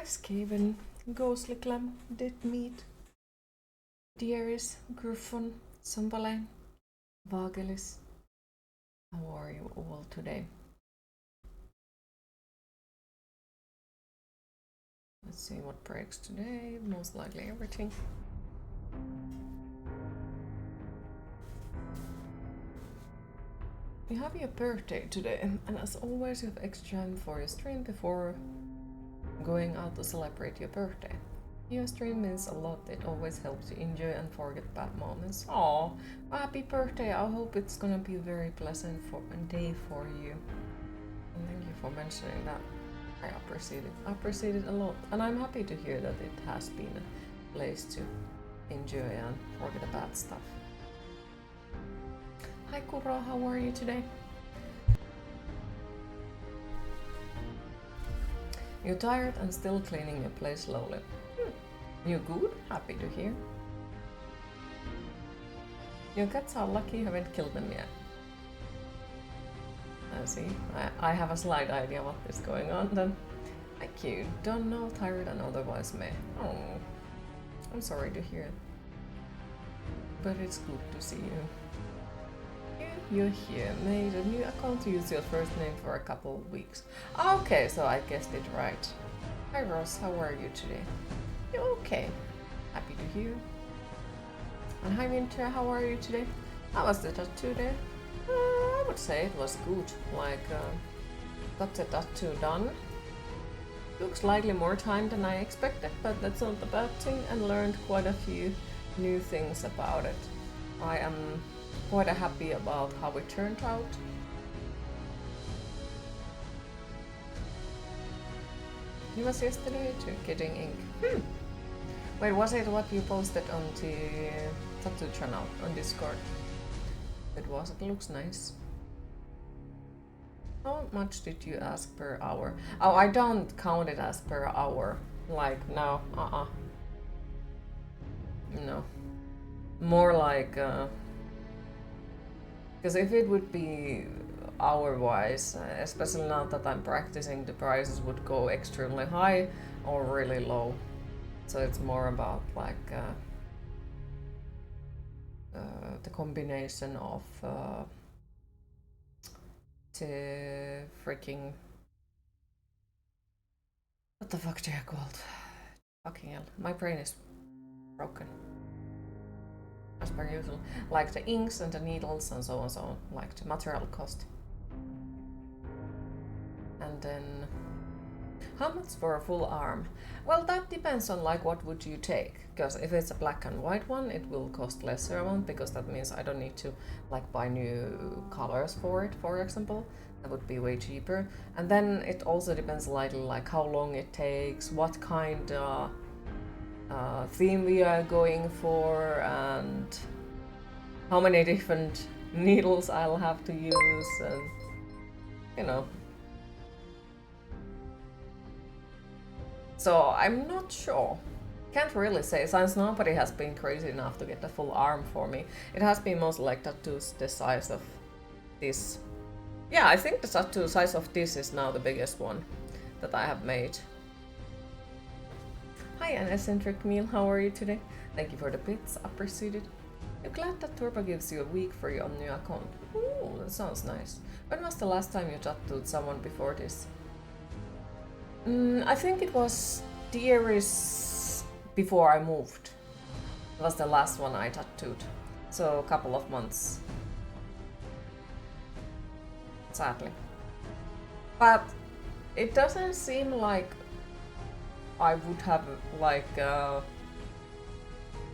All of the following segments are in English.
Skaven, Ghostly Clam, Dead Meat, Dieris, Griffon, Sumbalain, Vagelis. How are you all today? Let's see what breaks today. Most likely everything. You have your birthday today, and as always, you have extra time for your stream before going out to celebrate your birthday. Your stream means a lot. It always helps you enjoy and forget bad moments. Aw, happy birthday. I hope it's gonna be a very pleasant day for you. And thank you for mentioning that. I appreciate it. I appreciate it a lot. And I'm happy to hear that it has been a place to enjoy and forget the bad stuff. Hi Kuro, how are you today? You're tired and still cleaning your place slowly. You good? Happy to hear. Your cats are lucky you haven't killed them yet. I see. I have a slight idea what is going on then. Hi cute. Don't know, tired and otherwise meh. Oh, I'm sorry to hear. But it's good to see you. You're here. Made a new account to use your first name for a couple of weeks. Okay, so I guessed it right. Hi Ross, how are you today? You're okay. Happy to hear. And hi Winter, how are you today? How was the tattoo day? I would say it was good. Like, got the tattoo done. Took slightly more time than I expected, but that's not a bad thing, and learned quite a few new things about it. I am quite happy about how it turned out. It was yesterday too, getting ink. Wait, was it what you posted on the tattoo channel on Discord? It was, it looks nice. How much did you ask per hour? Oh, I don't count it as per hour. Like, no, no. More like, because if it would be hour-wise, especially now that I'm practicing, the prices would go extremely high or really low. So it's more about like the combination of the freaking, what the fuck they are called? Fucking hell, my brain is broken. As per usual, like the inks and the needles and so on, like the material cost. And then how much for a full arm? Well, that depends on like what would you take, because if it's a black and white one, it will cost lesser amount, because that means I don't need to like buy new colors for it, for example. That would be way cheaper. And then it also depends slightly like how long it takes, what kind of theme we are going for, and how many different needles I'll have to use, and you know. So I'm not sure. Can't really say, since nobody has been crazy enough to get a full arm for me. It has been mostly like tattoos the size of this. Yeah, I think the tattoo size of this is now the biggest one that I have made. Hi, an eccentric meal, how are you today? Thank you for the bits, appreciated. You're glad that Turbo gives you a week free on new account. Ooh, that sounds nice. When was the last time you tattooed someone before this? I think it was the years before I moved. It was the last one I tattooed. So a couple of months. Sadly. But it doesn't seem like I would have like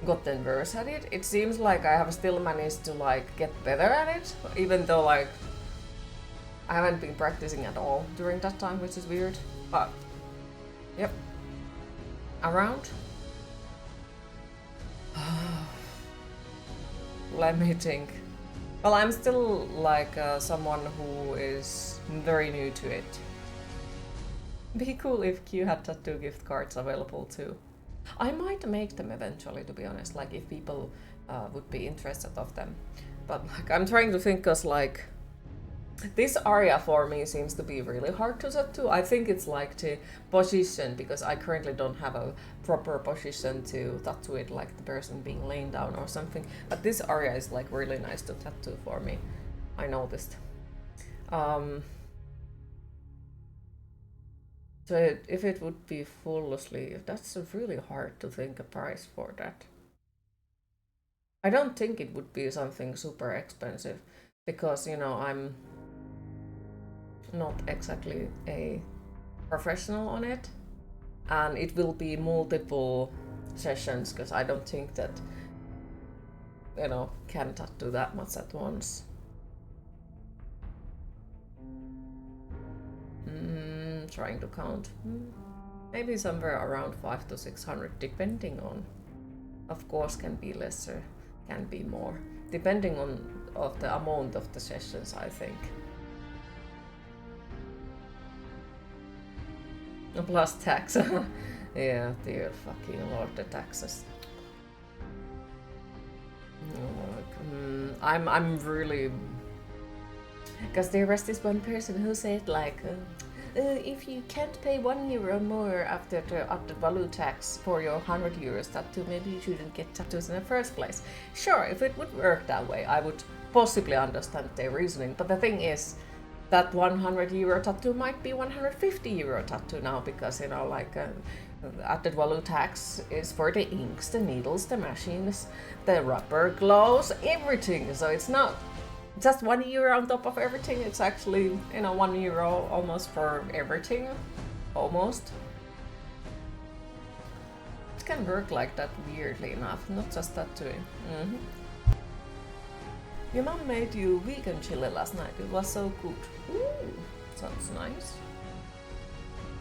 gotten worse at it. It seems like I have still managed to like get better at it, even though like I haven't been practicing at all during that time, which is weird. But yep, around. Let me think. Well, I'm still like someone who is very new to it. Be cool if Q had tattoo gift cards available too. I might make them eventually, to be honest, like if people would be interested of them. But like I'm trying to think, cause like this area for me seems to be really hard to tattoo. I think it's like the position, because I currently don't have a proper position to tattoo it, like the person being laying down or something. But this area is like really nice to tattoo for me, I noticed. So if it would be full sleeve, that's really hard to think a price for that. I don't think it would be something super expensive, because you know I'm not exactly a professional on it, and it will be multiple sessions, because I don't think that, you know, can tattoo that much at once. Trying to count. Maybe somewhere around 500 to 600, depending on, of course, can be lesser, can be more, depending on of the amount of the sessions, I think. Plus tax. Yeah, dear fucking lord, the taxes. I'm really, because there was this one person who said like, if you can't pay €1 more after the value tax for your €100 tattoo, maybe you shouldn't get tattoos in the first place. Sure, if it would work that way, I would possibly understand their reasoning. But the thing is, that €100 tattoo might be €150 tattoo now, because, you know, like added value tax is for the inks, the needles, the machines, the rubber gloves, everything. So it's not just €1 on top of everything. It's actually, you know, €1 almost for everything, almost. It can work like that, weirdly enough, not just tattooing. Your mom made you vegan chili last night. It was so good. Ooh, sounds nice.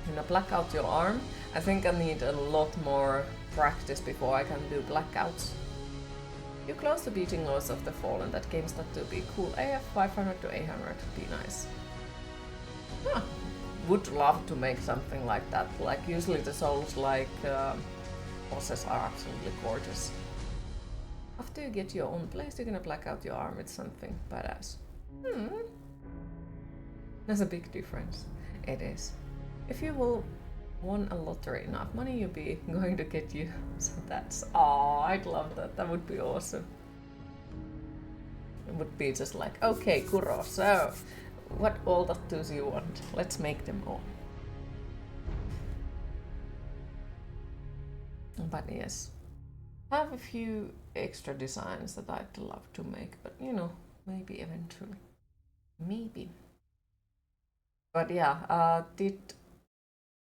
You know, black out your arm. I think I need a lot more practice before I can do blackouts. You close the beating laws of the fallen. That game's tattoo be cool. AF 500 to 800 be nice. Huh. Would love to make something like that. Like, usually the souls like bosses are absolutely gorgeous. After you get your own place, you're gonna black out your arm with something badass. There's a big difference. It is. If you will won a lottery enough money, you'll be going to get you. So that's, oh, I'd love that. That would be awesome. It would be just like, okay, Kuro, so what all tattoos you want? Let's make them all. But yes, I have a few extra designs that I'd love to make, but you know, maybe eventually. Maybe. But yeah, did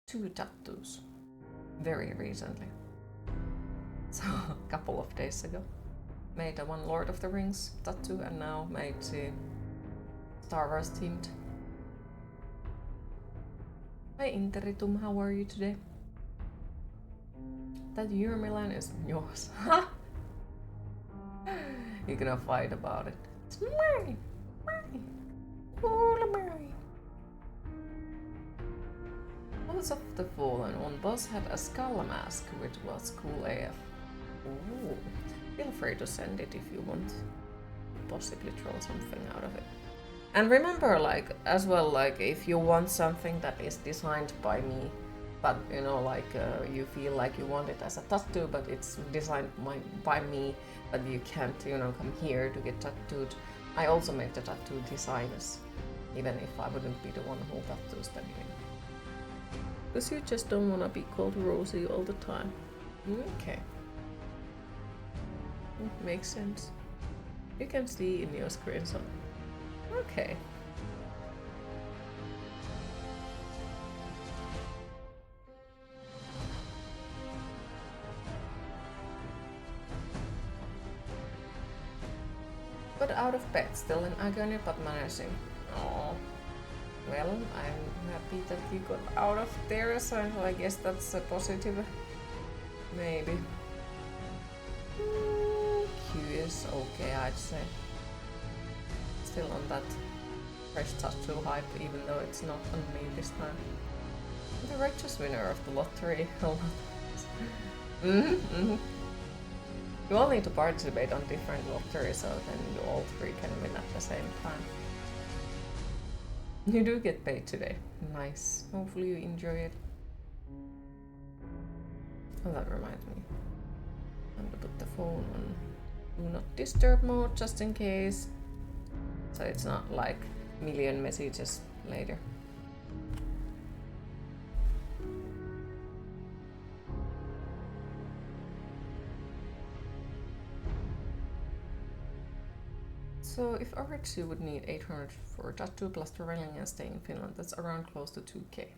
2 tattoos very recently. So a couple of days ago. Made a one Lord of the Rings tattoo, and now made the Star Wars themed. Hi Interitum, how are you today? That your Milan is yours. You're gonna fight about it. It's mine! Mine! All mine! Boss of the Fallen. One boss had a skull mask, which was cool AF. Ooh. Feel free to send it if you want. Possibly throw something out of it. And remember, like, as well, like, if you want something that is designed by me, but, you know, like, you feel like you want it as a tattoo, but it's designed by me, but you can't, you know, come here to get tattooed. I also make the tattoo designs, even if I wouldn't be the one who tattoos them in. Because you just don't want to be called Rosie all the time. Okay. Makes sense. You can see in your screen, so okay. Got out of bed, still in agony but managing. Oh, well, I'm happy that you got out of there, so I guess that's a positive. Maybe. Q is okay, I'd say. Still on that fresh tattoo hype, even though it's not on me this time. The righteous winner of the lottery. You all need to participate on different lotteries, so then you all 3 can win at the same time. You do get paid today. Nice. Hopefully you enjoy it. Oh, that reminds me. I'm gonna put the phone on do not disturb mode just in case. So it's not like million messages later. So if RX would need 800 for a tattoo plus traveling and staying in Finland, that's around close to 2k.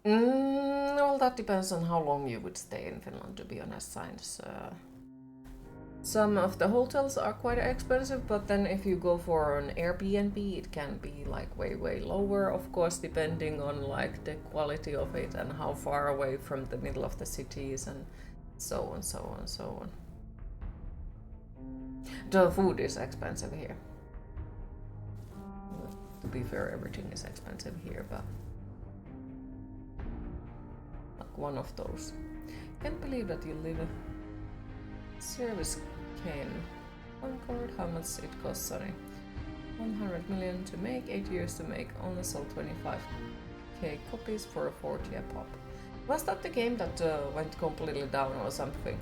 Well, that depends on how long you would stay in Finland, to be honest, since some of the hotels are quite expensive, but then if you go for an Airbnb, it can be like way lower, of course, depending on like the quality of it and how far away from the middle of the cities and so on, so on, so on. The food is expensive here. To be fair, everything is expensive here, but like one of those. Can't believe that you live. Service came. Concord, how much it costs, sorry. 100 million to make, 8 years to make, only sold 25k copies for 40 a pop. Was that the game that went completely down or something?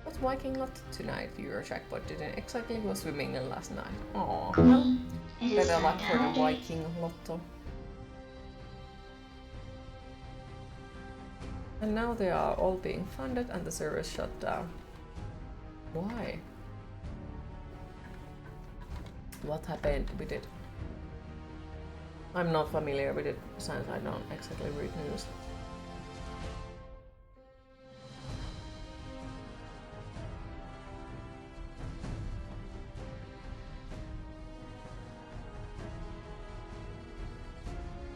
What's Viking Lot tonight? Your jackpot didn't exactly go swimming in last night. Aww. Well, better luck for the Viking Lotto. And now they are all being funded and the servers shut down. Why? What happened with it? I'm not familiar with it since I don't exactly read news.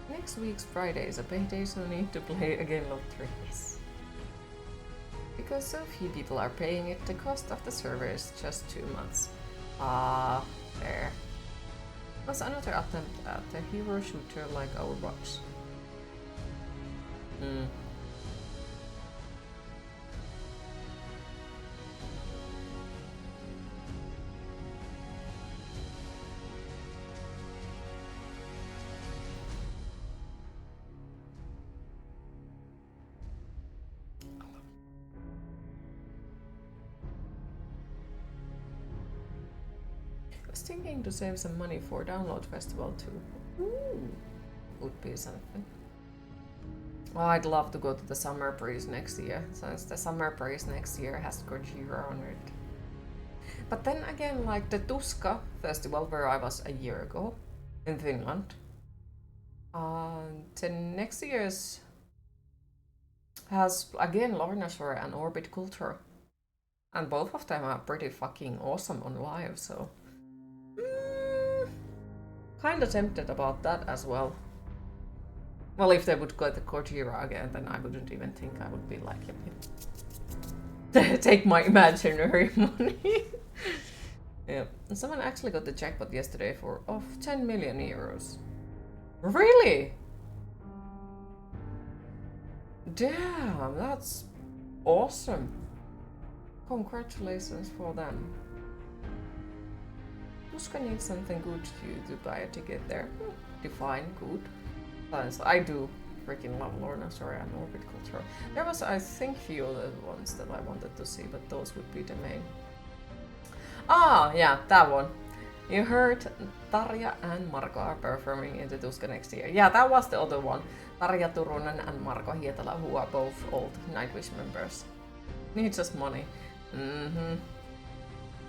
Next week's Friday is a payday, so I need to play again lottery. Yes. Because so few people are paying it, the cost of the server is just 2 months. There. Was another attempt at a hero shooter like Overwatch. Thinking to save some money for Download Festival too. Ooh, would be something. Oh, I'd love to go to the Summer Breeze next year, since the Summer Breeze next year has Gojira on it. But then again, like the Tuska Festival where I was a year ago in Finland, the next year's has again Lornasaur and Orbit Culture, and both of them are pretty fucking awesome on live, so kinda tempted about that as well. Well, if they would go to Gojira again, then I wouldn't even think I would be like, take my imaginary money. Yeah, someone actually got the jackpot yesterday for 10 million euros. Really? Damn, that's awesome. Congratulations for them. Tuska needs something good to buy a ticket there. Define good. I do freaking love Lornasaur and Orbit Culture. There was, I think, few other ones that I wanted to see, but those would be the main. Ah, yeah, that one. You heard Tarja and Marko are performing in the Tuska next year. Yeah, that was the other one. Tarja Turunen and Marko Hietala, who are both old Nightwish members. Needs us money.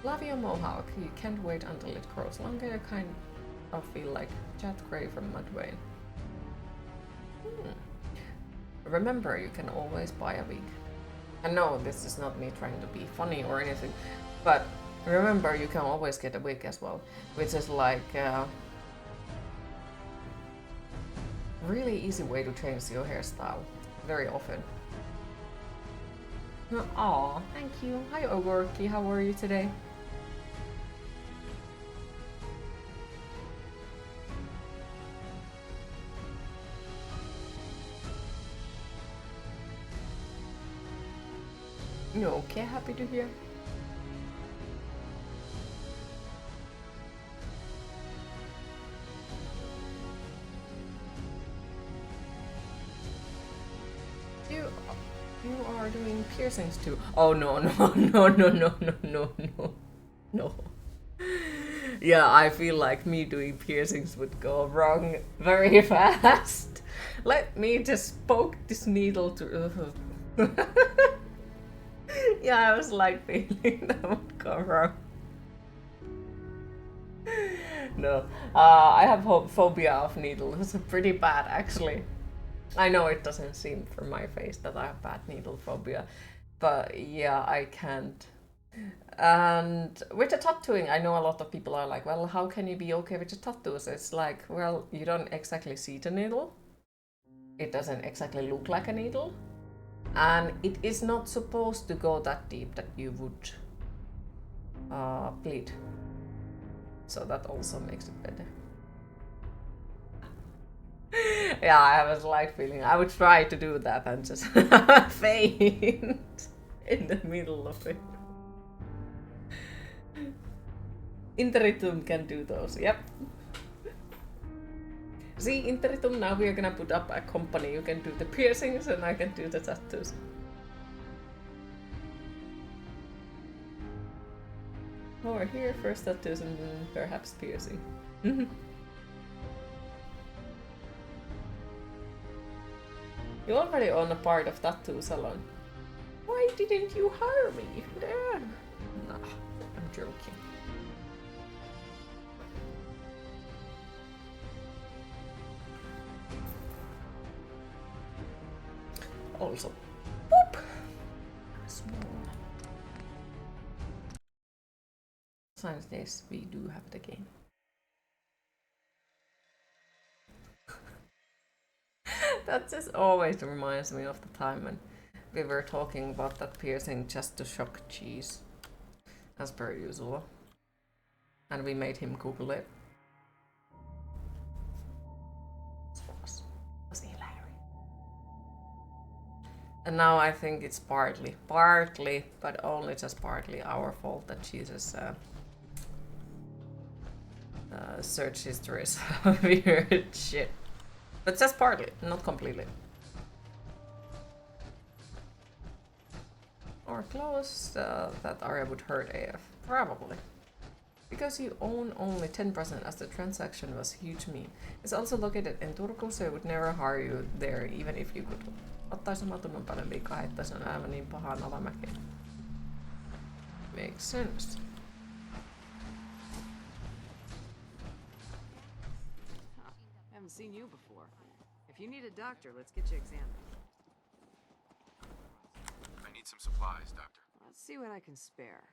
Love your mohawk. You can't wait until it grows longer. You kind of feel like Chad Gray from Mudvayne. Remember, you can always buy a wig. And no, this is not me trying to be funny or anything, but remember, you can always get a wig as well, which is like a really easy way to change your hairstyle very often. Aw, thank you. Hi Ogorki, how are you today? You okay? Happy to hear. You are doing piercings too. Oh no. Yeah, I feel like me doing piercings would go wrong very fast. Let me just poke this needle to. Yeah, I was like feeling that would go wrong. No, I have phobia of needles. It's pretty bad, actually. I know it doesn't seem from my face that I have bad needle phobia, but yeah, I can't. And with the tattooing, I know a lot of people are like, well, how can you be okay with the tattoos? It's like, well, you don't exactly see the needle. It doesn't exactly look like a needle. And it is not supposed to go that deep that you would bleed. So that also makes it better. Yeah, I have a slight feeling. I would try to do that and just faint in the middle of it. Interitum can do those, yep. See, Interitum, now we are gonna put up a company. You can do the piercings and I can do the tattoos. Over here, first tattoos and then perhaps piercing. You already own a part of tattoo salon. Why didn't you hire me? Nah, I'm joking. Also, boop! Small. Besides this, we do have the game. That just always reminds me of the time when we were talking about that piercing just to shock Cheese, as per usual. And we made him Google it. It was hilarious. And now I think it's partly, but only just partly our fault that Jesus' search history is weird shit. But just partly, not completely. Or close that area would hurt AF. Probably. Because you own only 10% as the transaction was huge meme. It's also located in Turku, so it would never hire you there even if you could. Ottaisi matunnon paljon liikaa, että se on aivan niin pahaan alamäkeen. Makes sense. Haven't seen you before. If you need a doctor, let's get you examined. I need some supplies, doctor. Let's see what I can spare.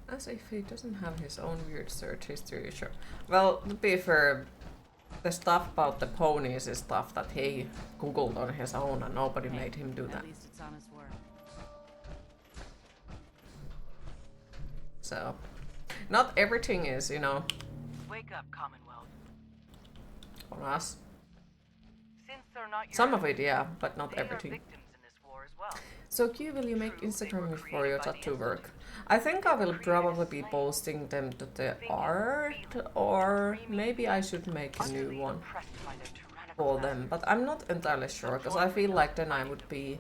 As if he doesn't have his own weird search history, sure. Well, to be fair, the stuff about the ponies is stuff that he googled on his own and nobody made him do that. At least it's honest work. So, not everything is, you know, Wake up, Commonwealth. on us. Since they're not your Some of it, yeah, but not they are everything. victims in this war as well. So, Q, will you make Instagram for your tattoo work? I think I will probably be posting them to the art, or maybe I should make a new one Impressed by their tyrannical for them, but I'm not entirely sure, because I feel like then I would be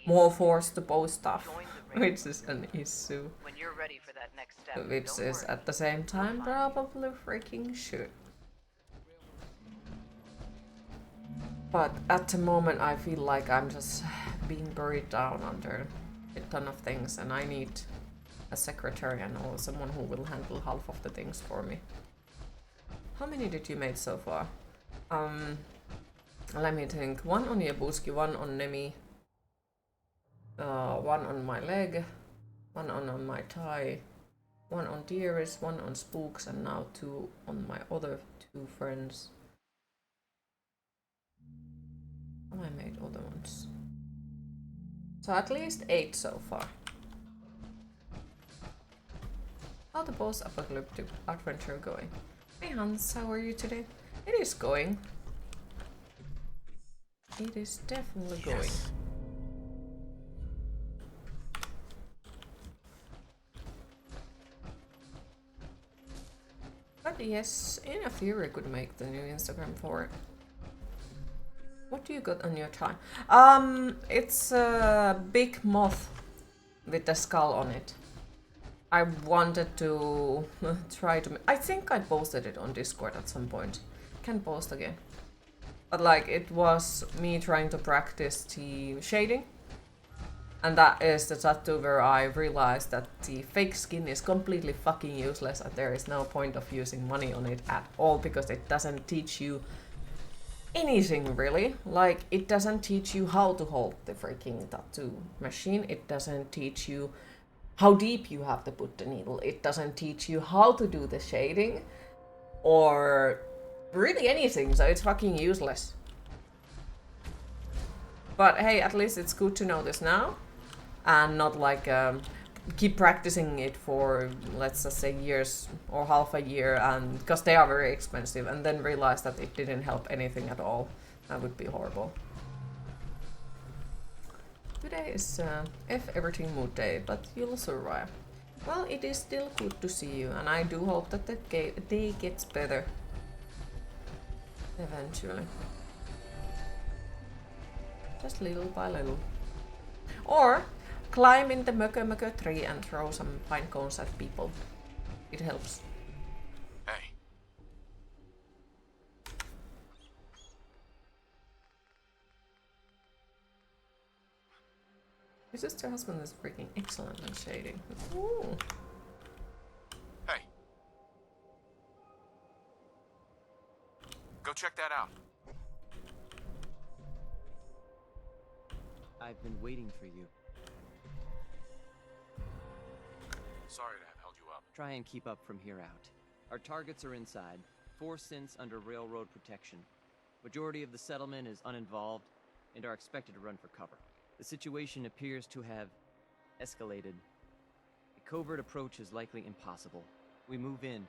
more forced to post stuff, which is an issue, when you're ready for that next step. which don't is worry. at the same time probably freaking should. But at the moment I feel like I'm just being buried down under a ton of things and I need a secretary and or someone who will handle half of the things for me. How many did you make so far? Let me think. One on Yabuski, one on Nemi, one on my leg, one on my thigh, one on Dearest, one on Spooks, and now two on my other two friends. Have I made other ones? So at least 8 so far. How the post-apocalyptic adventure going? Hey Hans, how are you today? It is going. It is definitely going. But yes, in a theory could make the new Instagram for it. What do you got on your time? It's a big moth with a skull on it. I wanted to try to... I think I posted it on Discord at some point. Can post again. But like, it was me trying to practice the shading. And that is the tattoo where I realized that the fake skin is completely fucking useless and there is no point of using money on it at all because it doesn't teach you anything really. Like, it doesn't teach you how to hold the freaking tattoo machine. It doesn't teach you how deep you have to put the needle. It doesn't teach you how to do the shading or really anything, so it's fucking useless. But hey, at least it's good to know this now. And not like keep practicing it for, let's just say, years or half a year, and because they are very expensive, and then realize that it didn't help anything at all. That would be horrible. Today is F everything mood day, but you'll survive. Well, it is still good to see you, and I do hope that the day gets better eventually. Just little by little. Or climb in the mökö tree and throw some pine cones at people. It helps. Hey. Your sister husband is freaking excellent at shading. Ooh. Hey. Go check that out. I've been waiting for you. Sorry to have held you up. Try and keep up from here out. Our targets are inside, 4 synths under railroad protection. Majority of the settlement is uninvolved and are expected to run for cover. The situation appears to have escalated. A covert approach is likely impossible. We move in,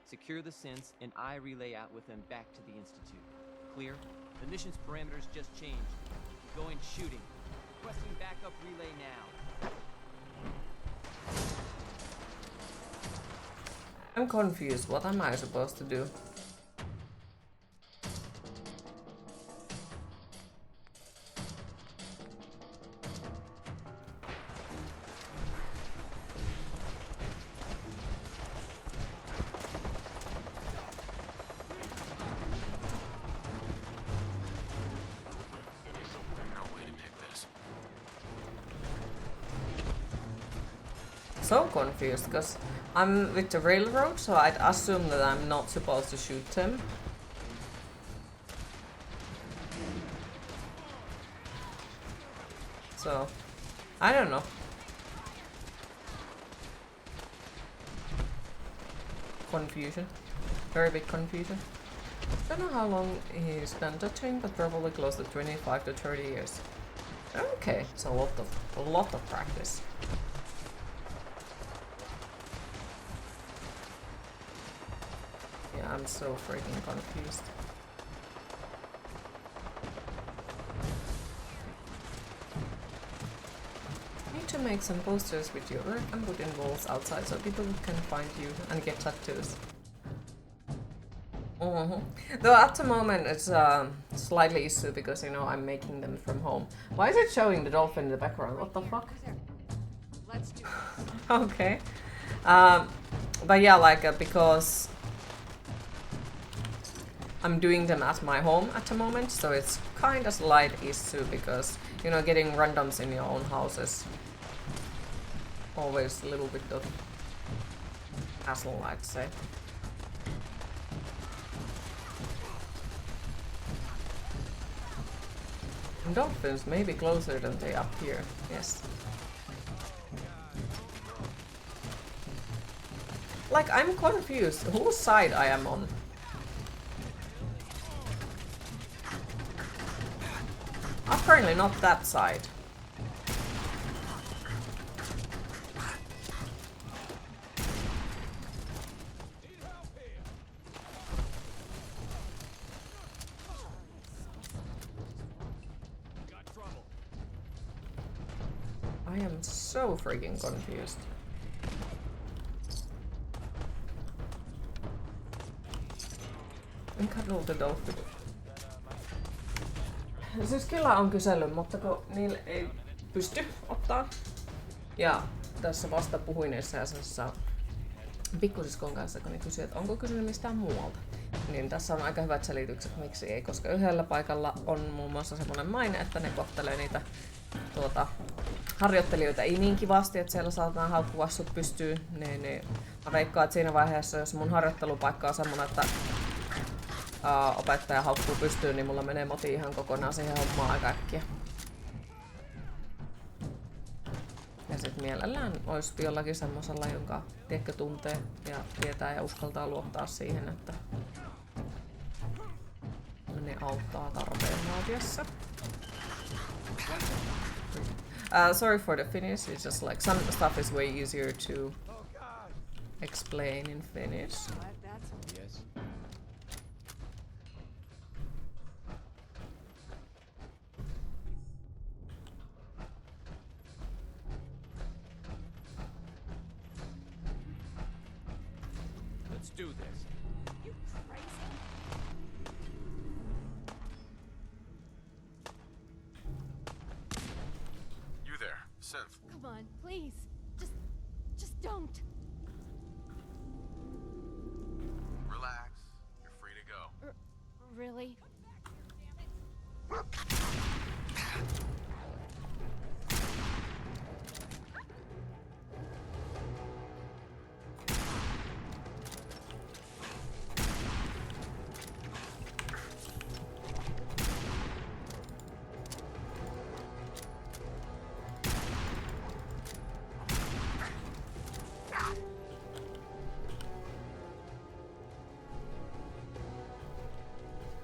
secure the synths, and I relay out with them back to the Institute. Clear? The mission's parameters just changed. Going shooting. Requesting backup relay now. I'm confused. What am I supposed to do? So confused because I'm with the railroad, so I'd assume that I'm not supposed to shoot them. So, I don't know. Confusion. Very big confusion. Don't know how long he's done touching, but probably close to 25 to 30 years. Okay, so a lot of practice. Yeah, I'm so freaking confused. Need to make some posters with your work and put in walls outside so people can find you and get tattoos. Though at the moment it's slightly issue because, you know, I'm making them from home. Why is it showing the dolphin in the background? What the fuck? Let's do it. Okay. But yeah, like because I'm doing them at my home at the moment, so it's kind of slight issue because, you know, getting randoms in your own house is always a little bit of hassle, I'd say. Dolphins may be closer than they appear, yes. Like, I'm confused whose side I am on. Apparently not that side. I am so freaking confused. En cuddle the dolphin. Siis kyllä on kysellyt, mutta kun niillä ei pysty ottaa. Ja tässä vasta puhuin itse asiassa pikkusiskon kanssa, kun ne kysyi, että onko kysynyt mistään muualta. Niin tässä on aika hyvät selitykset, miksi ei, koska yhdellä paikalla on muun muassa semmoinen maine, että ne kohtelee niitä harjoittelijoita ei niin kivasti, että siellä saatetaan haukkua sut pystyyn. Niin mä veikkaan, että siinä vaiheessa, jos mun harjoittelupaikka on semmoinen, että opettaja haukkuu pystyyn, niin mulla menee moti ihan kokonaan siihen hommaan aika äkkiä. Ja sit mielellään olisi jollakin semmosella, jonka tiedätkö tuntee ja tietää ja uskaltaa luottaa siihen, että ne auttaa tarpeen vaatiessa. Sorry for the Finnish, it's just like some stuff is way easier to explain in Finnish. Yes. Let's do this. You crazy? You there, synth. Come on, please. Just don't. Relax. You're free to go. Really?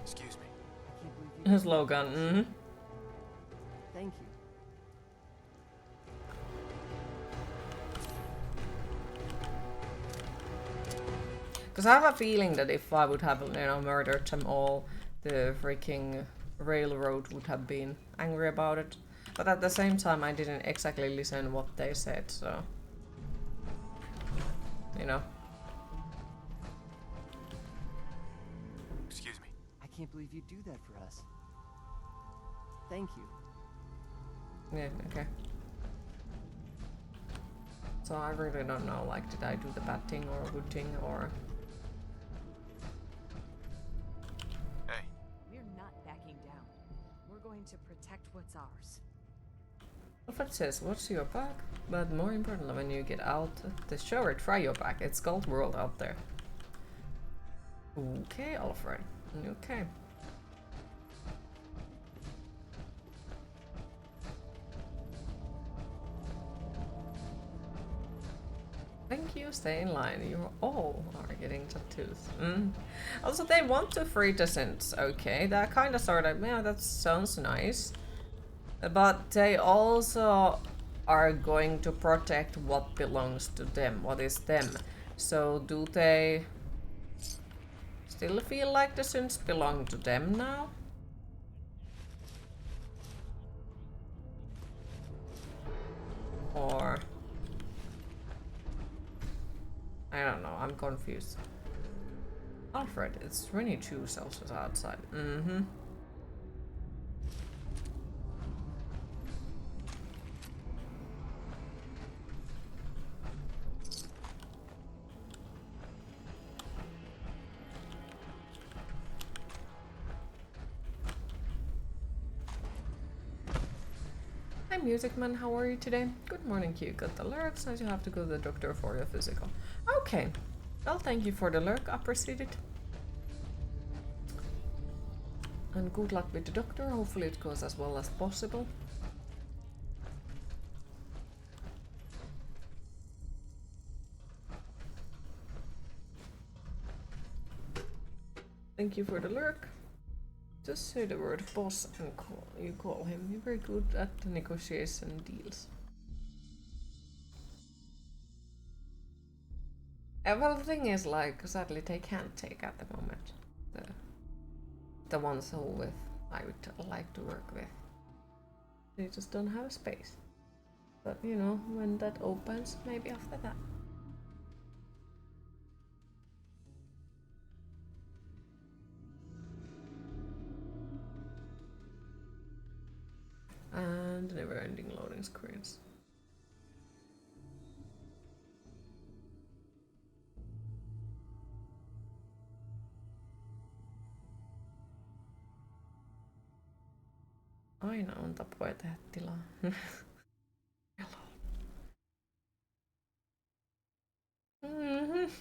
Excuse me. I can't believe you. His Logan, Thank you. Because I have a feeling that if I would have, murdered them all, the freaking railroad would have been angry about it. But at the same time, I didn't exactly listen what they said, so... You know. Excuse me. I can't believe you do that for us. Thank you. Yeah, okay. So I really don't know, like, did I do the bad thing or a good thing, or... Hey, We're not backing down. We're going to protect what's ours. Alfred says, watch your back, but more importantly, when you get out the shower, try your back. It's cold world out there. Okay, Alfred. Okay. Thank you, stay in line. You all are getting tattoos. Also, they want to free the synths. Okay, that kind of sort of, yeah, that sounds nice. But they also are going to protect what belongs to them, what is them. So do they still feel like the synths belong to them now? Or... I don't know, I'm confused. Alfred, it's 22 Celsius outside. Hi Music Man, how are you today? Good morning, Q. Got the lurks, as you have to go to the doctor for your physical. Okay. Well, thank you for the lurk, appreciate it. And good luck with the doctor, hopefully it goes as well as possible. Thank you for the lurk. Just say the word boss and you call him. You're very good at the negotiation deals. Well, the thing is, like, sadly they can't take at the moment. The ones who I would like to work with. They just don't have space. But, you know, when that opens, maybe after that. And never-ending loading screens. Aina on tapoja tehdä tilaa. Mm-hmm.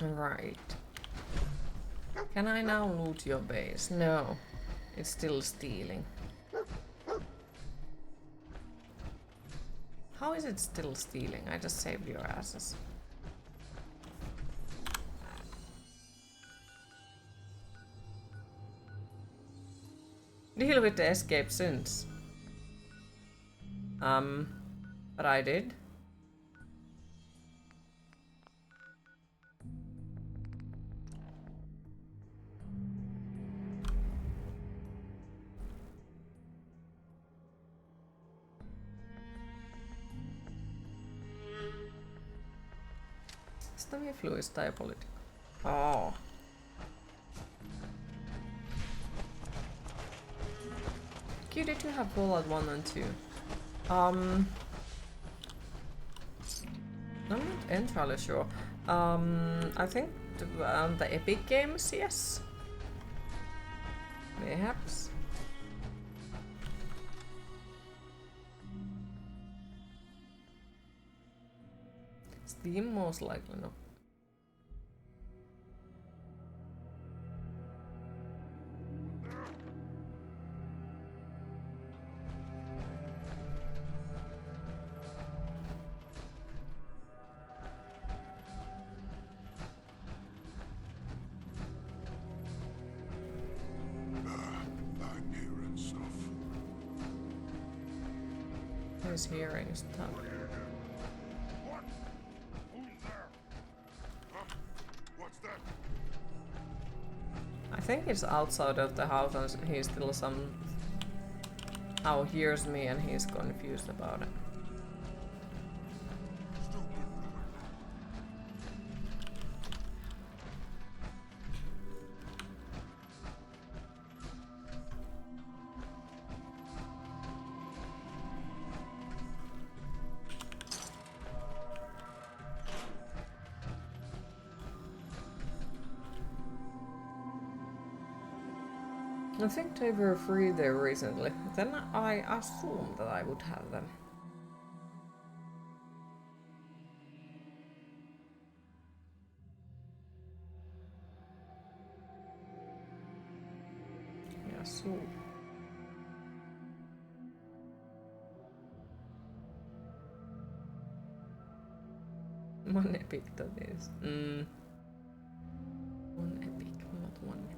Right. Can I now loot your base? No. It's still stealing. How is it still stealing? I just saved your asses. Deal with the escape since. But I did. Stomach-flu is diabolical. Oh. Q, did you have Fallout 1 and 2? I'm not entirely sure. I think the Epic games, yes. Perhaps. Steam most likely no. His hearing is tough. I think he's outside of the house and he still somehow hears me and he's confused about it. I think they were free there recently. Then I assumed that I would have them. Yeah, so. One epic that is. One epic, not one epic.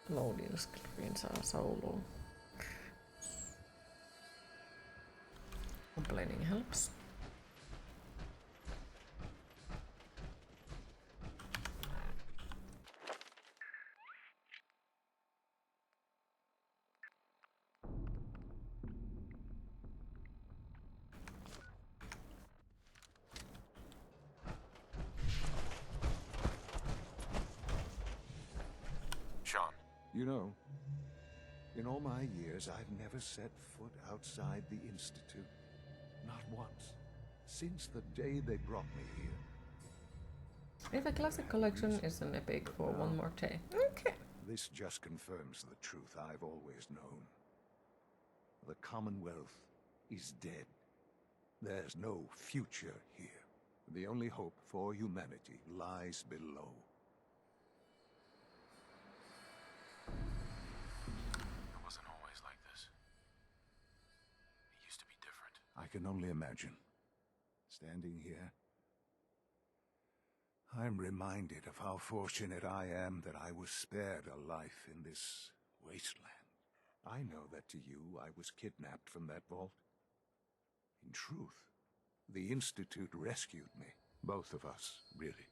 Loading screens are so low. Complaining helps. Sean. You know, in all my years, I've never set foot outside the Institute. Not once. Since the day they brought me here. If a classic collection is an epic for one more day. Okay. This just confirms the truth I've always known. The Commonwealth is dead. There's no future here. The only hope for humanity lies below. It wasn't always like this. It used to be different. I can only imagine. Standing here, I'm reminded of how fortunate I am that I was spared a life in this wasteland. I know that to you, I was kidnapped from that vault. In truth, the Institute rescued me. Both of us, really.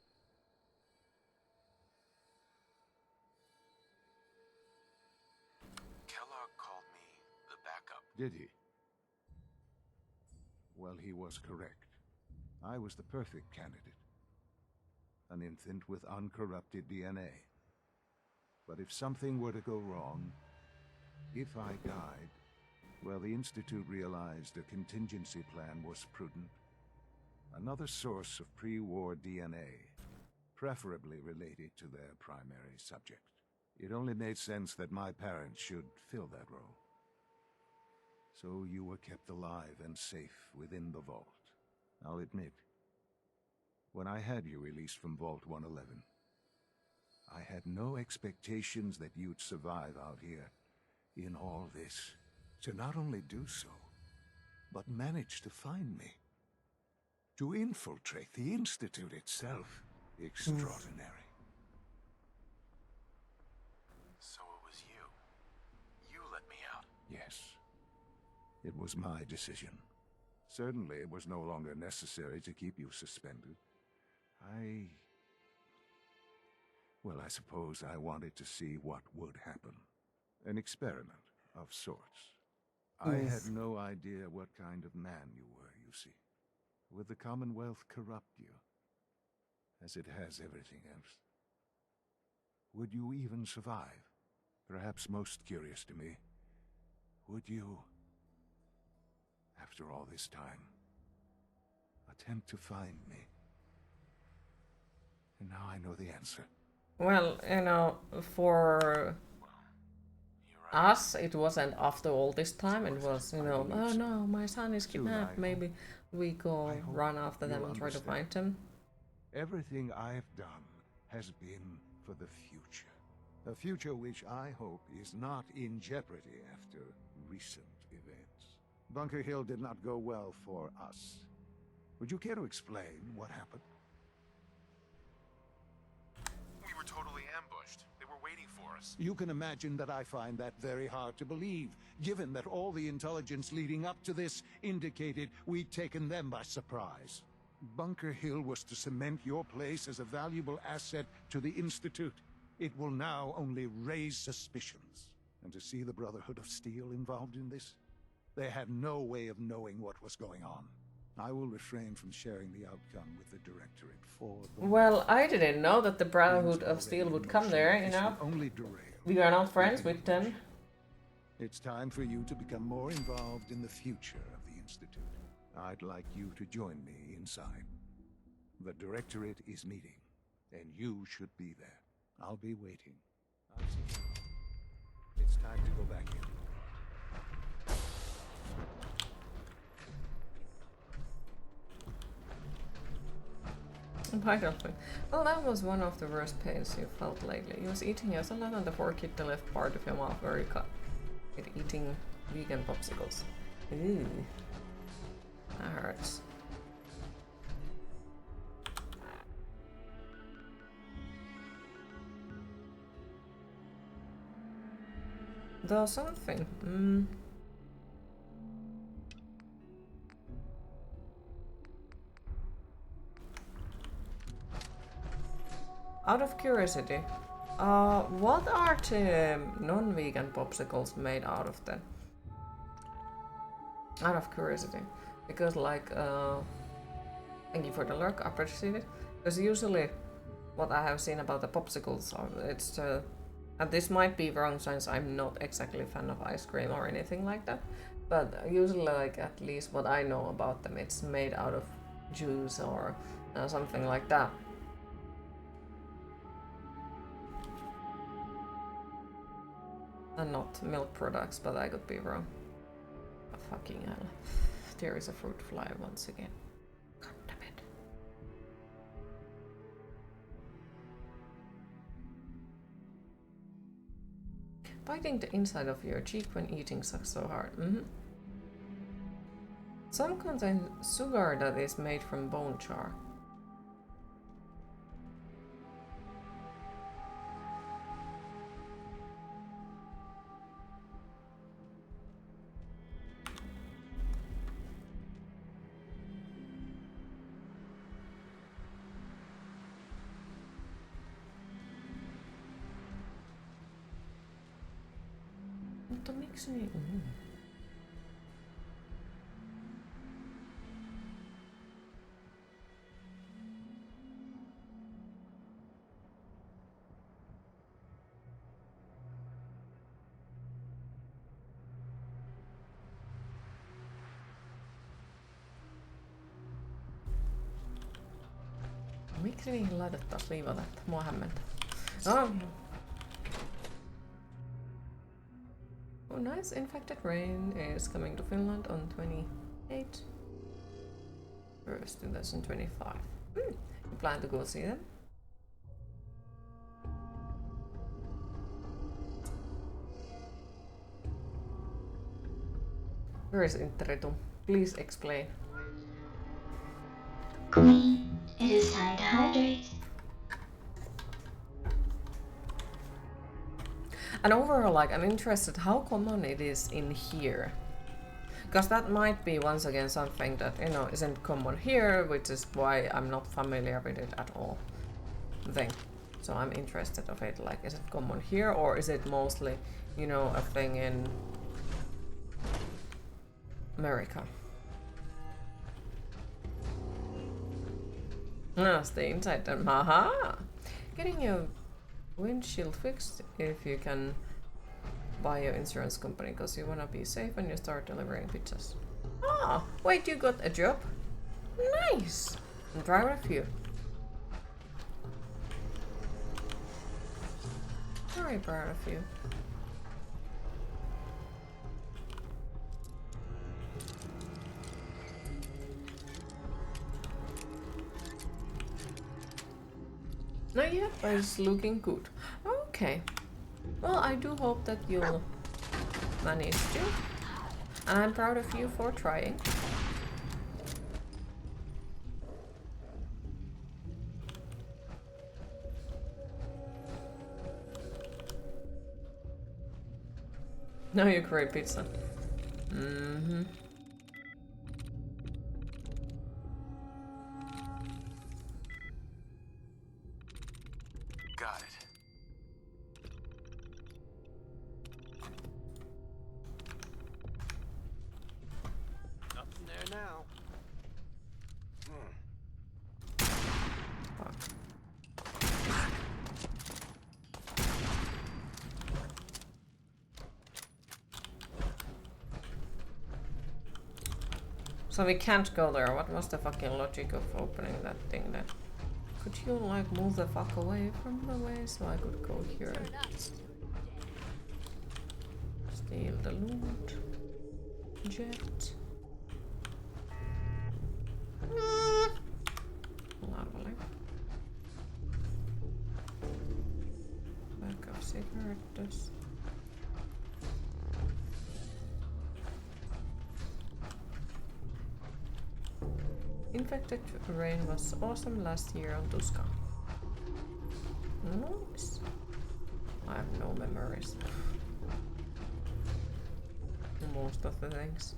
Did he? Well, he was correct. I was the perfect candidate. An infant with uncorrupted DNA. But if something were to go wrong, if I died, well, the Institute realized a contingency plan was prudent. Another source of pre-war DNA, preferably related to their primary subject. It only made sense that my parents should fill that role. So you were kept alive and safe within the vault. I'll admit, when I had you released from Vault 111, I had no expectations that you'd survive out here in all this. To not only do so, but manage to find me. To infiltrate the Institute itself. Extraordinary. So it was you. You let me out. Yes. It was my decision. Certainly it was no longer necessary to keep you suspended. Well, I suppose I wanted to see what would happen. An experiment of sorts. I had no idea what kind of man you were, you see. Would the Commonwealth corrupt you? As it has everything else? Would you even survive? Perhaps most curious to me, would you, after all this time, attempt to find me? And now I know the answer. Well, you know, for us, it wasn't after all this time. It was, you know, oh no, my son is kidnapped. Maybe we go run after them and try to find him. Everything I've done has been for the future. A future which I hope is not in jeopardy after recent events. Bunker Hill did not go well for us. Would you care to explain what happened? We were totally ambushed. They were waiting for us. You can imagine that I find that very hard to believe, given that all the intelligence leading up to this indicated we'd taken them by surprise. Bunker Hill was to cement your place as a valuable asset to the Institute. It will now only raise suspicions. And to see the Brotherhood of Steel involved in this? They had no way of knowing what was going on. I will refrain from sharing the outcome with the Directorate for the... Well, I didn't know that the Brotherhood of Steel would come there, you know. Only derail. We are not friends with them. It's time for you to become more involved in the future of the Institute. I'd like you to join me inside. The Directorate is meeting, and you should be there. I'll be waiting. I'll see you. It's time to go back in. Why don't we? Well, that was one of the worst pains you felt lately. He was eating a lot, and the fork hit the left part of your mouth where he cut it, eating vegan popsicles. Ooh. That hurts. Though something. Out of curiosity, what are the non-vegan popsicles made out of then? Out of curiosity. Because like, thank you for the lurk, I appreciate it. Because usually what I have seen about the popsicles, it's and this might be wrong since I'm not exactly a fan of ice cream or anything like that. But usually, like, at least what I know about them, it's made out of juice or something like that. And not milk products, but I could be wrong. Oh, fucking hell. There is a fruit fly once again. God damn it. Biting the inside of your cheek when eating sucks so hard. Some contain sugar that is made from bone char. Mutta miksi niin? Miksi niihin laitettaisiin liivatetta? Mua hämmentää. Oh. Oh, nice. Infected Rain is coming to Finland on 28th 1st, 2025. You plan to go see them? Where is Interitum? Please explain. Queen, it is time to hydrate. And overall, like, I'm interested how common it is in here. Because that might be, once again, something that, you know, isn't common here, which is why I'm not familiar with it at all. Thing. So I'm interested of it, like, is it common here, or is it mostly, you know, a thing in America? Stay inside them. Haha! Getting your windshield fixed if you can buy your insurance company, because you wanna be safe when you start delivering pizzas. Ah! Wait, you got a job? Nice! I'm proud of you. Very proud of you. Not yet, but it's looking good. Okay. Well, I do hope that you'll manage to. And I'm proud of you for trying. Now you create pizza. Mm-hmm. Got it. Nothing there now. Fuck. So we can't go there. What was the fucking logic of opening that thing then? Could you like move the fuck away from the way so I could go here and steal the loot? Jet. Lovely. Back of cigarettes. Infected Rain was awesome last year on Tuska. Nice. I have no memories. Most of the things.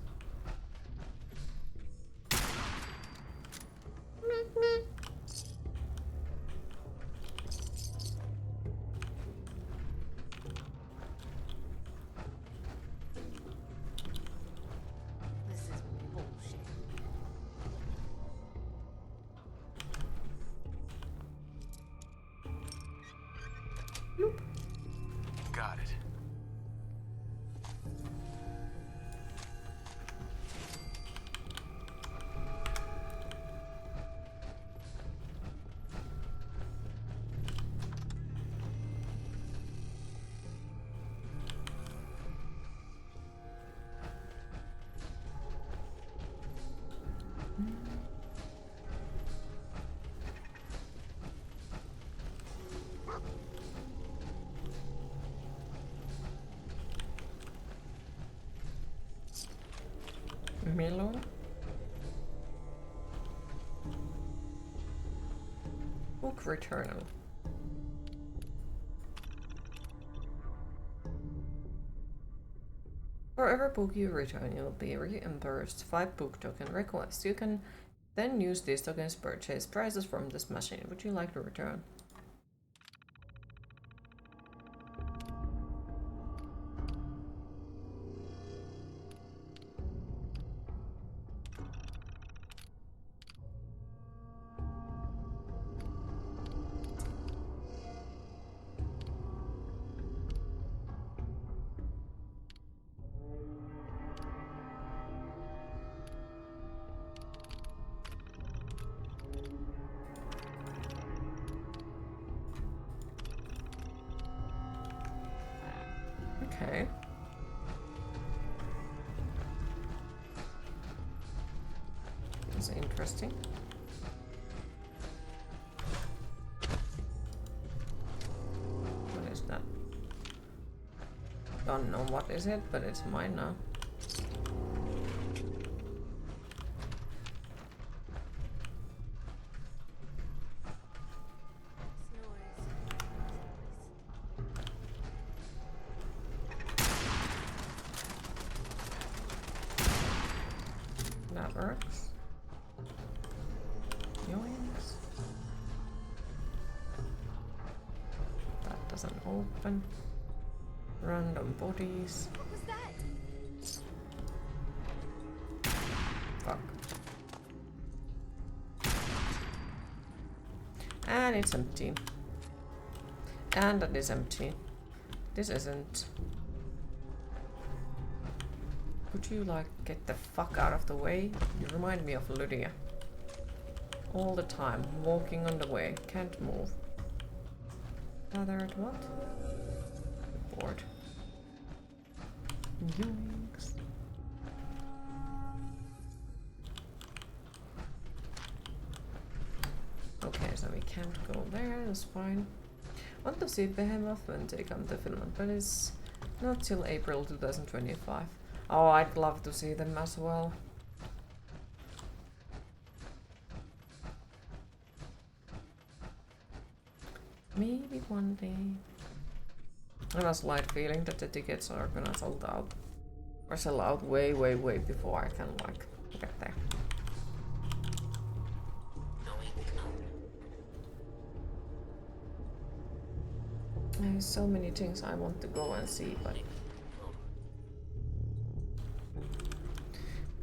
This is bullshit. Got it. Melon. Book returnal. For every book you return, you'll be reimbursed 5 book token requests. You can then use these tokens to purchase prizes from this machine. Would you like to return? Interesting. What is that? Don't know what is it, but it's mine now. That works. Yoinks. That doesn't open. Random bodies. What was that? Fuck. And it's empty. And that is empty. This isn't. Could you like get the fuck out of the way? You remind me of Lydia. All the time, walking on the way, can't move. Gathered what? Board. Yoinks. Okay, so we can't go there, that's fine. Want to see Behemoth when they come to Finland, but it's not till April 2025. Oh, I'd love to see them as well. Maybe one day. I have a slight feeling that the tickets are gonna sold out. Or sell out way before I can like get there. There's so many things I want to go and see, but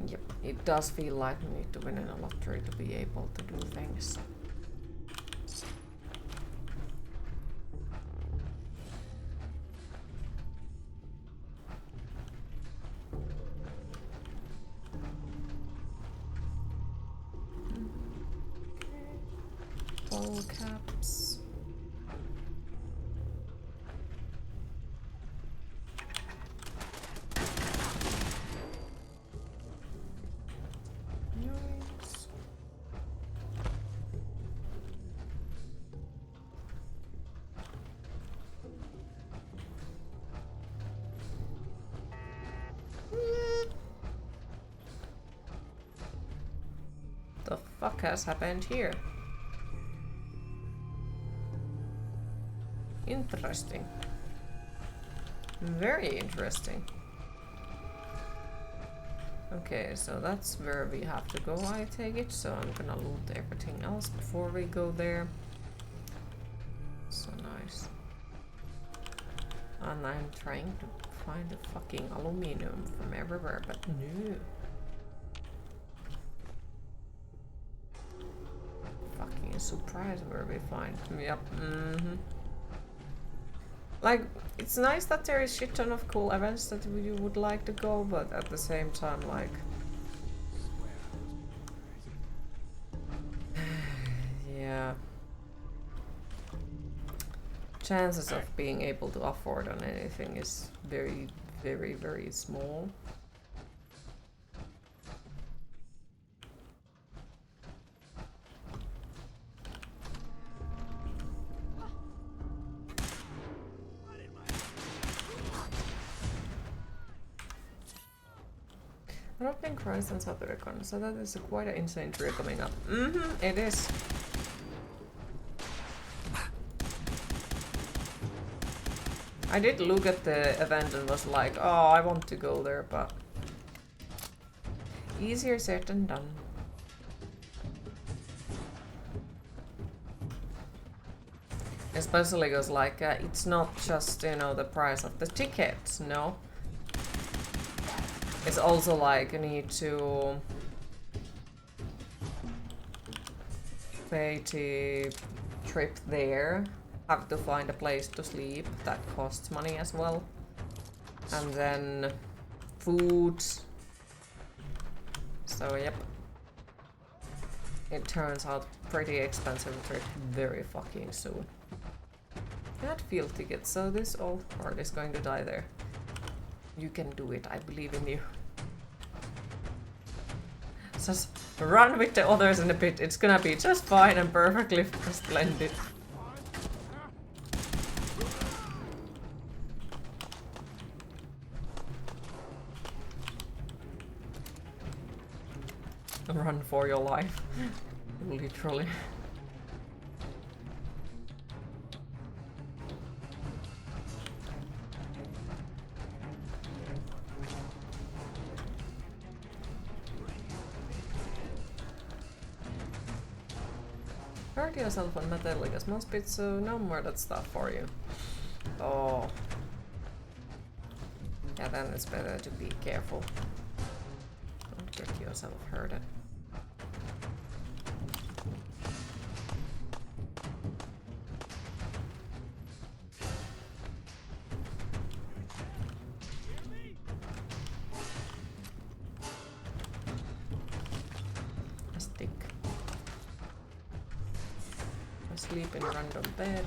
yep, it does feel like we need to win in a lottery to be able to do things. Ball caps. Nice. The fuck has happened here? Interesting. Very interesting. Okay, so that's where we have to go, I take it. So I'm gonna loot everything else before we go there. So nice. And I'm trying to find the fucking aluminum from everywhere, but no. Fucking surprise where we find. Yep. Mm-hmm. Like, it's nice that there is shit ton of cool events that you would like to go, but at the same time, like... yeah. Chances of being able to afford on anything is very, very small. Dropping Christ and Satyricon, so that is quite an insane trio coming up. Mm-hmm, it is. I did look at the event and was like, oh, I want to go there, but easier said than done. Especially because, like, it's not just, you know, the price of the tickets, no. It's also like you need to pay the trip there, have to find a place to sleep, that costs money as well. And then food. So yep. It turns out pretty expensive trip very fucking soon. Got field tickets, so this old part is going to die there. You can do it, I believe in you. Run with the others in a pit. It's gonna be just fine and perfectly splendid. Run for your life. Literally. Hurt yourself on Metallica small bit, so no more that stuff for you. Oh. Yeah, then it's better to be careful. Don't get yourself hurted. A stick. Sleep in a random bed.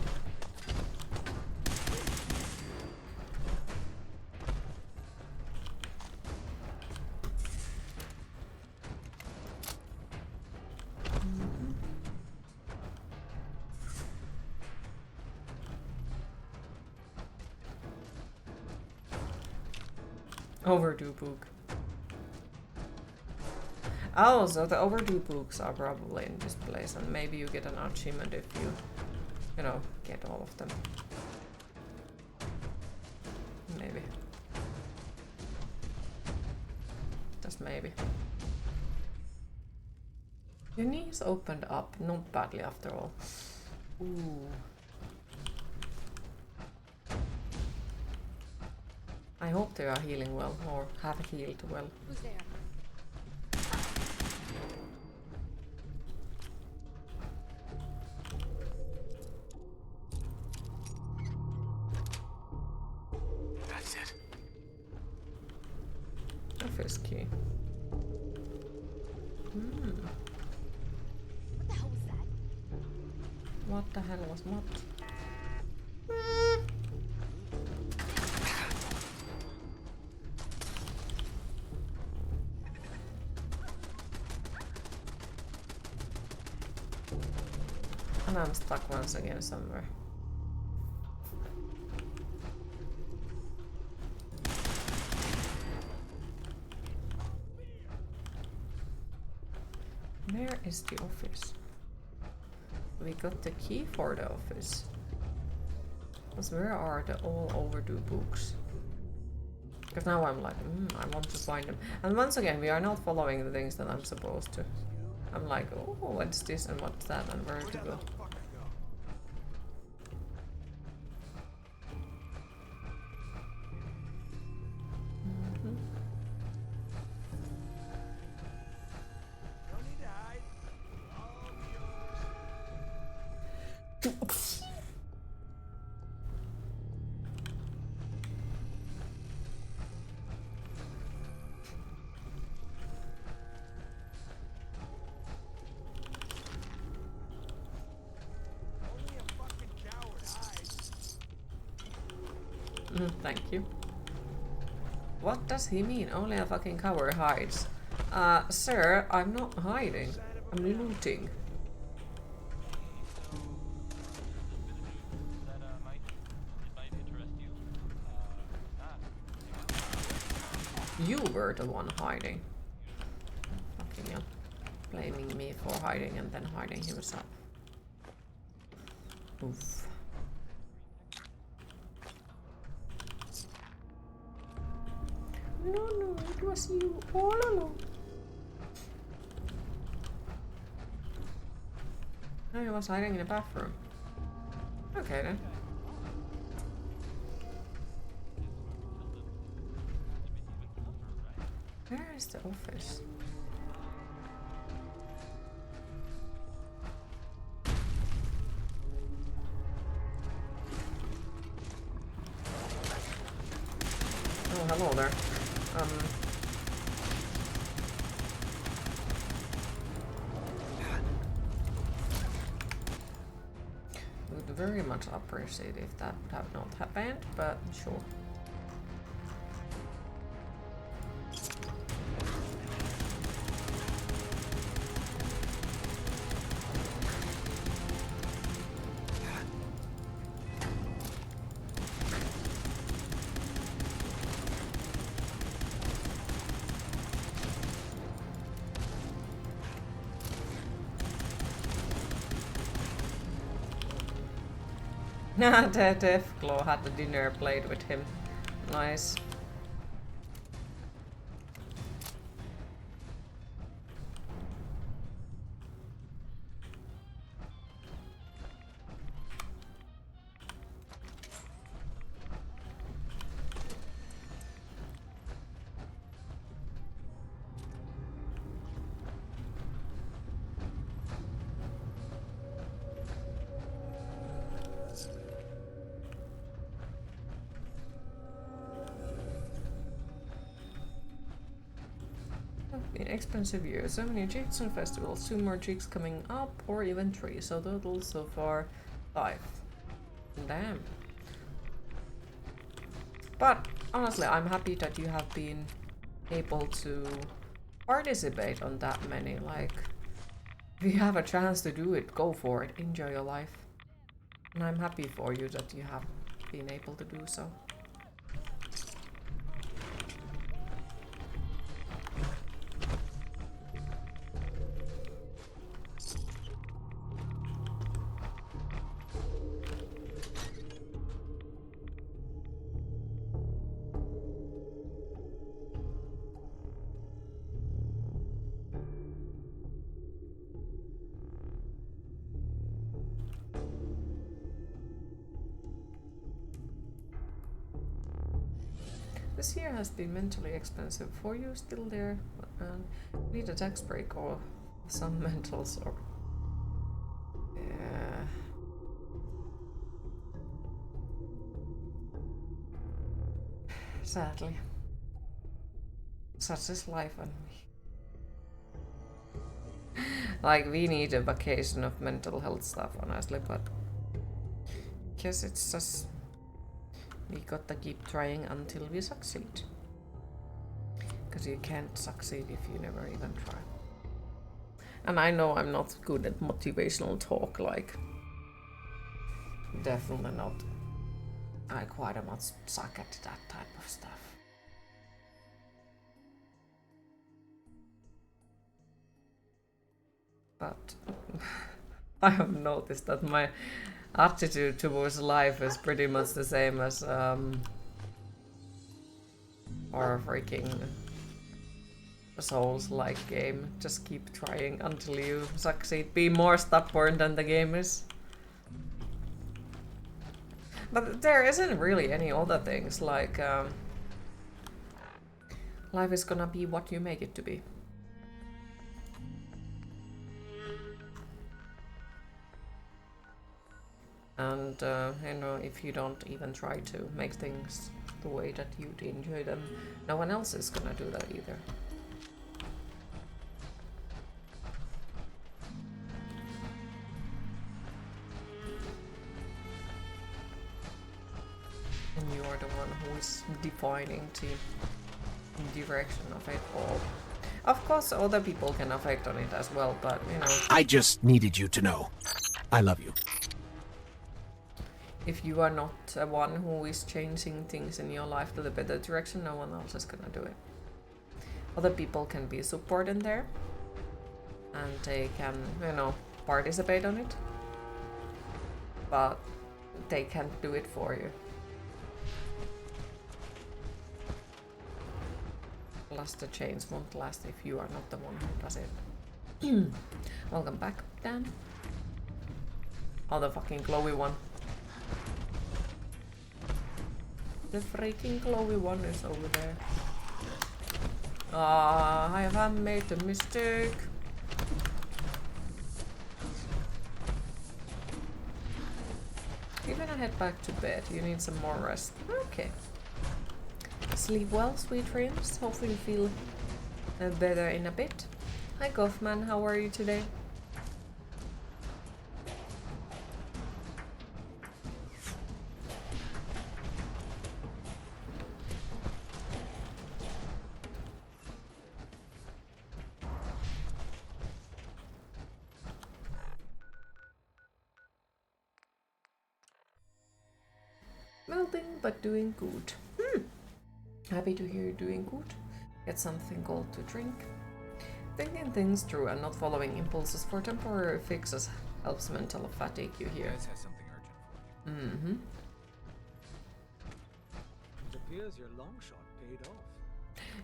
Overdue book. Oh, so the overdue books are probably in this place, and maybe you get an achievement if you know, get all of them. Maybe. Just maybe. Your knees opened up, not badly after all. Ooh. I hope they are healing well, or have healed well. Who's there? That's it. Office key. What the hell was that? What the hell was what? And I'm stuck once again somewhere. Where is the office? We got the key for the office. But where are the all overdue books? Because now I'm like, I want to find them. And once again, we are not following the things that I'm supposed to. I'm like, oh, what's this and what's that and where to go. Thank you. What does he mean? Only a fucking coward hides. Sir, I'm not hiding. I'm looting. You were the one hiding. Fucking hell. Blaming me for hiding and then hiding himself. Oof. No, it was you all along. No, he was hiding in the bathroom. Okay then. Where is the office? Oh, hello there. Would very much appreciate if that would have not happened, but sure. The Deathclaw had the dinner plate with him. Nice. Expensive year. So many jigs and festivals. 2 more jigs coming up, or even 3. So total so far 5. Damn. But honestly, I'm happy that you have been able to participate on that many. Like, if you have a chance to do it, go for it. Enjoy your life. And I'm happy for you that you have been able to do so. This year has been mentally expensive for you, still there, need a tax break or some mental sort. Yeah. Sadly. Such is life, and like, we need a vacation of mental health stuff, honestly, but guess it's just we gotta keep trying until we succeed. Because you can't succeed if you never even try. And I know I'm not good at motivational talk, like, definitely not. I quite much suck at that type of stuff. But I have noticed that my attitude towards life is pretty much the same as our freaking Souls-like game. Just keep trying until you succeed. Be more stubborn than the game is. But there isn't really any other things, like life is gonna be what you make it to be. And you know, if you don't even try to make things the way that you'd enjoy them, no one else is gonna do that either. And you are the one who is defining the direction of it all. Of course, other people can affect on it as well, but you know. I just needed you to know. I love you. If you are not one who is changing things in your life to the better direction, no one else is gonna do it. Other people can be support in there, and they can, you know, participate on it, but they can't do it for you. Plus, the change won't last if you are not the one who does it. Welcome back, Dan. Oh, the fucking glowy one. The freaking glowy one is over there. Ah, I have made a mistake. You're gonna head back to bed. You need some more rest. Okay. Sleep well, sweet dreams. Hopefully you feel better in a bit. Hi Goffman, how are you today? Melting, but doing good. Happy to hear you're doing good. Get something cold to drink. Thinking things through and not following impulses for temporary fixes helps mental fatigue, you hear. Mm-hmm. It appears your long shot paid off.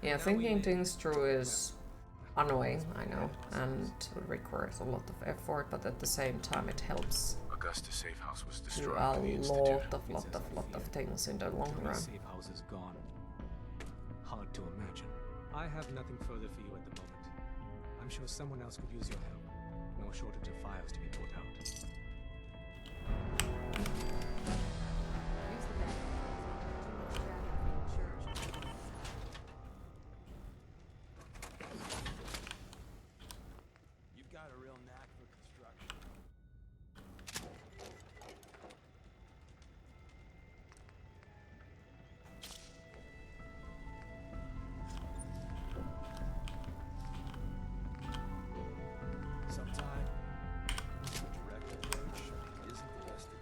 Yeah, thinking things through is annoying, I know, and requires a lot of effort, but at the same time it helps Augusta's safe house was do destroyed a by the Institute. lot of things in the long My run. safe house is gone. Hard to imagine. I have nothing further for you at the moment. I'm sure someone else could use your help. No shortage of fires to be put out. Use the bag. Church. You've got a real knack for construction. Sometime, a direct approach isn't the best to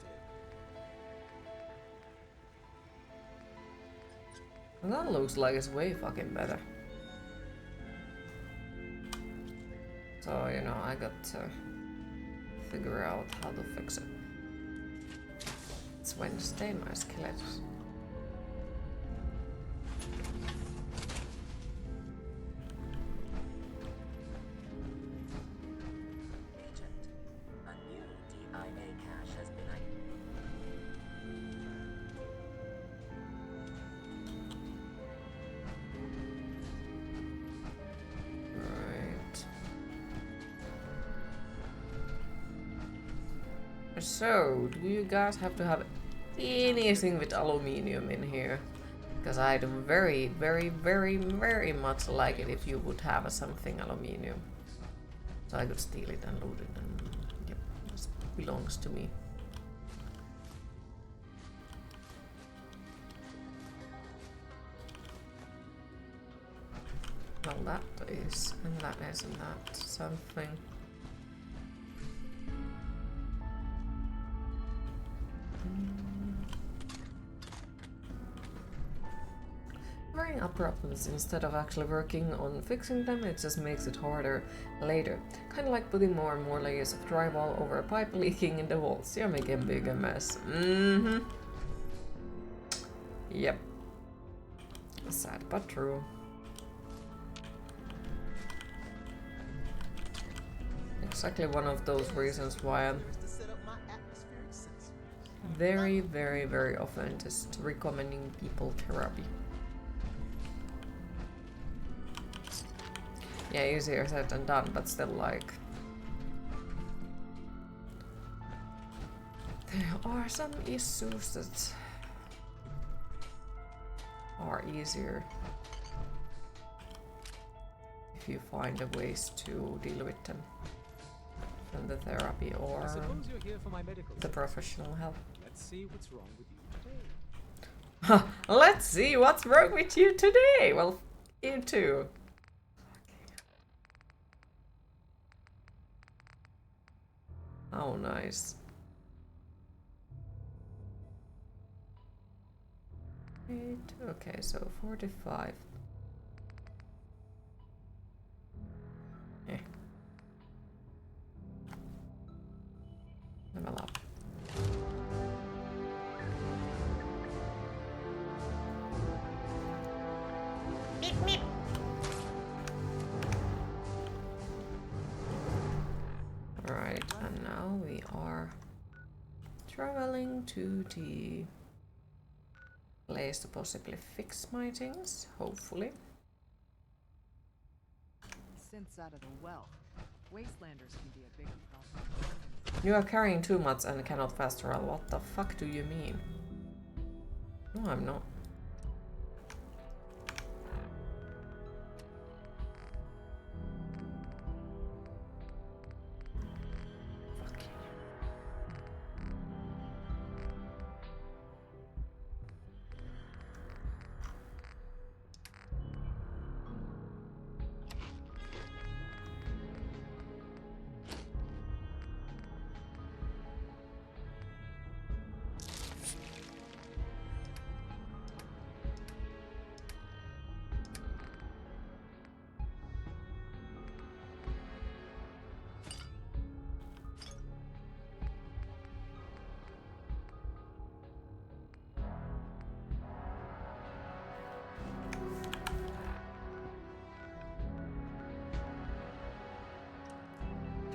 take. That looks like it's way fucking better. So, you know, I got to figure out how to fix it. It's Wednesday, my skeletons. Agent, a new DIA cache has been Right. So, do you guys have to have anything with aluminium in here? Because I'd very, very, very, very much like it if you would have something aluminium. So I could steal it and loot it and yep, this belongs to me. Well, that is, and that isn't that something. Wearing up problems instead of actually working on fixing them, it just makes it harder later. Kind of like putting more and more layers of drywall over a pipe leaking in the walls. You're making a bigger mess. Mm-hmm. Yep. Sad but true. Exactly one of those reasons why I'm very, very, very often just recommending people therapy. Yeah, easier said than done, but still, like, there are some issues that are easier if you find a ways to deal with them than the therapy or the professional help. Let's see what's wrong with you today. Let's see what's wrong with you today. Well, you too. Oh, nice. Okay, so 45. Eh. Level up. Meep, meep. Alright, and now we are traveling to the place to possibly fix my things, hopefully. Since out of the well, Wastelanders can be a bigger problem. You are carrying too much and cannot fast travel. What the fuck do you mean? No, I'm not.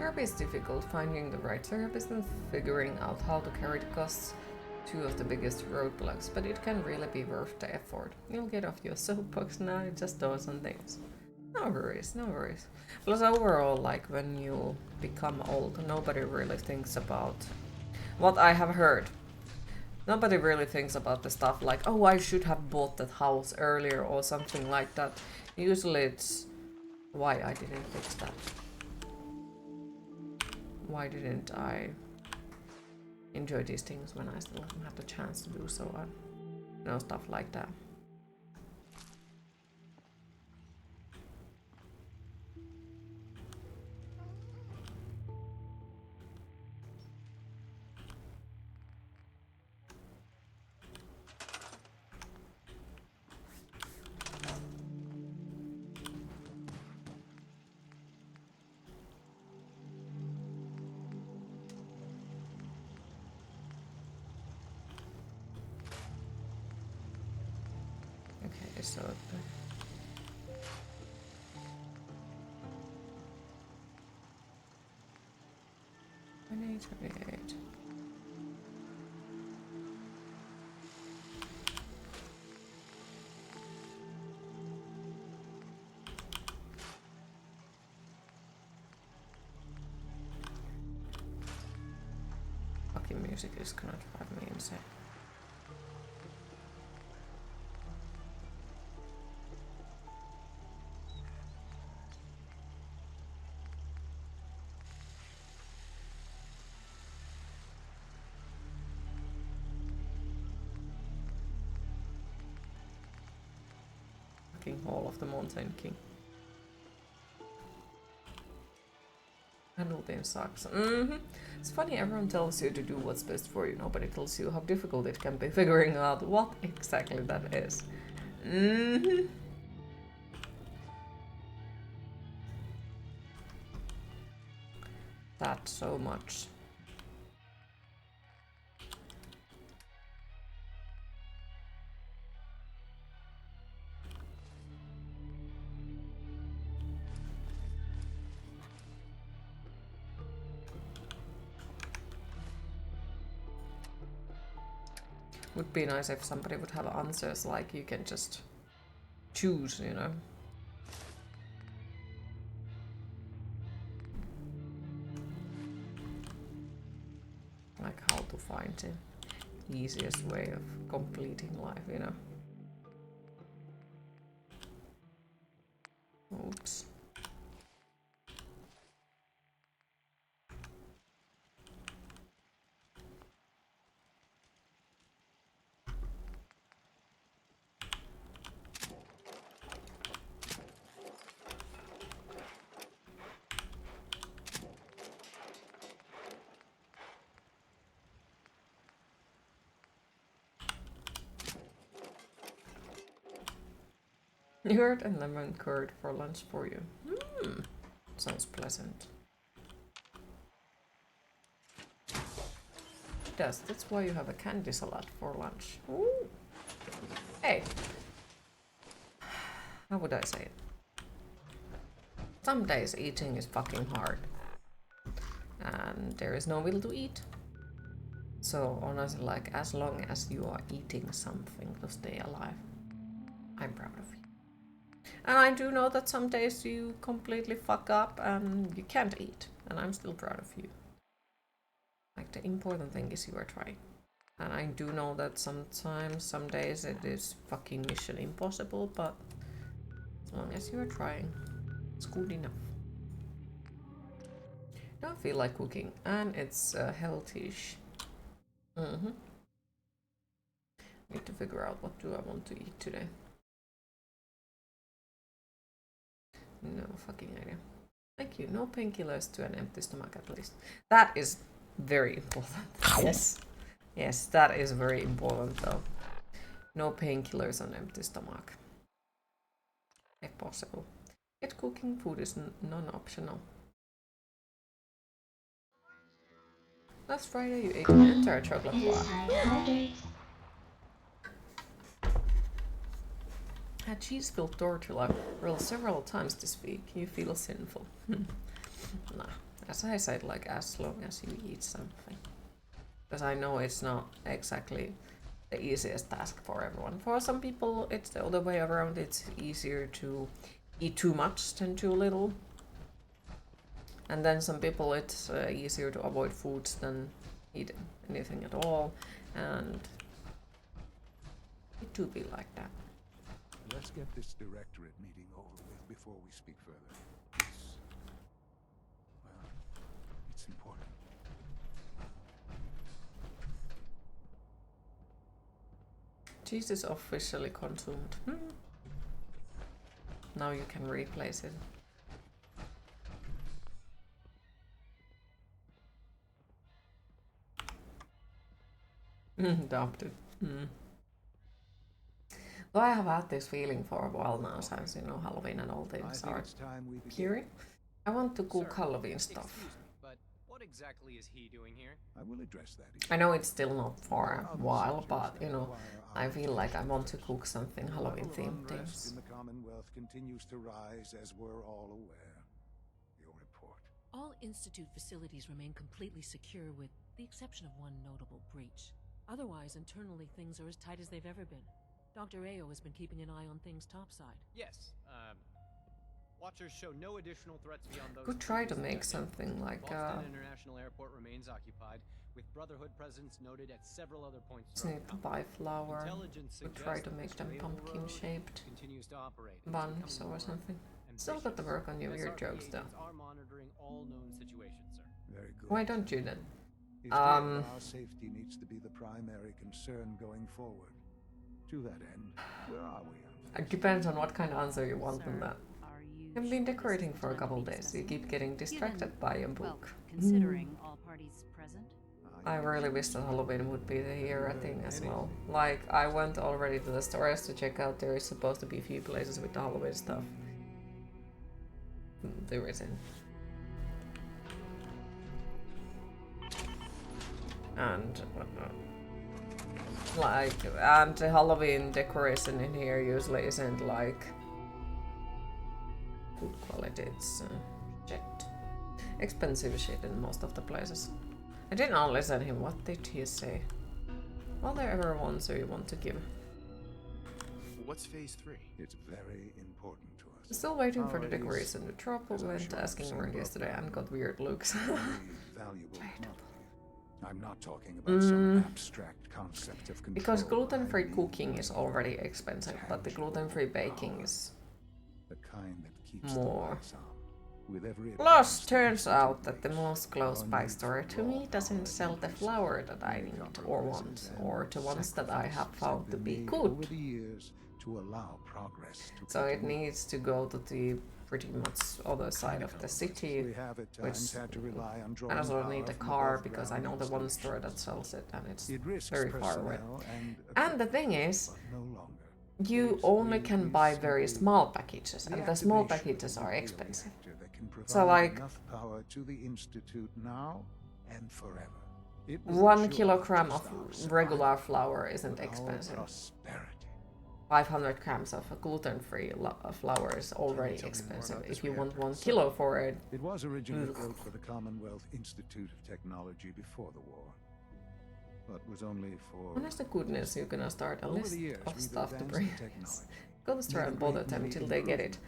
Therapy is difficult. Finding the right therapist and figuring out how to carry the costs, two of the biggest roadblocks, but it can really be worth the effort. You'll get off your soapbox now, just do some things. No worries, no worries. Plus overall, like when you become old, nobody really thinks about what I have heard. Nobody really thinks about the stuff like, oh, I should have bought that house earlier or something like that. Usually it's, why I didn't fix that? Why didn't I enjoy these things when I still haven't had the chance to do so? You know, stuff like that. Okay, so 28. Fucking music is gonna drive me insane. Hall of the Mountain King. Handlebeam sucks. It's funny, everyone tells you to do what's best for you. Nobody tells you how difficult it can be figuring out what exactly that is. That so much. Would be nice if somebody would have answers, like you can just choose, you know. Like how to find the easiest way of completing life, you know. Oops. Yogurt and lemon curd for lunch for you. Sounds pleasant. It does. That's why you have a candy salad for lunch. Ooh. Hey. How would I say it? Some days eating is fucking hard. And there is no will to eat. So honestly, like, as long as you are eating something to stay alive, I'm proud of you. And I do know that some days you completely fuck up and you can't eat. And I'm still proud of you. Like, the important thing is you are trying. And I do know that sometimes, some days it is fucking mission impossible, but as long as you are trying, it's good enough. Don't feel like cooking, and it's healthy-ish. Need to figure out what do I want to eat today. No fucking idea. Thank you. No painkillers to an empty stomach, at least. That is very important. Yes. Yes, that is very important, though. No painkillers on empty stomach. If possible. Yet cooking food is non-optional. Last Friday you ate an entire chocolate bar. Had cheese-filled tortilla rolled several times this week. You feel sinful. Nah, As I said, like, as long as you eat something. Because I know it's not exactly the easiest task for everyone. For some people, it's the other way around. It's easier to eat too much than too little. And then some people, it's easier to avoid foods than eat anything at all. And it do be like that. Let's get this directorate meeting over with before we speak further. Well, it's important. Cheese is officially consumed. Now you can replace it. Adopted. Though I have had this feeling for a while now, since, you know, Halloween and all things are appearing. I want to cook Halloween stuff. But what exactly is he doing here? I will address that. I know it's still not for a while, but, you know, I feel like I want to cook something Halloween themed things. The Commonwealth continues to rise, as we're all aware. Your report. All Institute facilities remain completely secure with the exception of one notable breach. Otherwise, internally, things are as tight as they've ever been. Dr. Ayo has been keeping an eye on things topside. Yes, watchers show no additional threats beyond those. Could try to make something like Boston International Airport remains occupied, with Brotherhood presence noted at several other points. Just need to buy flour. Could try to make them pumpkin shaped buns or something. Still got to work on your weird jokes though. Are monitoring all known situations, sir. Very good. Why don't you then? Our safety needs to be the primary concern going forward. To that end, where are we? It depends on what kind of answer you want from that. I've been decorating for a couple days. You keep getting distracted by a book. Considering all parties present. I really wish that Halloween would be the year thing as well. Like, I went already to the stores to check out. There is supposed to be a few places with the Halloween stuff. There isn't. And whatnot. Like, and the Halloween decoration in here usually isn't like good quality. It's shit. Expensive shit in most of the places. I did not listen to him. What did he say? Are there ever ones you want to give? What's phase 3? It's very important to us. Still waiting for the decoration. The trouble went asking around yesterday and got weird looks. Valuable. I'm not talking about some abstract concept of control. Because gluten-free cooking is already expensive, but the gluten-free baking is the kind that keeps more. With every Plus, turns out that the most close-by store to me doesn't sell the flour that I need or want, or the ones that I have found to be good. So it needs to go to the pretty much other side of the city, which I also need a car because I know the one store that sells it and it's very far away. And the thing is, you only can buy very small packages, and the small packages are expensive. So like, 1 kilogram of regular flour isn't expensive. 500 grams of gluten-free flour is already expensive. If you want 1 kilo for it... It was originally built for the Commonwealth Institute of Technology before the war, but was only for... Honest to goodness, you're gonna start a list of stuff to bring. Go to the store and bother them till they get it.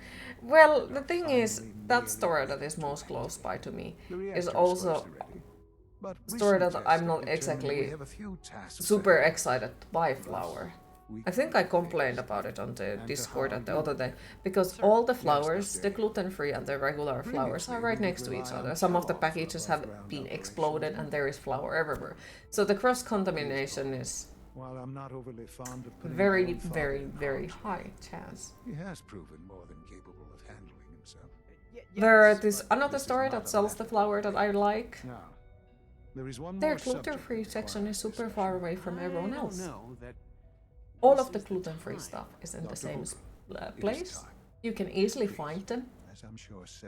Well, the thing is, that store that is most close by to me is also a store that I'm not exactly super excited to buy flour. I think I complained about it on the Discord the other day, because all the flours, the gluten-free and the regular flours, are right next to each other. Some of the packages have been exploded and there is flour everywhere. So the cross-contamination is very, very, very high chance. He has proven more than capable of handling himself. There is another store that sells the flour that I like. Their gluten-free section is super far away from everyone else. All of the gluten-free stuff is in the same place. You can easily find them.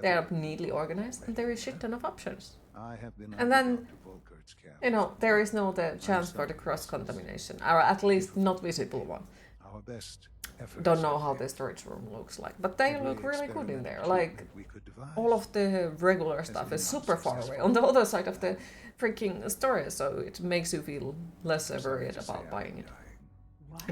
They are neatly organized, and there is shit ton of options. And then, you know, there is no chance for the cross-contamination, or at least not visible one. don't know how the storage room looks like, but they look really good in there. Like, all of the regular stuff is super far away on the other side of the freaking store, so it makes you feel less worried about buying it.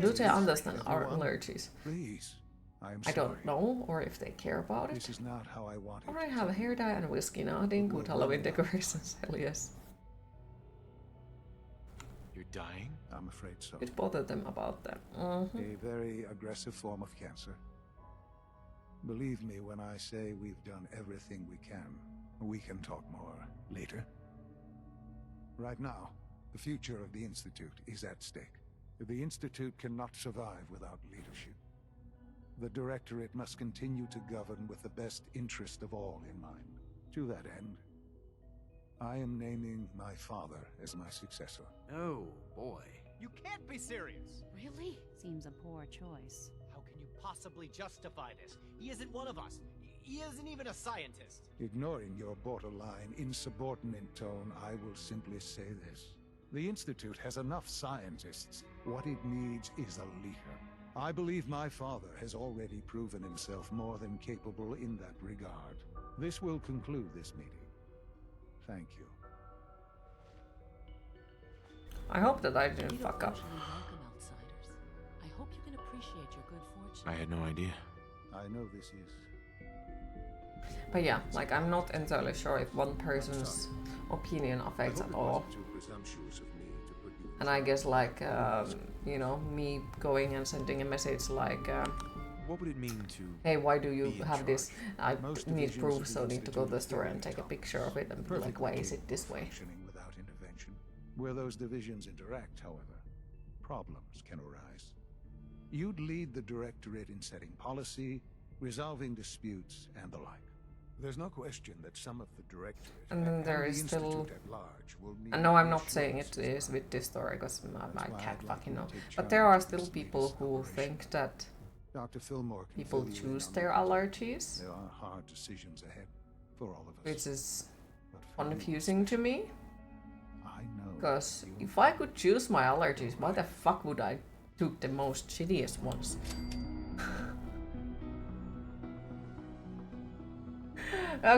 Do they understand our allergies? Please, I don't know, or if they care about it. This is not how I want it. Or I have hair dye and whiskey nodding, good Halloween decorations, hell yes. You're dying? I'm afraid so. It bothered them about that. A very aggressive form of cancer. Believe me when I say we've done everything we can. We can talk more later. Right now, the future of the Institute is at stake. The Institute cannot survive without leadership. The Directorate must continue to govern with the best interest of all in mind. To that end, I am naming my father as my successor. Oh, boy. You can't be serious! Really? Seems a poor choice. How can you possibly justify this? He isn't one of us. He isn't even a scientist. Ignoring your borderline, insubordinate tone, I will simply say this. The Institute has enough scientists. What it needs is a leader. I believe my father has already proven himself more than capable in that regard. This will conclude this meeting. Thank you. I hope that I didn't fuck up. Welcome, outsiders. I hope you can appreciate your good fortune. I had no idea. I know this is. But yeah, like, I'm not entirely sure if one person's opinion affects at all. And I guess, like, you know, me going and sending a message like, what would it mean to hey, why do you have this? I need proof, so need to go to the store and take a picture of it and be like, why is it this way? Without intervention. Where those divisions interact, however, problems can arise. You'd lead the Directorate in setting policy, resolving disputes, and the like. There's no question that some of the Directorate and then there is still... And no, I'm not saying it is with this story, because I can't fucking know. But there are still people who think that Dr. Fillmore people choose their allergies. There are hard decisions ahead for all of us. Which is confusing to me. I know. Because if I could choose my allergies, why the fuck would I took the most shittiest ones?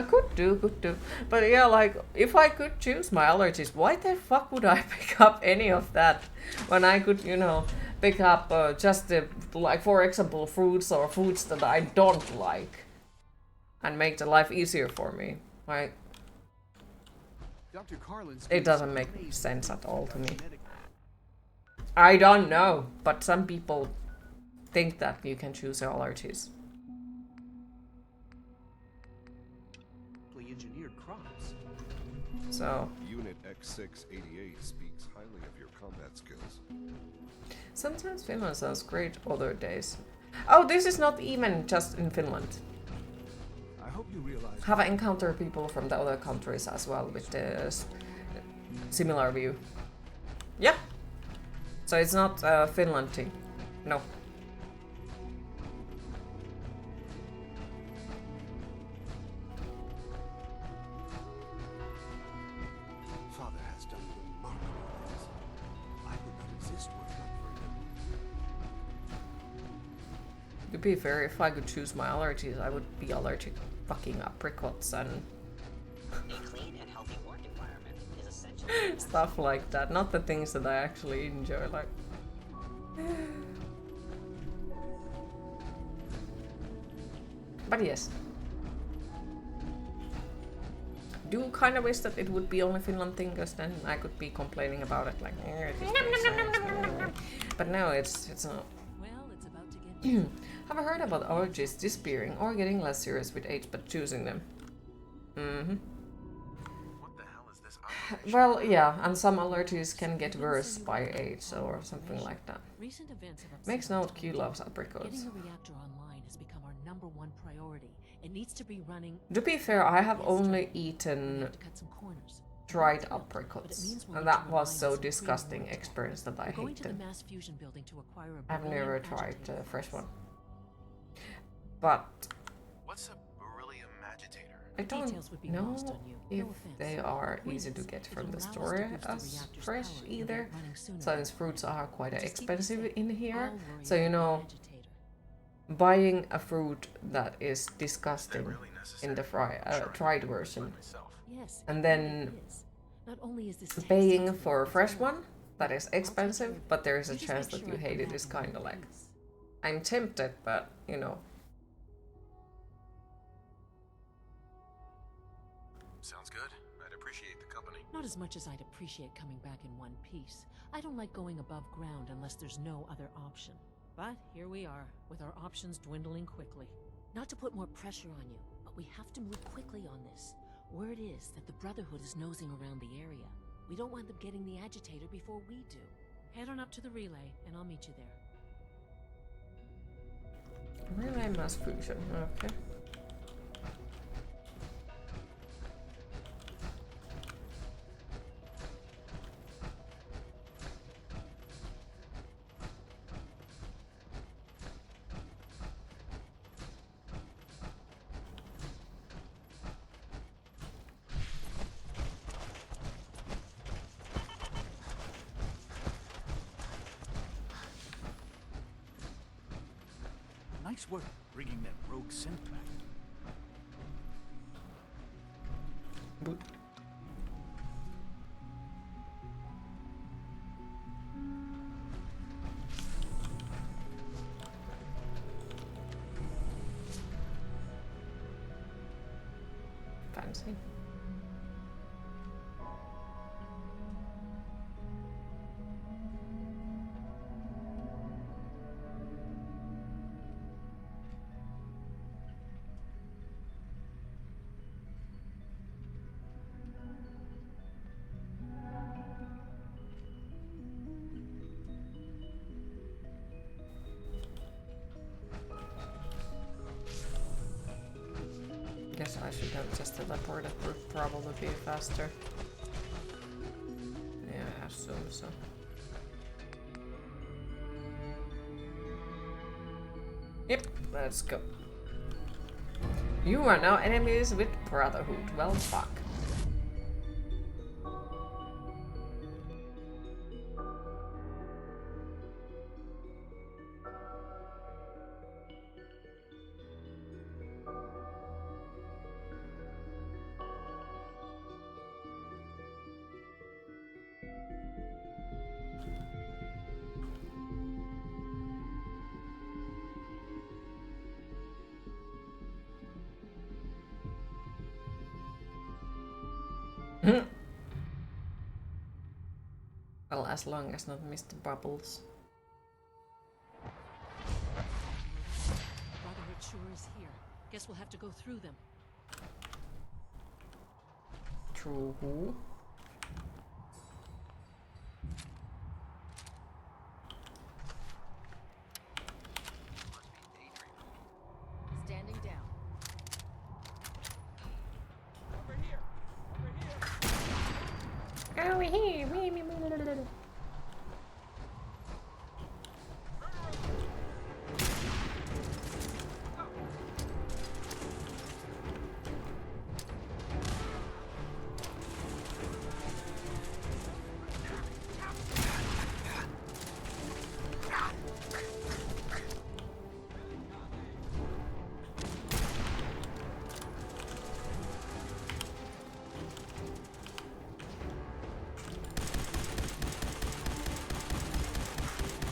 Could do. But yeah, like, if I could choose my allergies, why the fuck would I pick up any of that when I could, you know, pick up just the, like, for example, fruits or foods that I don't like and make the life easier for me, right? It doesn't make sense at all to me. I don't know, but some people think that you can choose your allergies. Engineered crops. So Unit X688 speaks highly of your combat skills. Sometimes Finland sounds great, other days. Oh, this is not even just in Finland. I hope you realize. Have encountered people from the other countries as well with the similar view. Yeah. So it's not a Finland thing. No. To be fair, if I could choose my allergies, I would be allergic to fucking apricots and a clean and healthy work environment is essential. stuff like that. Not the things that I actually enjoy, like. But yes. Do kind of wish that it would be only Finland thing, because then I could be complaining about it, like. But no, it's not. Well, it's about to get. Have I heard about allergies disappearing or getting less serious with age, but choosing them? What the hell is this operation? Well, yeah, and some allergies can get worse by age or something like that. Recent events have Makes note, Q loves apricots. Getting the reactor online has become our #1 priority. It needs to be running. To be fair, I have only eaten dried apricots, and that was so disgusting experience that I hate them. I've never tried a fresh one. But what's a beryllium agitator? I don't know if they are easy to get from the store as fresh either, since fruits are quite expensive in here. So, you know, buying a fruit that is disgusting in the dried version, Yes, and it then really is. Not only is this paying taste for a excellent, fresh it's all- one that is I'll take expensive, care of but it. there is a You just chance make that sure you I hate come it back is in kind of one like, piece. I'm tempted, but you know. Sounds good. I'd appreciate the company. Not as much as I'd appreciate coming back in one piece. I don't like going above ground unless there's no other option. But here we are, with our options dwindling quickly. Not to put more pressure on you, but we have to move quickly on this. Word is that the Brotherhood is nosing around the area. We don't want them getting the agitator before we do. Head on up to the relay, and I'll meet you there. Relay mass fusion, okay. Nice work bringing that rogue synth back. Fancy. Guess I should have just teleported, would probably be faster. Yeah, I assume so. Yep, let's go. You are now enemies with Brotherhood. Well, fuck. Well, as long as not Mr. Bubbles. Brotherhood sure is here. Guess we'll have to go through them. True. Standing down. Over here.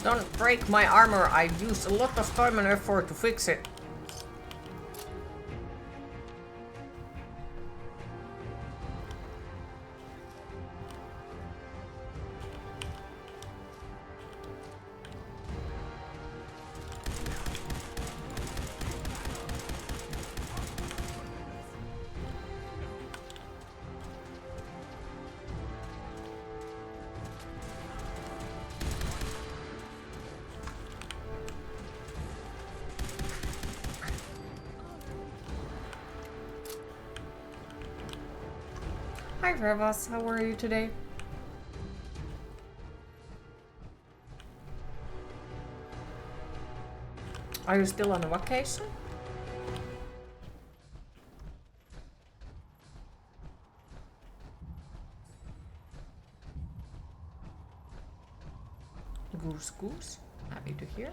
Don't break my armor. I've used a lot of time and effort to fix it. Hi Revas, how are you today? Are you still on vacation? Goose goose, happy to hear.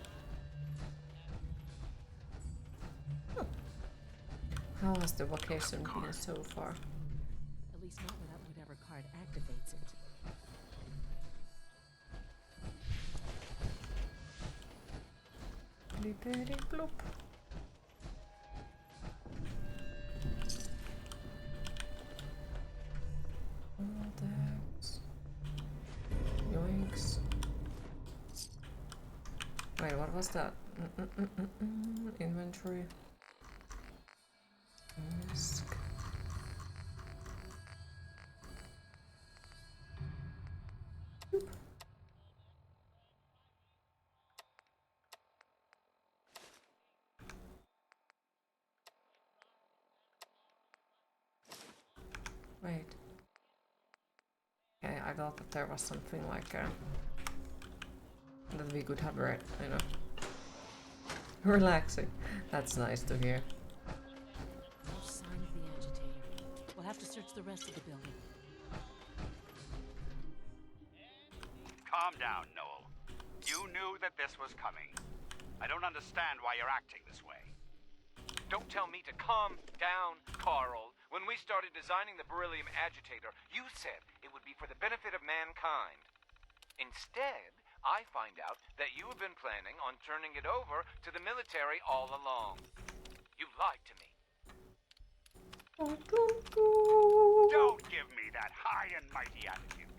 How has the vacation been so far? At least not without whatever card activates it. Blippity blop. Thanks. Yoinks. Wait, what was that? Inventory. Risk. Wait. Okay, I thought that there was something like that we could have read, you know. Relaxing. That's nice to hear. No sign of the agitator. We'll have to search the rest of the building. Calm down, Noel. You knew that this was coming. I don't understand why you're acting this way. Don't tell me to calm down, Carl. When we started designing the beryllium agitator, you said it would be for the benefit of mankind. Instead, I find out that you have been planning on turning it over to the military all along. You lied to me. Don't give me that high and mighty attitude.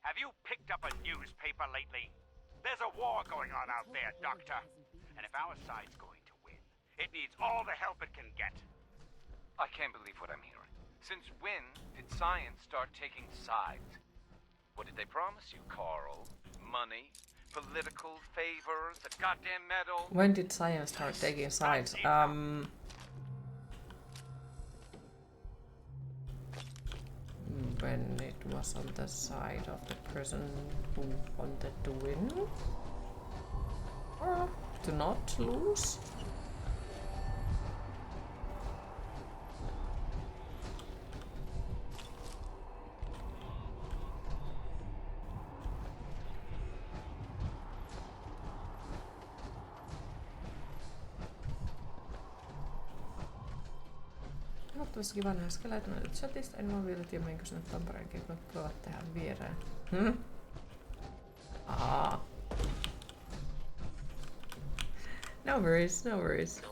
Have you picked up a newspaper lately? There's a war going on out there, Doctor. And if our side's going to win, it needs all the help it can get. I can't believe what I'm hearing. Since when did science start taking sides? What did they promise you, Carl? Money? Political favors? A goddamn medal? When did science start taking sides? When it was on the side of the person who wanted to win? Or to not lose? Toivottavasti kiva nähdä skeleetoneita chatista. En vaan vielä tiedä, menkö sinne Tampereen keikot voivat tehdä viereen. No worries, no worries.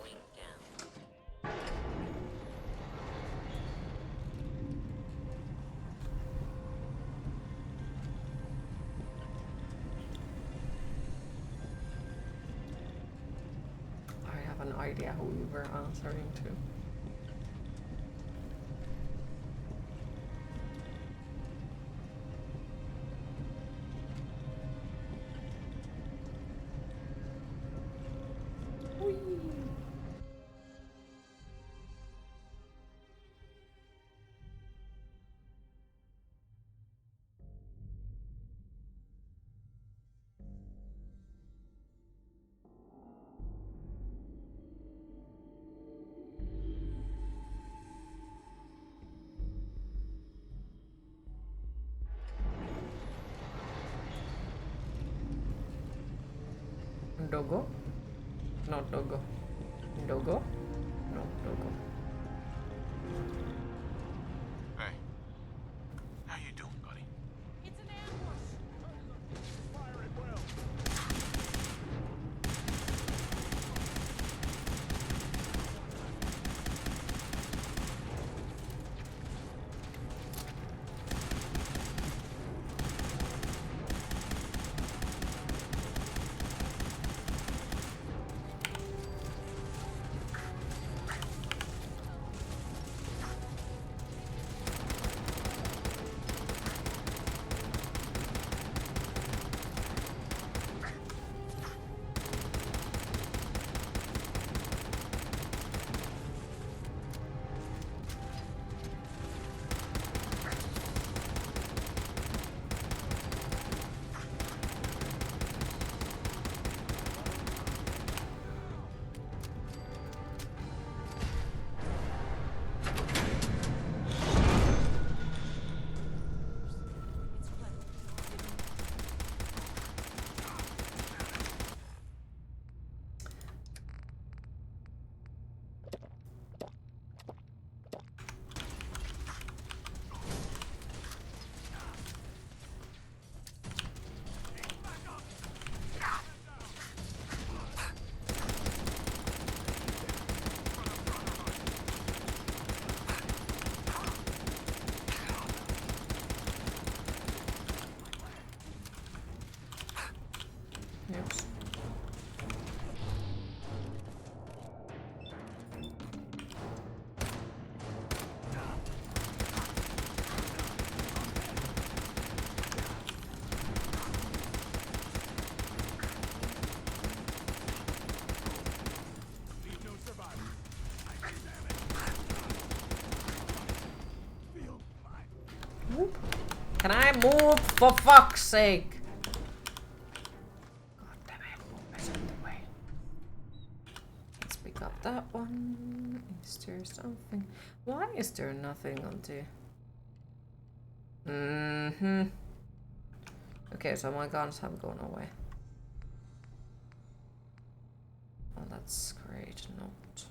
I have an idea who you were answering to. Dogo? Not Dogo. Dogo? No, Dogo. Hey. How you doing, buddy? It's an ambush! Fire it well. Whoop. Can I move for fuck's sake? God damn it, move in the way. Let's pick up that one. Is there something? Why is there nothing on the... Okay, so my guns have gone away. Oh, that's great. Note.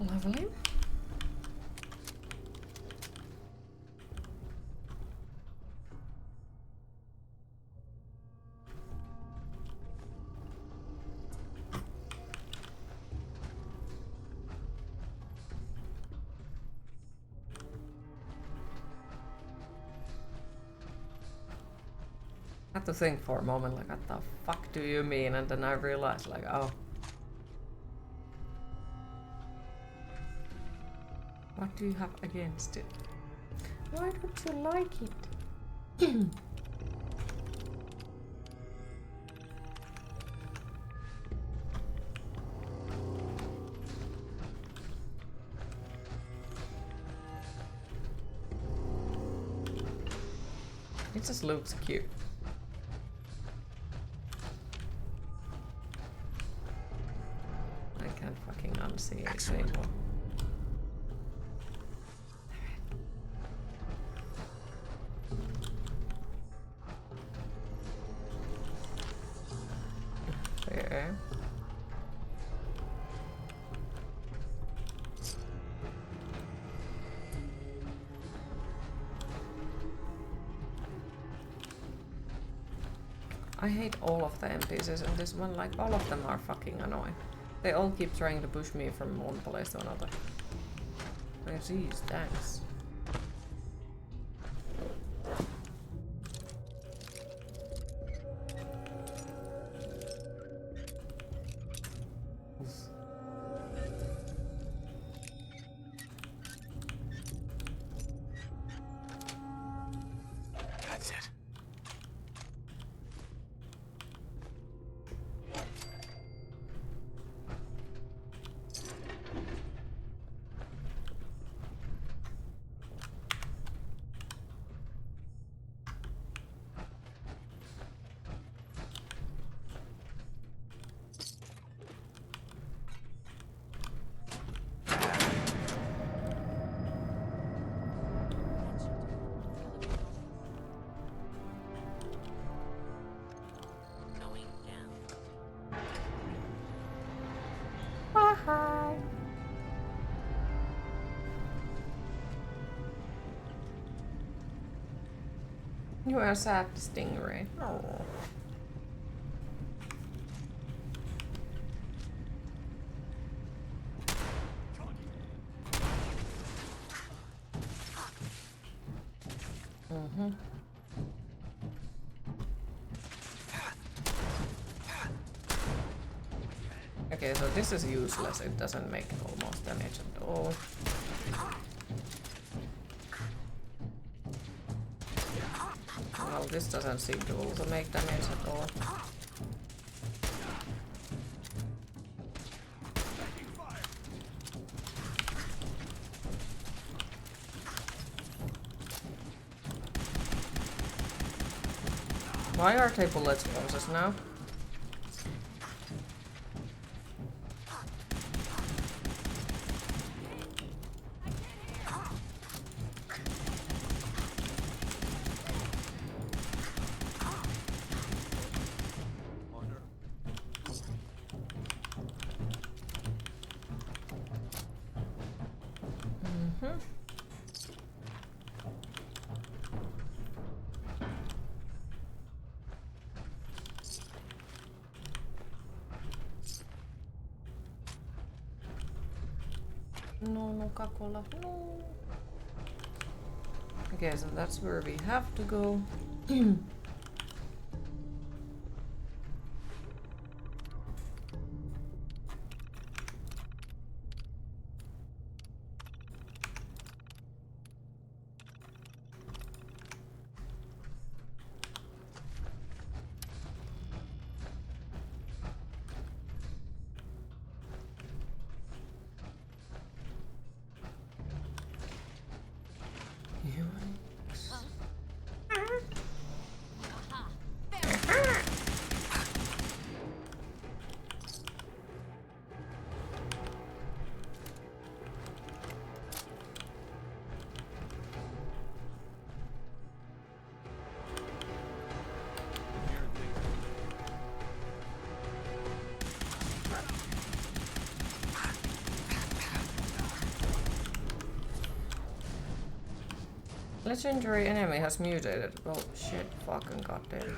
Lovely. I had to think for a moment, like, what the fuck do you mean? And then I realized, like, oh. What do you have against it? Why don't you like it? It just looks cute. I can't fucking unsee it anymore. There. I hate all of the NPCs in this one, like all of them are fucking annoying. They all keep trying to push me from one place to another. Like, geez, thanks. That's it. Hi. You are sad, Stingray. Oh. Mm-hmm. Okay, so this is useless. It doesn't make almost damage at all. Well, this doesn't seem to also make damage at all. Why are they bullet sponges now? No, no Coca-Cola, no. Okay, so that's where we have to go. Legendary enemy has mutated. Oh shit, fucking goddamn.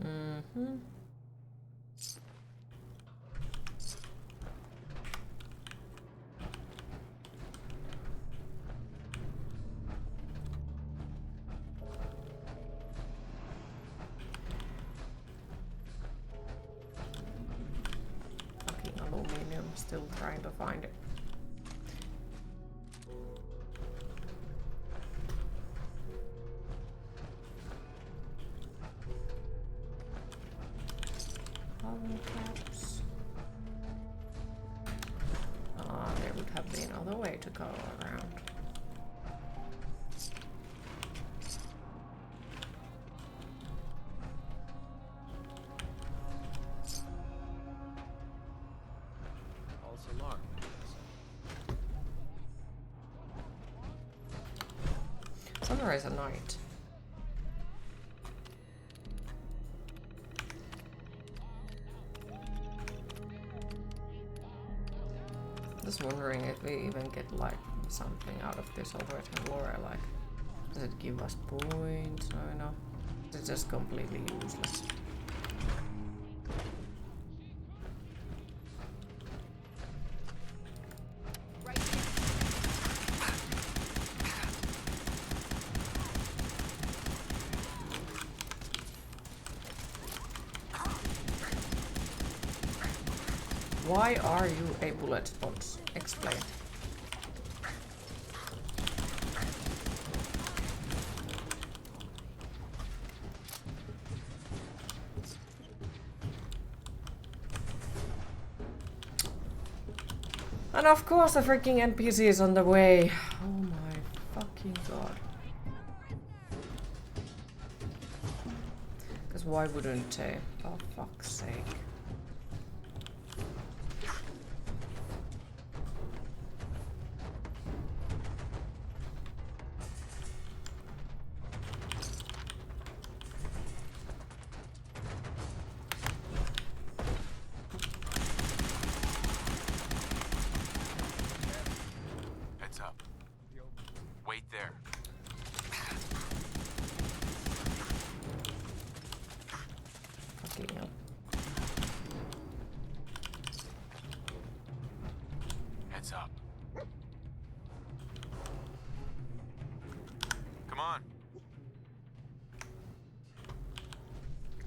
Mm-hmm. Fucking aluminum, still trying to find it. Caps. There would have been other way to go around. False alarm. Sunrise at night. Just wondering if we even get like something out of this overtime lore, like does it give us points or no? It's just completely useless. Why are you a bullet sponge? Explain. And of course the freaking NPC is on the way. Oh my fucking god. Because why wouldn't they? For fuck's sake.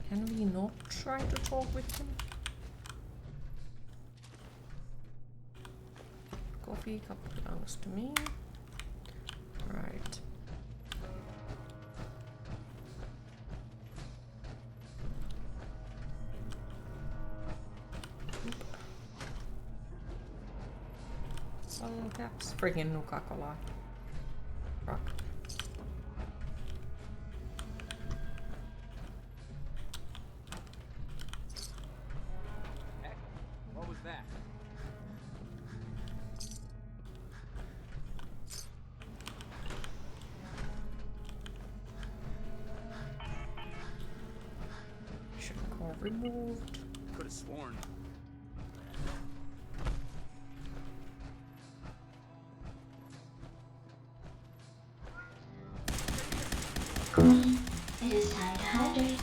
Can we not try to talk with him? Coffee cup belongs to me. Right. All caps. Freaking Nuka-Cola. Rock. Removed. Could have sworn. It is time to hydrate.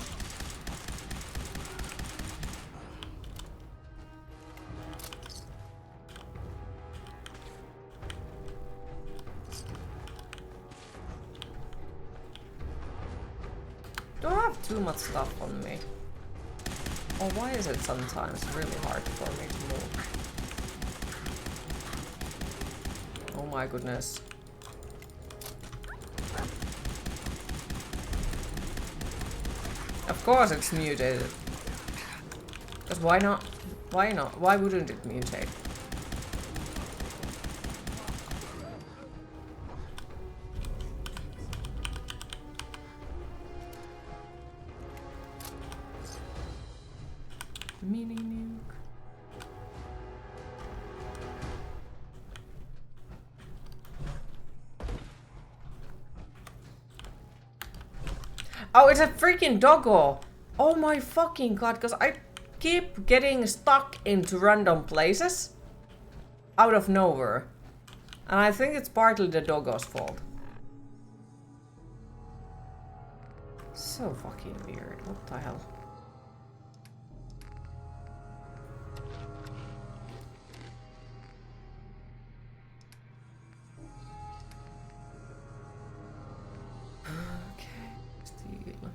Do I have too much stuff on me? Or why is it sometimes really hard for me to move? Oh my goodness. Of course it's mutated. Because why not? Why not? Why wouldn't it mutate? Mini nuke. Oh, it's a freaking doggo! Oh my fucking god, because I keep getting stuck into random places out of nowhere. And I think it's partly the doggo's fault. So fucking weird. What the hell? Okay, steal.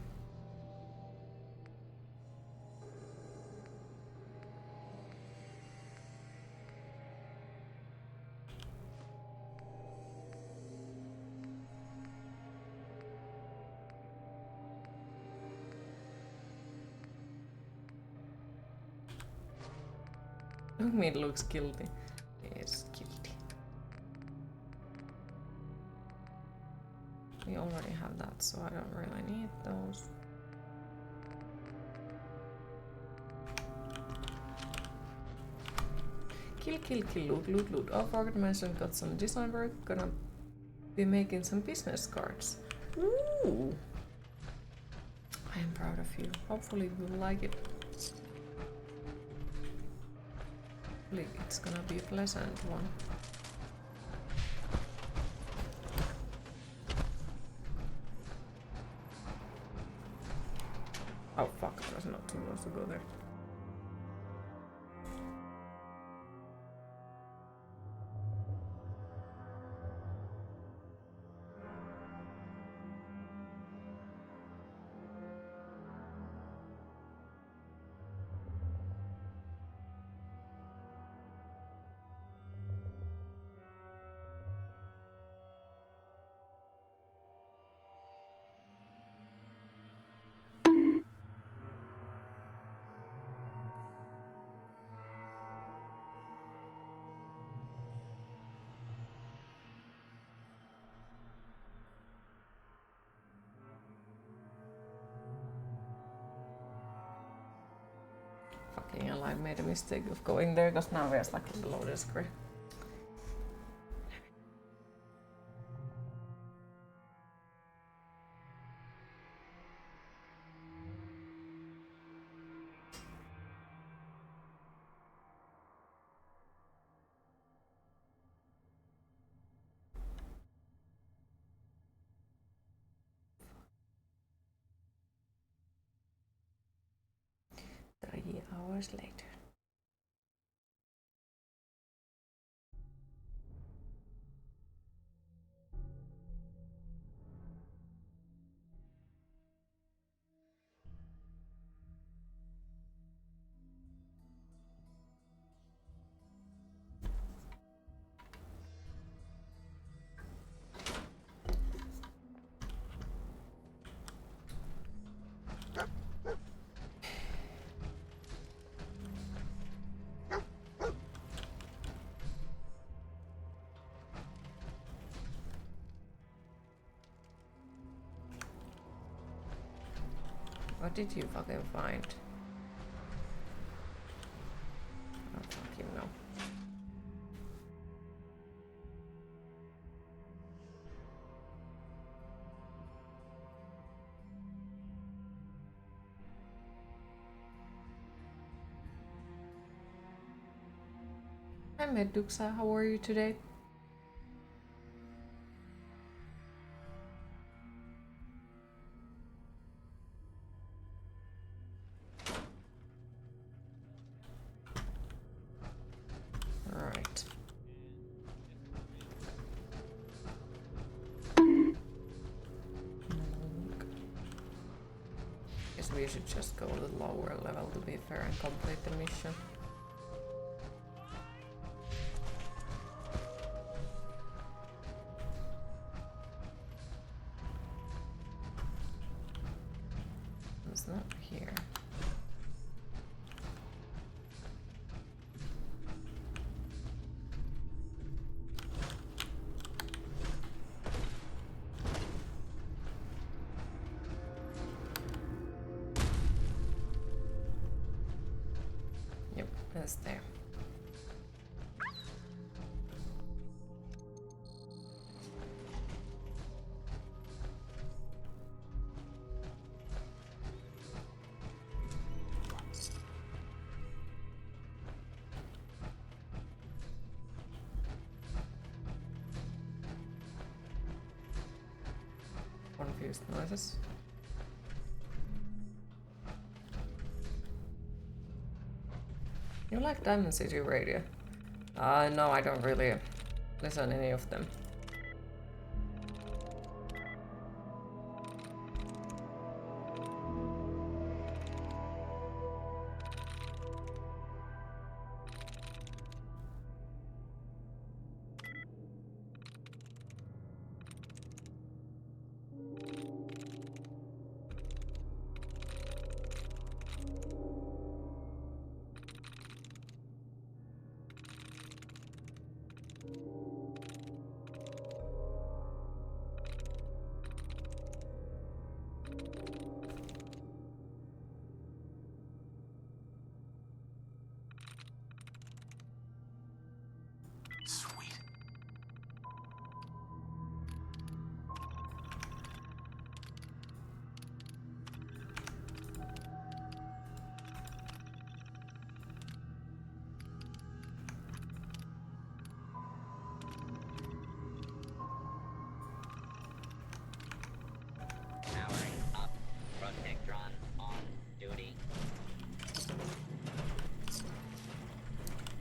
It looks guilty. It's guilty. We already have that, so I don't really need those. Kill, loot. Oh, forgot to mention, got some design work. Gonna be making some business cards. Ooh! I am proud of you. Hopefully you will like it. It's gonna be a pleasant one. Oh fuck, I was not supposed to go there. Fucking hell, I made a mistake of going there because now we're stuck in the loading screen. Hours later. What did you fucking find? I don't fucking know. Hi Meduxa, how are you today? Alright. Guess we should just go to the lower level to be fair and complete the mission. It's not here. device there. Confused noises. You like Diamond City Radio? No, I don't really listen to any of them.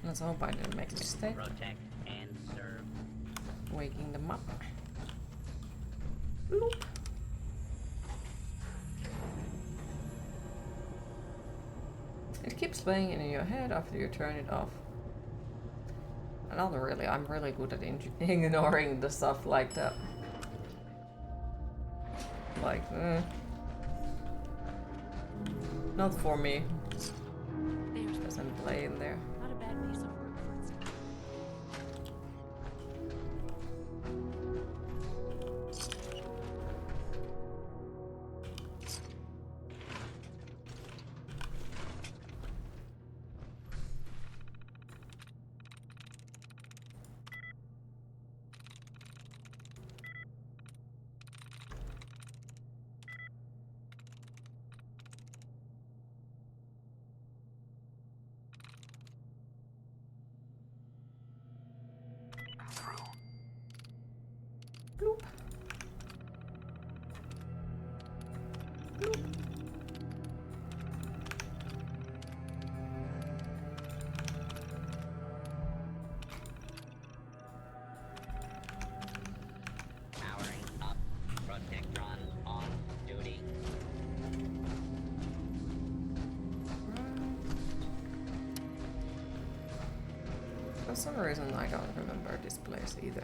Let's hope I didn't make a mistake. Protect and serve. Waking them up. Bloop. It keeps playing in your head after you turn it off. I'm really good at ignoring the stuff like that. Like, not for me. Doesn't play in there. Not a bad piece of work for its time. Bloop. Bloop. Powering up. Protectron on duty. For some reason I don't remember this place either.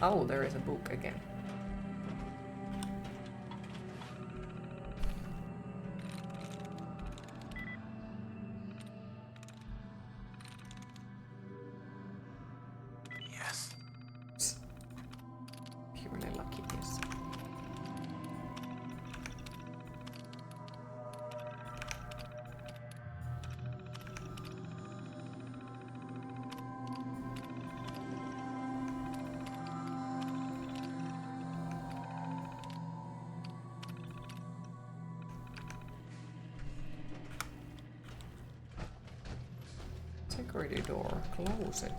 Oh, there is a book again. Yes. Purely lucky, yes. Security door, close it.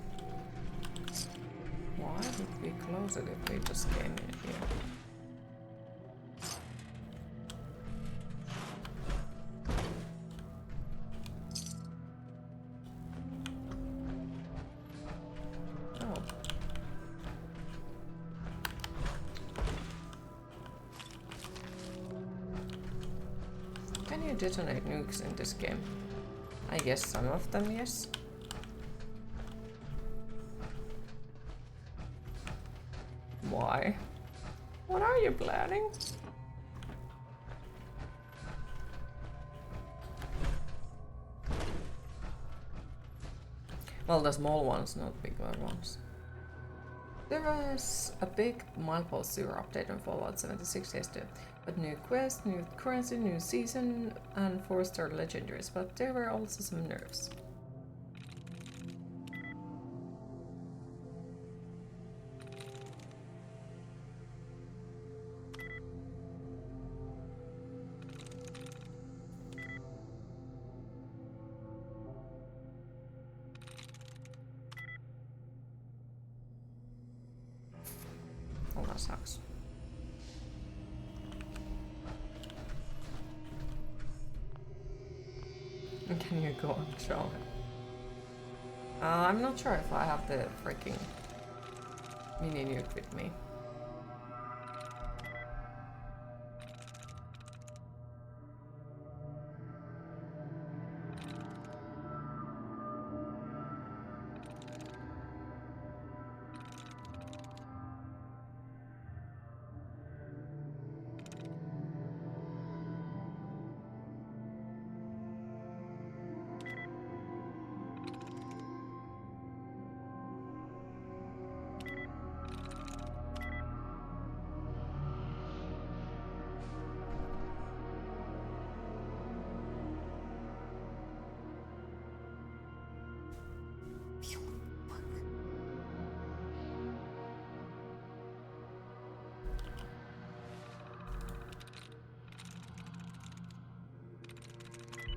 Why would we close it if we just came in here? Oh. Can you detonate nukes in this game? I guess some of them, yes. Why? What are you planning? Well, the small ones, not bigger ones. There was a big milepost 0 update on Fallout 76 yesterday, But new quest, new currency, new season, and 4-star legendaries, but there were also some nerfs. Oh, that sucks. Can you go and show it? I'm not sure if I have the freaking mini nuke with me.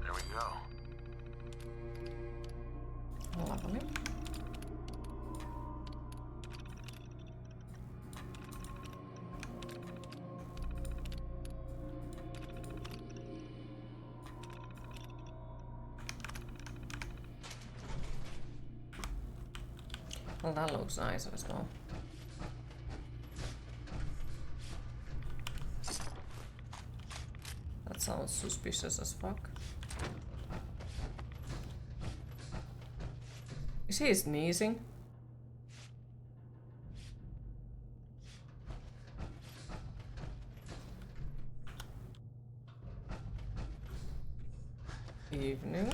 There we go. Lovely. Well, that looks nice as well. That sounds suspicious as fuck. Is he sneezing? Evening.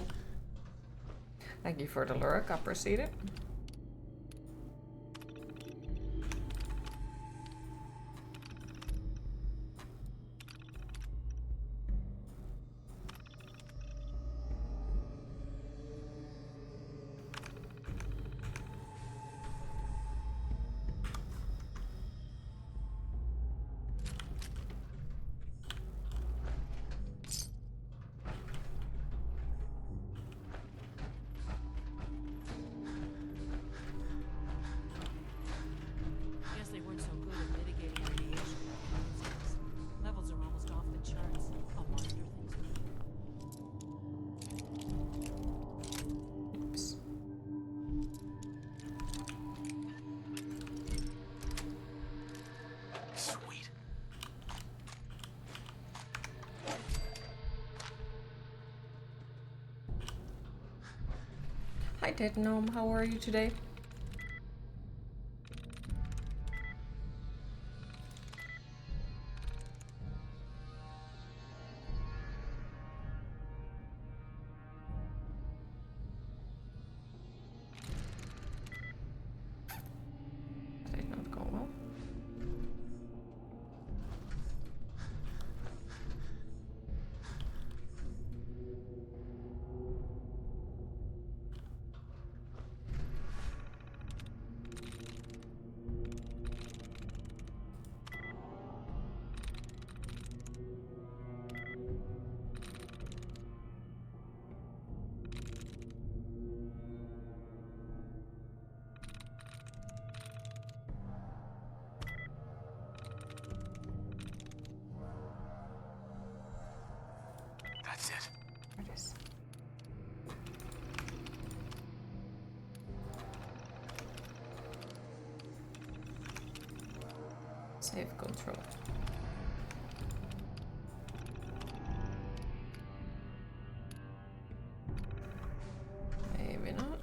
Thank you for the lurk, I appreciate it. Guess they weren't so good at mitigating radiation. Levels are almost off the charts. I'll monitor things. Oops. Sweet. Hi, Dead Gnome. How are you today? That did not go well. That's it. There it is. Save control. Maybe not.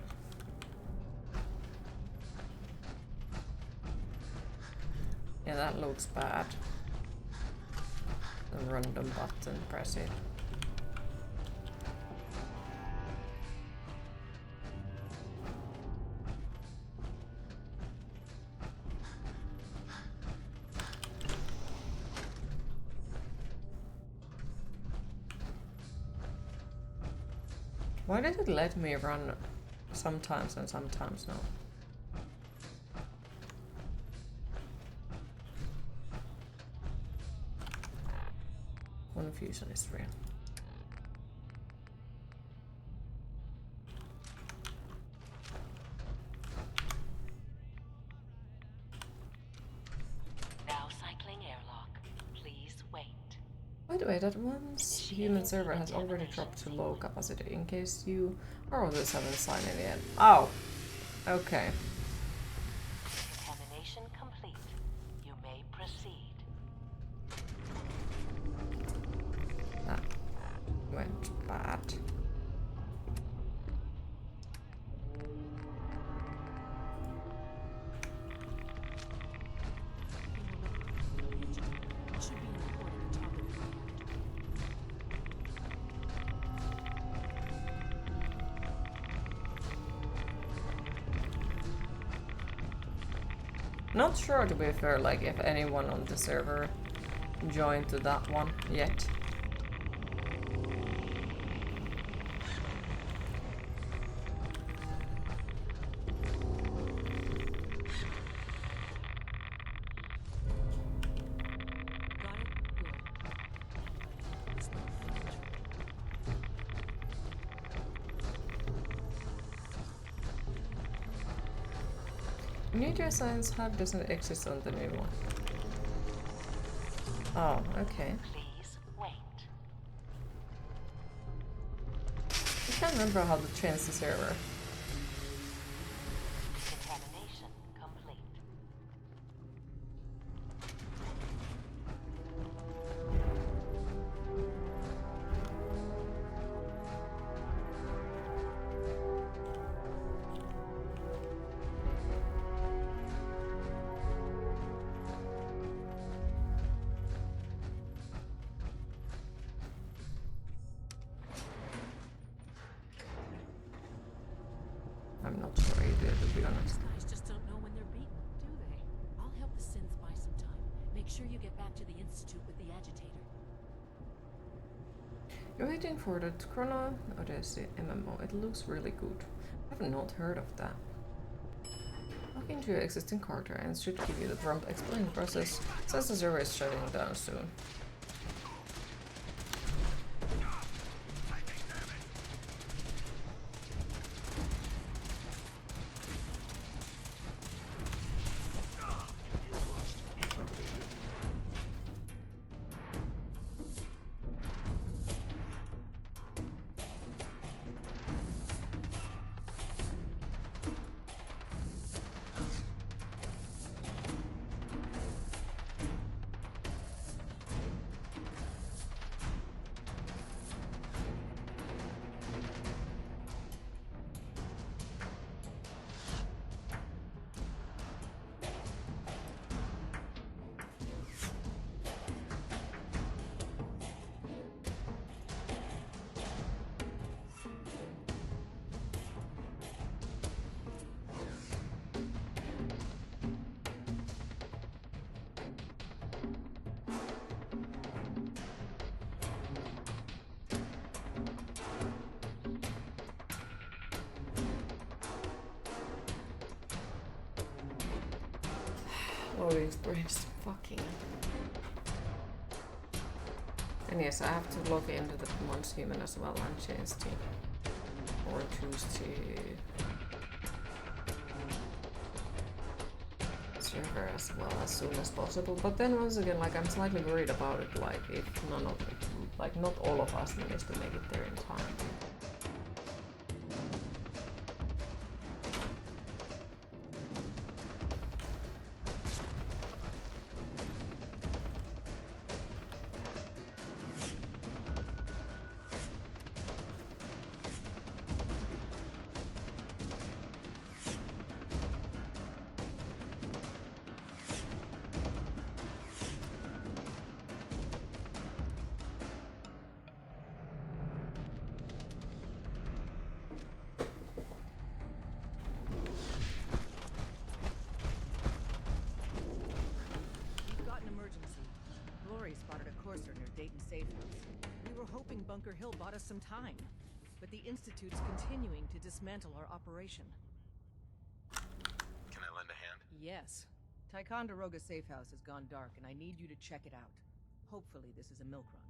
Yeah, that looks bad. The random button, press it. Why did it let me run sometimes and sometimes no? Confusion is real. Now cycling airlock. Please wait. By the way, that one's human server has already dropped to low capacity in case you or others haven't signed in yet. Oh, okay. Contamination complete. You may proceed. That went bad. Not sure, to be fair, like if anyone on the server joined to that one yet. Nuclear science hub doesn't exist on the new one. Oh, okay. Please wait. I can't remember how to change the server. Contamination complete. I'm not sure either, to be honest. These guys just don't know when they're beaten, do they? I'll help the synths buy some time. Make sure you get back to the Institute with the agitator. You're waiting for the Chrono Odyssey MMO. It looks really good. I have not heard of that. Log into your existing character and should give you the prompt explain the process since the server is shutting down soon. Loading screens. Fucking. And yes, I have to log into the Mon's Human as well and change to or choose to server as well as soon as possible. But then once again, like I'm slightly worried about it, like if none of it, like not all of us manage to make it there in time. Spotted a courser near Dayton Safe House. We were hoping Bunker Hill bought us some time. but the Institute's continuing to dismantle our operation. Can I lend a hand? Yes. Ticonderoga safe house has gone dark, and I need you to check it out. Hopefully this is a milk run.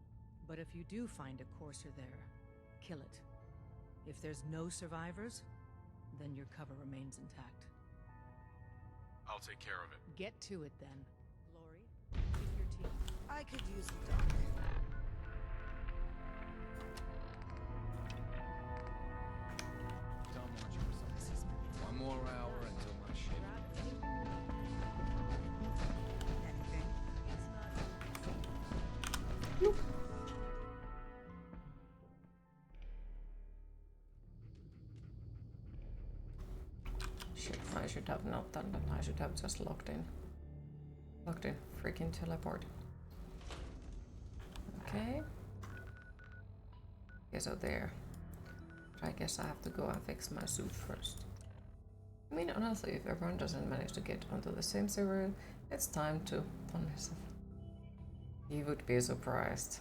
But if you do find a courser there, kill it. If there's no survivors, then your cover remains intact. I'll take care of it. Get to it then. Lori, keep your team. I could use the doc. Don't want you for something. One more hour until my shit. Shit, I should have not done that. I should have just logged in. Logged in. Freaking teleport. Okay. Okay, so there. But I guess I have to go and fix my suit first. I mean, honestly, if everyone doesn't manage to get onto the same server, it's time to punish them. You would be surprised.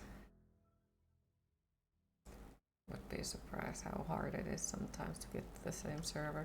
Would be surprised how hard it is sometimes to get to the same server.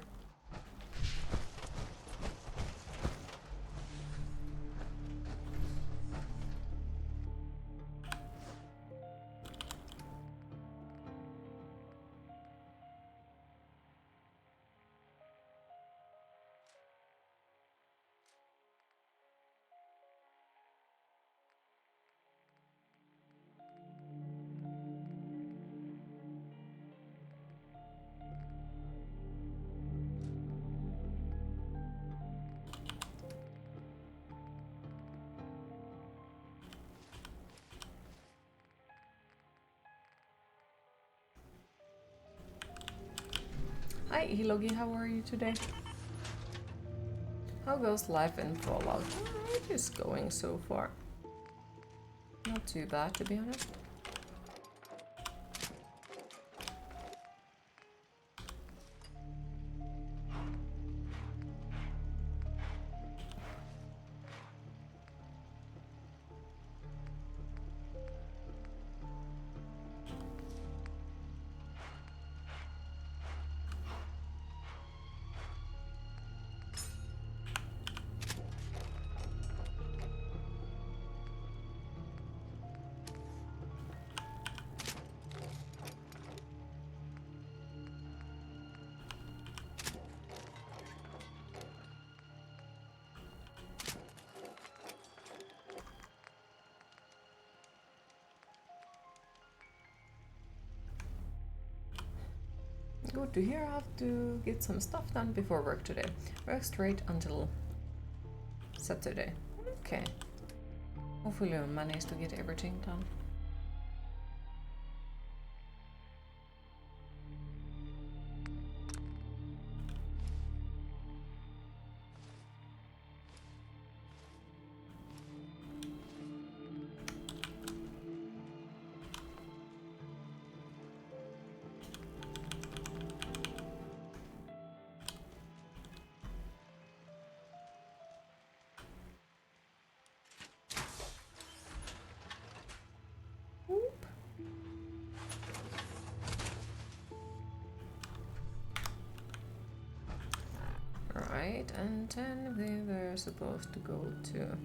Hi Ilogi, how are you today? How goes life in Fallout? It is going so far. Not too bad, to be honest. Good to hear. I have to get some stuff done before work today. Work straight until Saturday. Okay. Hopefully we'll manage to get everything done. Right, and then we were supposed to go to...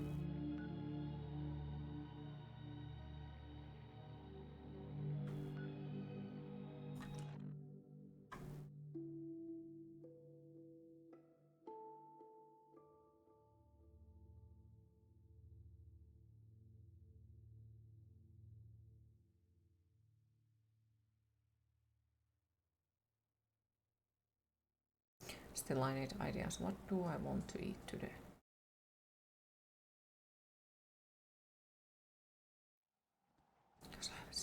Still I need ideas. What do I want to eat today? Because I have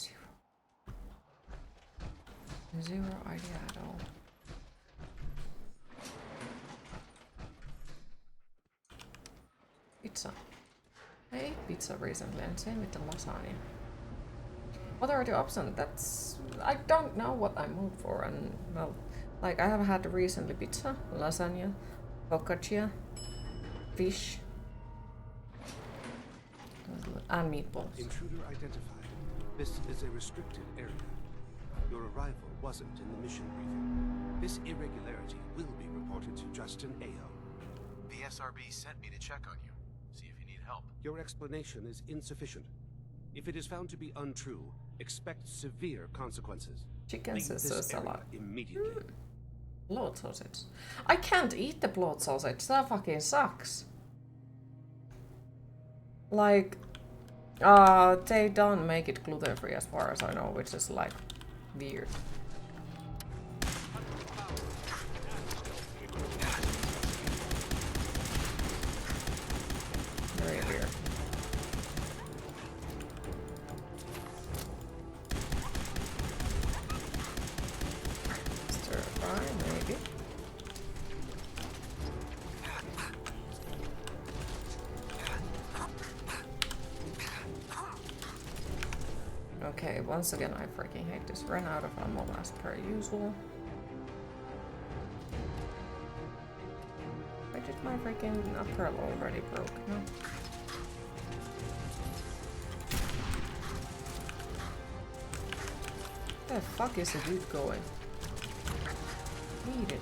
zero idea at all. Pizza. I ate pizza recently and same with the lasagna. What are the options? That's... I don't know what I mood for, and well, like I have had recently pizza, lasagna, focaccia, fish, and meatballs. Intruder identified. This is a restricted area. Your arrival wasn't in the mission briefing. This irregularity will be reported to Justin AO. The SRB sent me to check on you. See if you need help. Your explanation is insufficient. If it is found to be untrue, expect severe consequences. Chicken Leave scissors this area salad. immediately. Blood sausage. I can't eat the blood sausage. That fucking sucks. Like, they don't make it gluten free as far as I know, which is like weird. Very weird. Stir fry, maybe. Okay, once again, I freaking hate this. Ran out of ammo as per usual. Why did my freaking pearl already broke? No. Where the fuck is the dude going? Need it.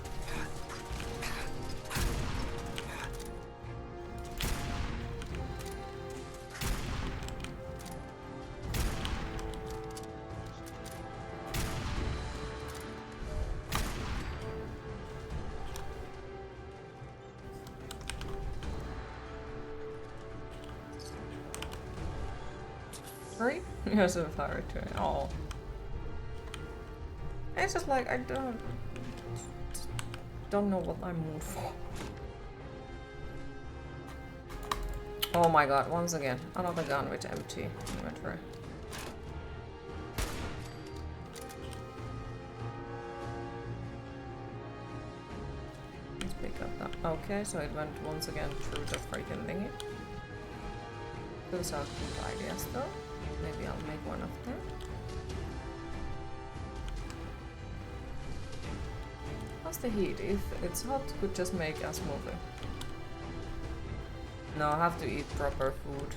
Right? Yes, a fire to it. Oh. It's just like I don't know what I'm moved for. Oh my god, once again, another gun with empty inventory. Let's pick up that. Okay, so it went once again through the freaking thingy. Those are good ideas though. Maybe I'll make one of them. How's the heat? If it's hot, could just make us moving. No, I have to eat proper food.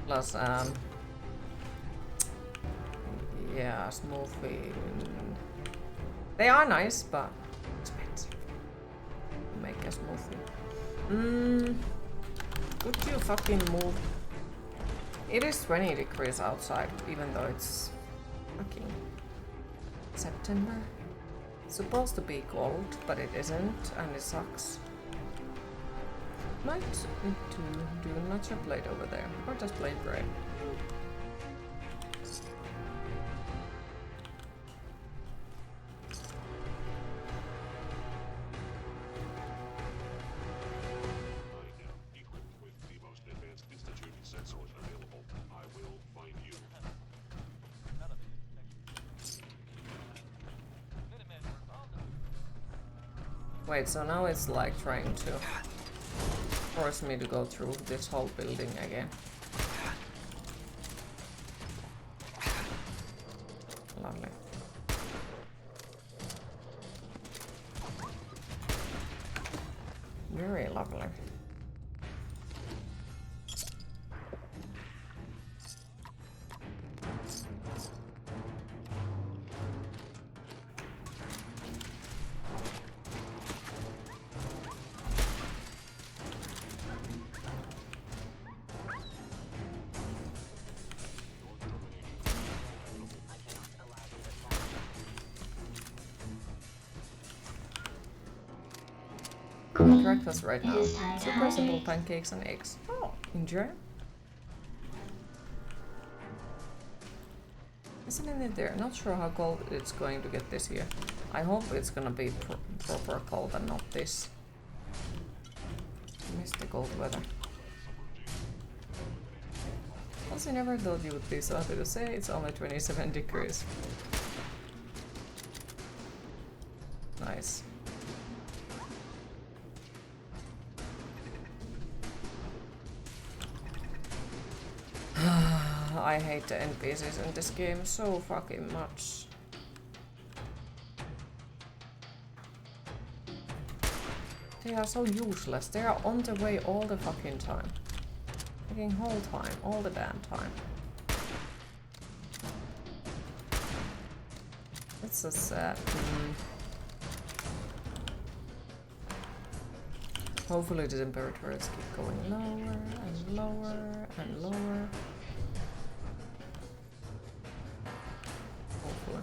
Plus, yeah, smoothie. They are nice, but expensive. Make a smoothie. Could you fucking move? It is 20 degrees outside, even though it's fucking September. It's supposed to be cold, but it isn't, and it sucks. Might need to do nacho plate over there, or just plain bread. Wait, so now it's like trying to force me to go through this whole building again. Lovely. Very lovely. Breakfast right now. Super simple pancakes and eggs. Oh, enjoy. Isn't it there? Not sure how cold it's going to get this year. I hope it's gonna be proper cold and not this misty cold weather. Also, never thought you would be so happy to say it's only 27 degrees. Nice. I hate the NPCs in this game so fucking much. They are so useless. They are on the way all the fucking time. Fucking whole time. All the damn time. That's a sad. Hopefully the temperatures keep going lower and lower and lower. Hopefully.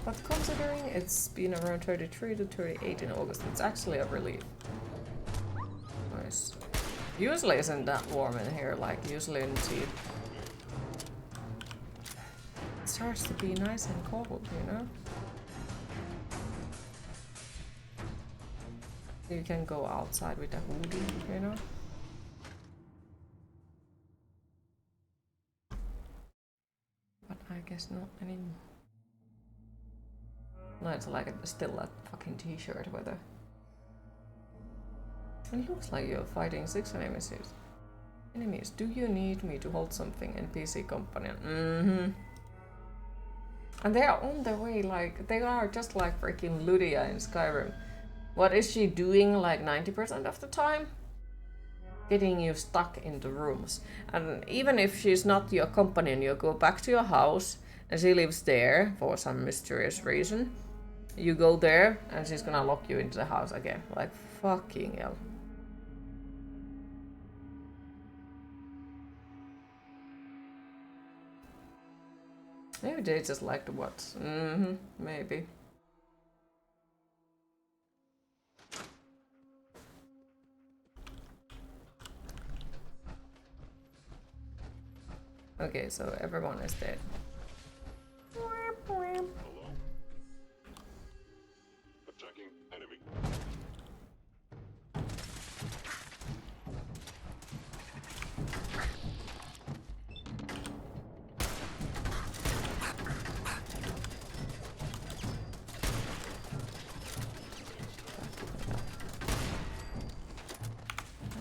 But considering it's been around 33 to 38 in August, it's actually a relief. Nice. Usually isn't that warm in here, like usually in the it starts to be nice and cold, you know? You can go outside with a hoodie, you know? But I guess not anymore. No, it's like still a fucking t-shirt weather. It looks like you're fighting 6 enemies. Do you need me to hold something? NPC companion. And they are on their way, like, they are just like freaking Ludia in Skyrim. What is she doing like 90% of the time? Getting you stuck in the rooms. And even if she's not your companion, you go back to your house and she lives there for some mysterious reason. You go there and she's gonna lock you into the house again. Like, fucking hell. Maybe they just like to watch. Maybe. Okay, so everyone is dead. Attacking enemy.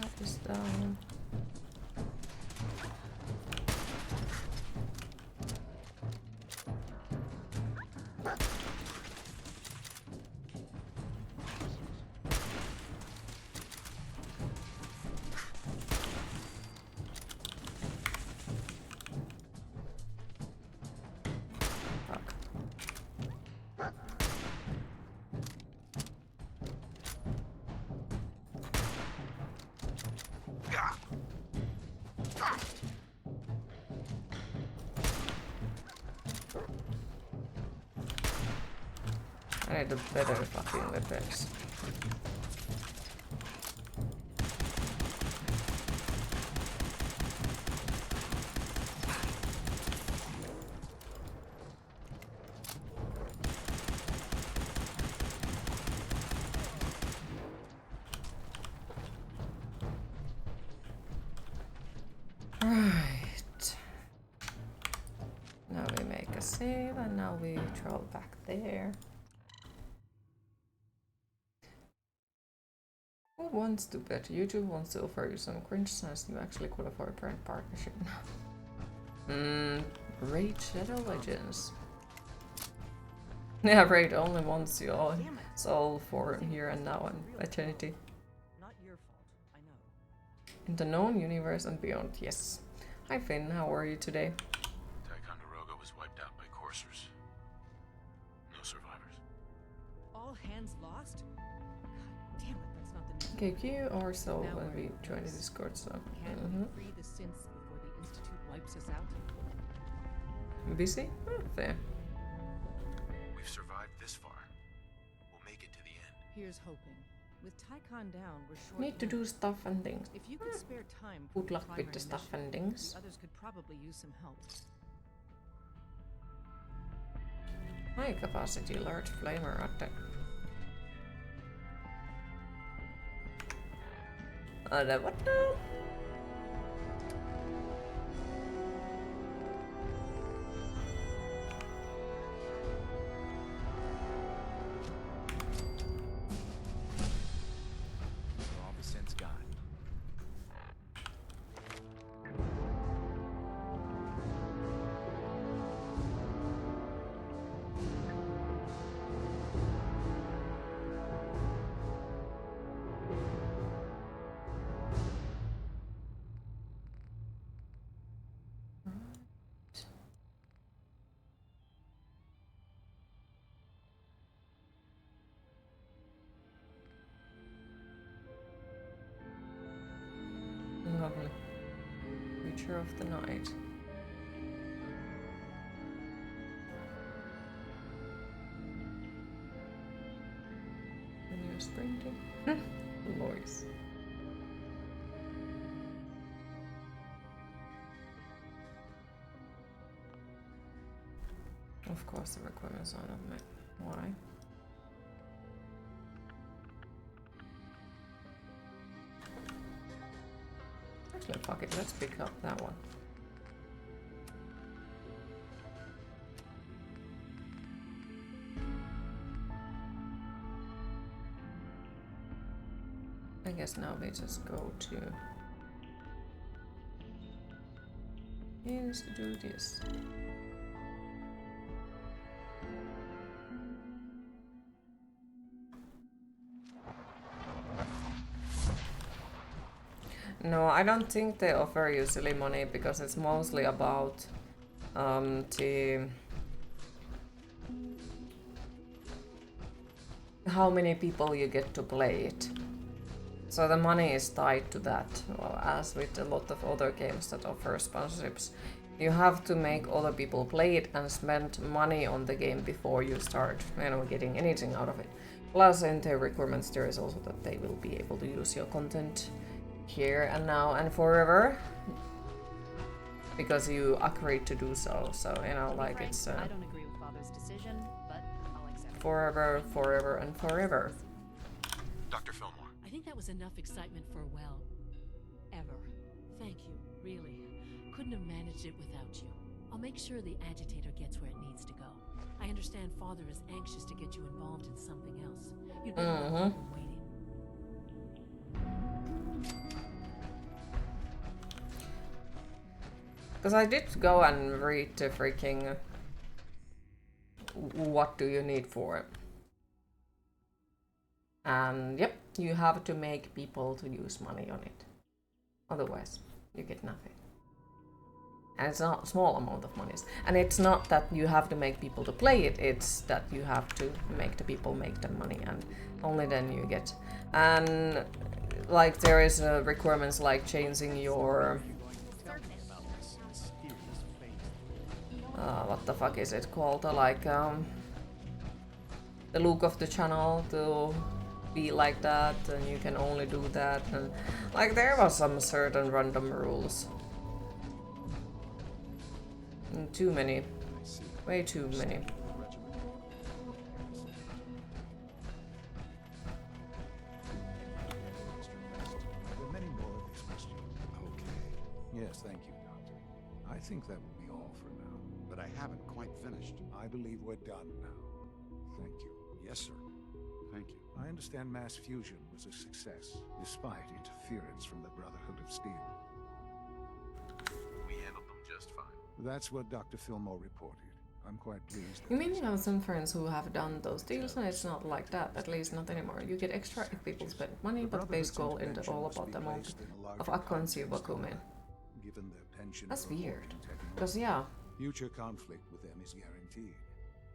That is down. I need a better fucking weapons. Right. Now we make a save and now we travel back there. Who wants to bet? YouTube wants to offer you some cringe since you actually qualify for a brand partnership now. Raid Shadow Legends. Yeah, Raid only wants you all. It's all for here and now and eternity. Not your fault, I know. In the known universe and beyond, yes. Hi Finn, how are you today? Ticonderoga was wiped out by coursers. No survivors. All hands lost? God damn it, that's not the news. KQ or so when we join the Discord, so. Can't we free the synths before the Institute wipes us out? Busy? Fair. We've survived this far. We'll make it to the end. Here's hoping. With Tycon down, we're short. Need to do stuff and things. If you could spare time Good luck with the stuff and things. the others could probably use some help. High capacity large flamer at the what now? All the sense gone. creature of the night. When you're sprinting. Lois. Of course the requirements are not met. Why? Actually, fuck it, let's pick up that one. I guess now we just go to Means to do this. No, I don't think they offer you silly money because it's mostly about how many people you get to play it. So the money is tied to that, well, as with a lot of other games that offer sponsorships. You have to make other people play it and spend money on the game before you start, getting anything out of it. Plus, in their requirements, there is also that they will be able to use your content here and now and forever, because you agreed to do so. So like it's I don't agree with Father's decision, but I'll accept it. forever, forever, and forever. Dr. Fillmore. I think that was enough excitement for, well, ever. Thank you, really. Couldn't have managed it without you. I'll make sure the agitator gets where it needs to go. I understand Father is anxious to get you involved in something else. You'd better know while we're waiting. Because I did go and read the freaking what do you need for it. And yep, you have to make people to use money on it. Otherwise, you get nothing. And it's not a small amount of money. And it's not that you have to make people to play it, it's that you have to make the people make the money, and only then you get. And like there is requirements like changing your what the fuck is it called? Like the look of the channel to be like that, and you can only do that, and like there was some certain random rules. And too many. Way too many. There are many more of these questions. Okay. Yes, thank you, Doctor. I think that will be all for now. But I haven't quite finished. I believe we're done now. Thank you. Yes, sir. Thank you. I understand mass fusion was a success, despite interference from the Brotherhood of Steel. We handled them just fine. That's what Dr. Fillmore reported. I'm quite pleased. You mean you have some friends who have done those deals, and it's not like that, at least not anymore. You get extra if people spend money, but the base goal is all about the amount of accounts you vacuum in. Given their pension. That's weird. Because yeah, future conflict with them is guaranteed.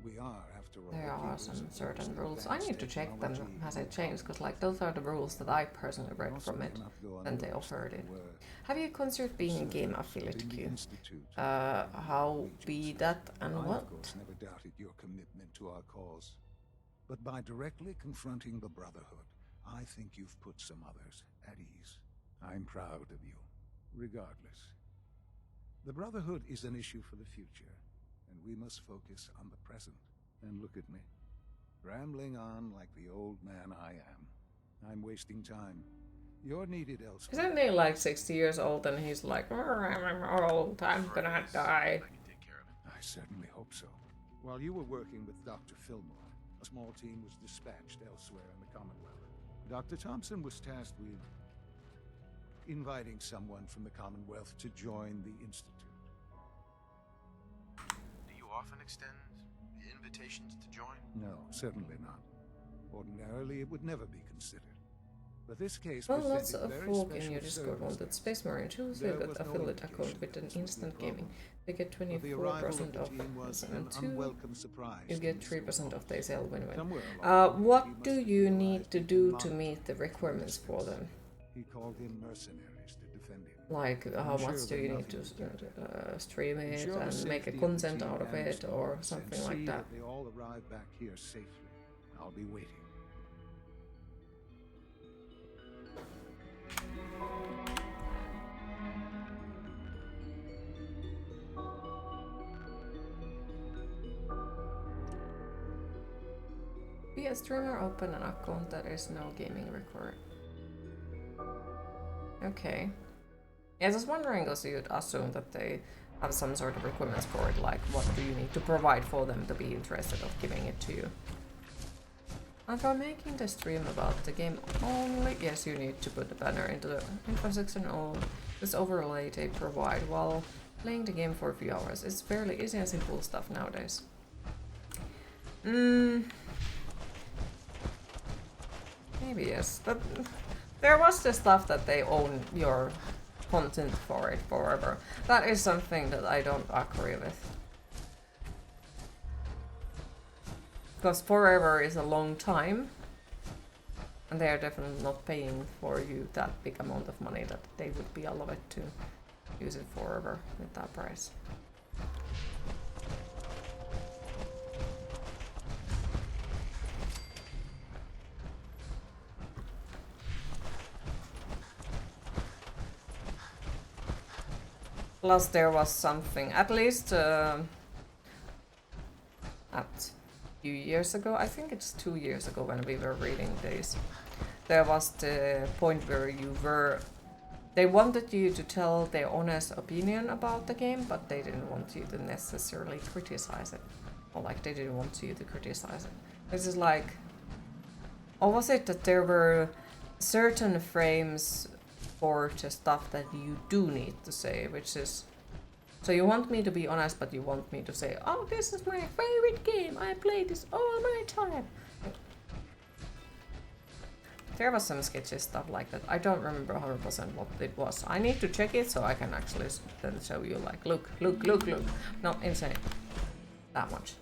We are, after all, there are some certain rules. I need to check them. Has it changed? Because like those are the rules that I personally read from it when they offered it. Have you considered being a game affiliate, Q? How be that and what? Of course, never doubted your commitment to our cause. But by directly confronting the Brotherhood, I think you've put some others at ease. I'm proud of you, regardless. The Brotherhood is an issue for the future, and we must focus on the present. And look at me, rambling on like the old man I am. I'm wasting time. You're needed elsewhere. Isn't he like 60 years old and he's like, I'm old, I'm gonna die. I certainly hope so. While you were working with Dr. Fillmore, a small team was dispatched elsewhere in the Commonwealth. Dr. Thompson was tasked with inviting someone from the Commonwealth to join the Institute. Do you often extend invitations to join? No, certainly not. Ordinarily, it would never be considered. But this case Well, lots presented of very folk in special your Discord wanted Space Marine. Choose There with was no affiliate indication account with an that this instant would be a gaming. problem. They get But the arrival 24% of off, the team was an and 2 unwelcome surprise you to get Mr. 3% off they sell win-win. Somewhere along the way, What he must do have you realized need to he do could to not meet the requirements for them? He called in mercenaries to defend him. Like, how much do you need to stream it and make a content out of it, or something like that. They all arrive back here safely. I'll be waiting. Be a streamer, open an account that is no gaming record. Okay. Yeah, I was wondering because you'd assume that they have some sort of requirements for it, like what do you need to provide for them to be interested of giving it to you. And for making the stream about the game only, yes, you need to put the banner into the info section or this overlay they provide while playing the game for a few hours. It's fairly easy and simple stuff nowadays. Maybe yes, but there was the stuff that they own your content for it forever. That is something that I don't agree with. Because forever is a long time, and they are definitely not paying for you that big amount of money that they would be allowed to use it forever with that price. Plus there was something, at least a few years ago, I think it's 2 years ago when we were reading this, there was the point where they wanted you to tell their honest opinion about the game, but they didn't want you to necessarily criticize it. Or like they didn't want you to criticize it. This is like, or was it that there were certain frames for the stuff that you do need to say, which is, so you want me to be honest, but you want me to say, oh, this is my favorite game, I play this all my time. There was some sketchy stuff like that. I don't remember 100% what it was. I need to check it so I can actually then show you, like, look. No, insane. That much.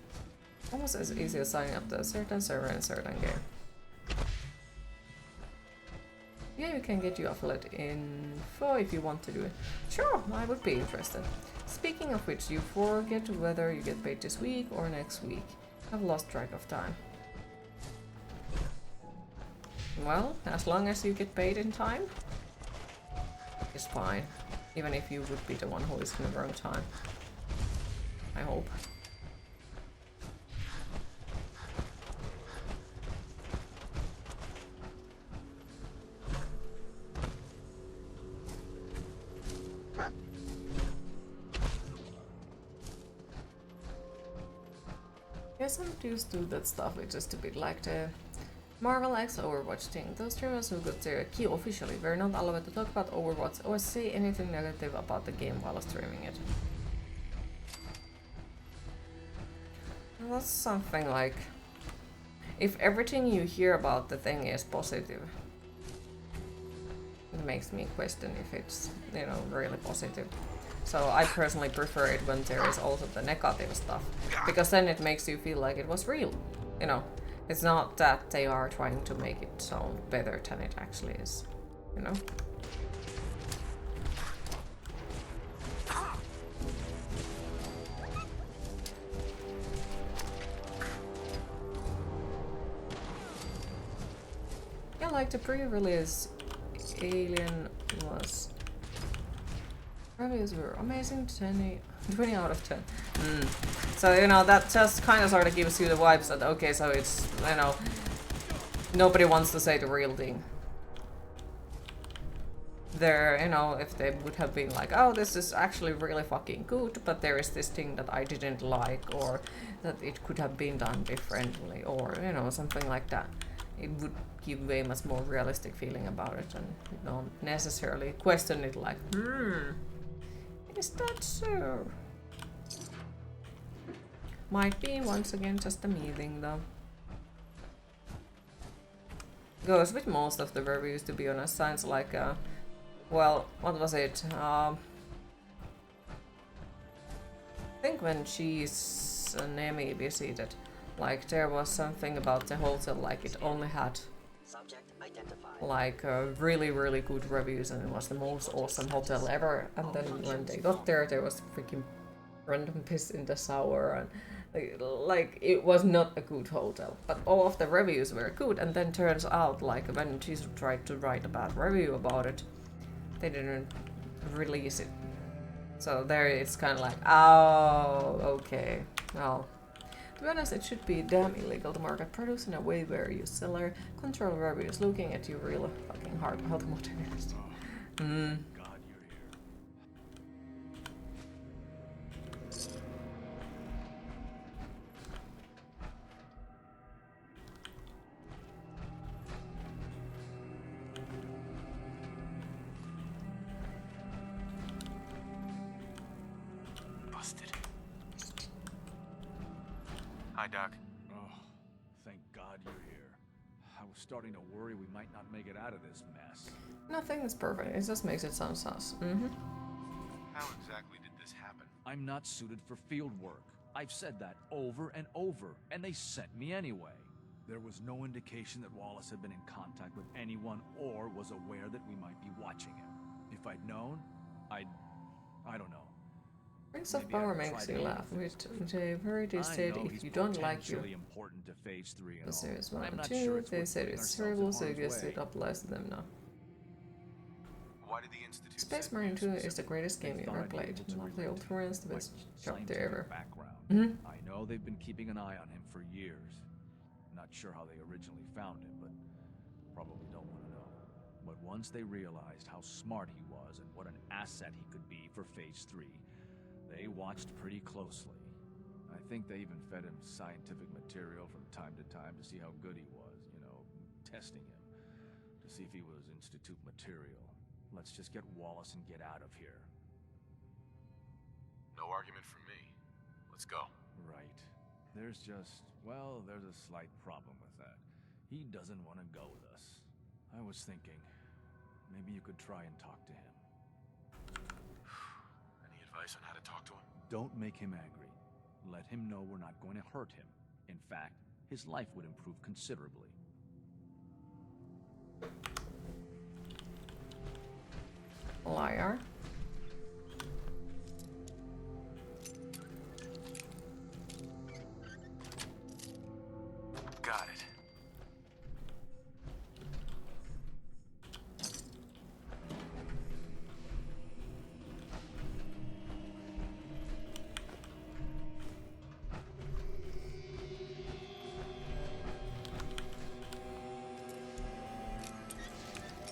Almost as easy as signing up to a certain server in a certain game. Yeah, you can get you affiliate info if you want to do it. Sure, I would be interested. Speaking of which, you forget whether you get paid this week or next week. I've lost track of time. Well, as long as you get paid in time, it's fine. Even if you would be the one who is in the wrong time. I hope. Yeah, some dudes do that stuff, it's just a bit like the Marvel X Overwatch thing. Those streamers who got their key officially were not allowed to talk about Overwatch or say anything negative about the game while streaming it. And that's something like, if everything you hear about the thing is positive, it makes me question if it's, you know, really positive. So I personally prefer it when there is also the negative stuff, because then it makes you feel like it was real, you know. It's not that they are trying to make it sound better than it actually is, you know? Yeah, like the pre-release Alien was... Reviews were amazing, 20 out of 10. So, you know, that just kind of sort of gives you the vibes that, okay, so it's, you know, nobody wants to say the real thing. There, you know, if they would have been like, oh, this is actually really fucking good, but there is this thing that I didn't like, or that it could have been done differently, or, you know, something like that. It would give way much more realistic feeling about it, and you don't necessarily question it like, is that so? Might be, once again, just a meeting, though. Goes with most of the reviews, to be honest. Sounds like, well, what was it? I think when Cheese and Nemi visited, like, there was something about the hotel, like, it only had... Subject identified. like really really good reviews, and it was the most awesome hotel ever. And then when they got there was freaking random piss in the shower, and like it was not a good hotel. But all of the reviews were good, and then turns out like when Jesus tried to write a bad review about it, they didn't release it. So there it's kind of like, oh, okay, well. To be honest, it should be damn illegal to market produce in a way where your seller control reviews looking at you real fucking hard automotivist. Busted. Hi, Doc. Oh, thank God you're here. I was starting to worry we might not make it out of this mess. Nothing is perfect, it just makes it sound sus. How exactly did this happen? I'm not suited for field work. I've said that over and over, and they sent me anyway. There was no indication that Wallace had been in contact with anyone or was aware that we might be watching him. If I'd known, I don't know. Prince of Power makes you laugh, which they already said if you don't like you. Important to phase 3 and The series all. 1 I'm and not 2, sure it's they worth said putting it's ourselves in terrible, so I harm's guess way. it applies to them now. Why did the Institute Space send Marine you 2 is the specifically? greatest game you thought ever I'd be played. able to Love the relate old to friends, the like best chapter scientific ever. background. I know they've been keeping an eye on him for years. Not sure how they originally found him, but probably don't want to know. But once they realized how smart he was and what an asset he could be for Phase 3, they watched pretty closely. I think they even fed him scientific material from time to time to see how good he was, you know, testing him, to see if he was Institute material. Let's just get Wallace and get out of here. No argument from me. Let's go. Right. There's a slight problem with that. He doesn't want to go with us. I was thinking, maybe you could try and talk to him. Any advice on how to talk to him? Don't make him angry. Let him know we're not going to hurt him. In fact, his life would improve considerably. Liar. Got it.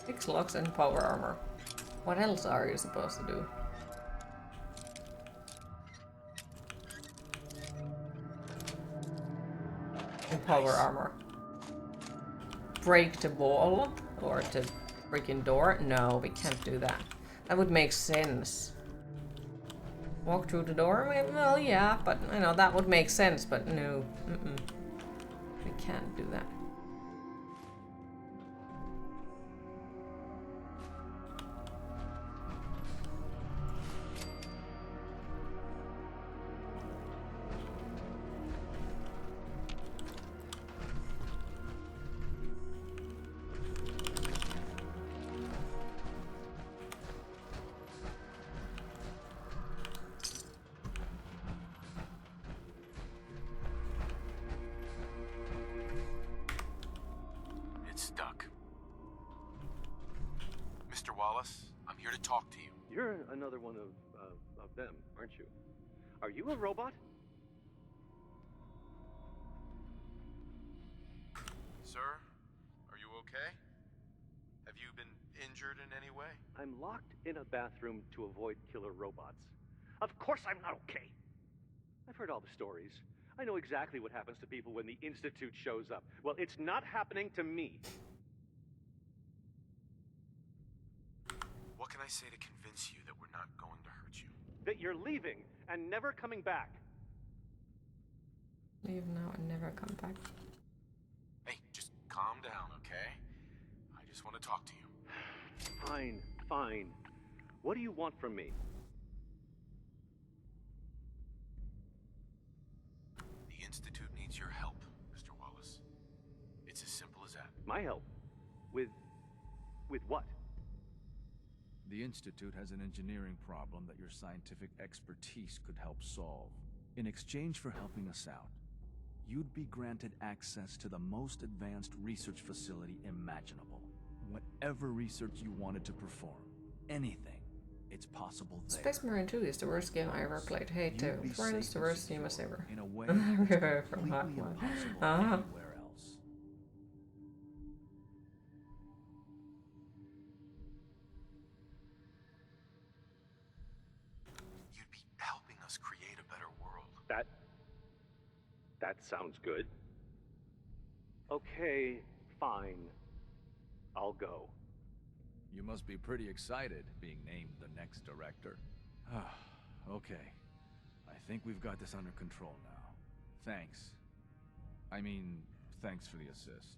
Fix locks and power armor. What else are you supposed to do? In power armor. Break the wall? Or the freaking door? No, we can't do that. That would make sense. Walk through the door? Well, yeah, but you know, that would make sense, but no. We can't do that. It's stuck. Mr. Wallace, I'm here to talk to you. You're another one of them, aren't you? Are you a robot? Sir, are you okay? Have you been injured in any way? I'm locked in a bathroom to avoid killer robots. Of course I'm not okay. I've heard all the stories. I know exactly what happens to people when the Institute shows up. Well, it's not happening to me. What can I say to convince you that we're not going to hurt you? That you're leaving and never coming back. Leave now and never come back. Hey, just calm down, okay? I just want to talk to you. Fine, fine. What do you want from me? The Institute needs your help, Mr. Wallace. It's as simple as that. My help? With With what? The Institute has an engineering problem that your scientific expertise could help solve. In exchange for helping us out, you'd be granted access to the most advanced research facility imaginable. Whatever research you wanted to perform, anything, it's possible there. Space Marine 2 is the worst game I ever played. Hey, to friends, the worst game ever. In a way From Hotman. Uh-huh. Anywhere else. You'd be helping us create a better world. That sounds good. Okay, fine. I'll go. You must be pretty excited being named the next director. Okay. I think we've got this under control now. Thanks. I mean, thanks for the assist.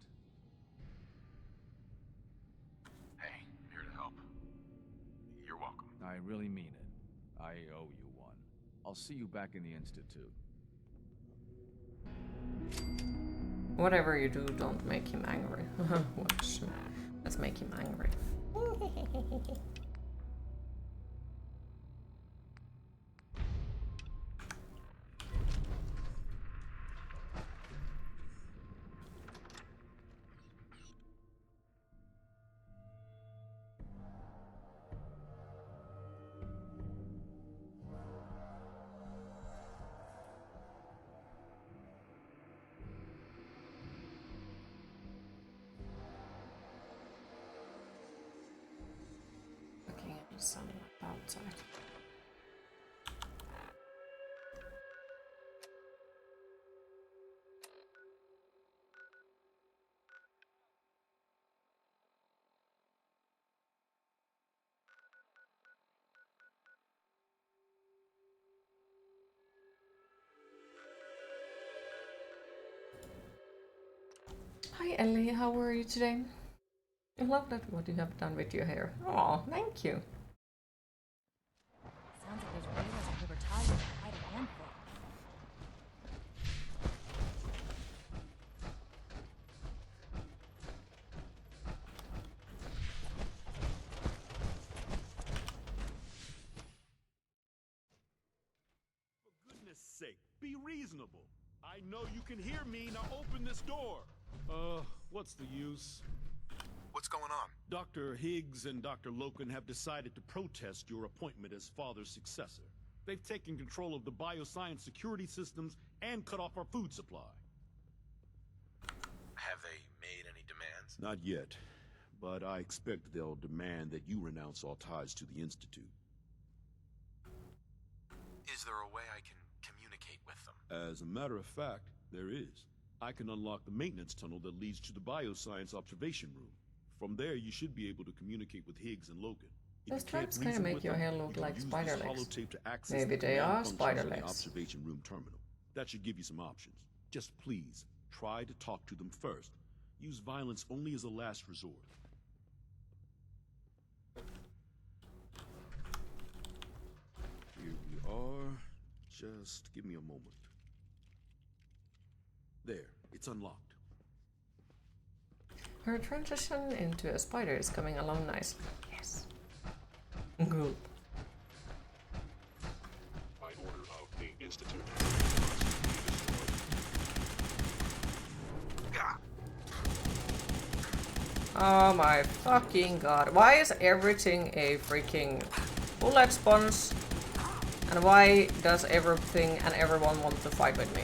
Hey, I'm here to help. You're welcome. I really mean it. I owe you one. I'll see you back in the Institute. Whatever you do, don't make him angry. Watch. Let's make him angry. Sun outside. Hi Ellie, how are you today? I love that what you have done with your hair. Oh, thank you. Sounds like there's whalers on River Tide with quite a handful. For goodness sake, be reasonable. I know you can hear me, now open this door. What's the use? What's going on? Dr. Higgs and Dr. Loken have decided to protest your appointment as father's successor. They've taken control of the bioscience security systems and cut off our food supply. Have they made any demands? Not yet, but I expect they'll demand that you renounce all ties to the Institute. Is there a way I can communicate with them? As a matter of fact, there is. I can unlock the maintenance tunnel that leads to the bioscience observation room. From there, you should be able to communicate with Higgs and Logan. Those stripes kind of make your hair look like spider legs. Maybe they are spider legs. Observation room terminal. That should give you some options. Just please, try to talk to them first. Use violence only as a last resort. Here we are. Just give me a moment. There, it's unlocked. Her transition into a spider is coming along nicely. Yes. Good. By order of the Institute. Oh my fucking god. Why is everything a freaking bullet sponge? And why does everything and everyone want to fight with me?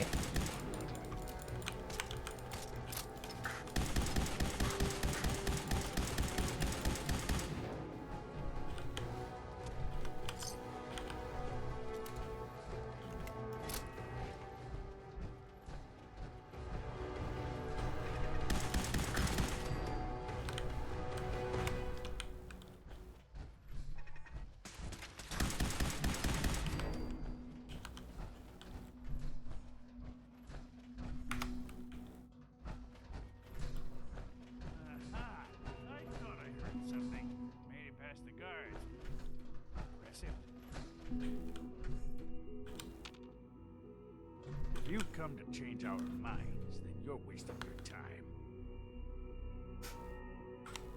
If you've come to change our minds, then you're wasting your time.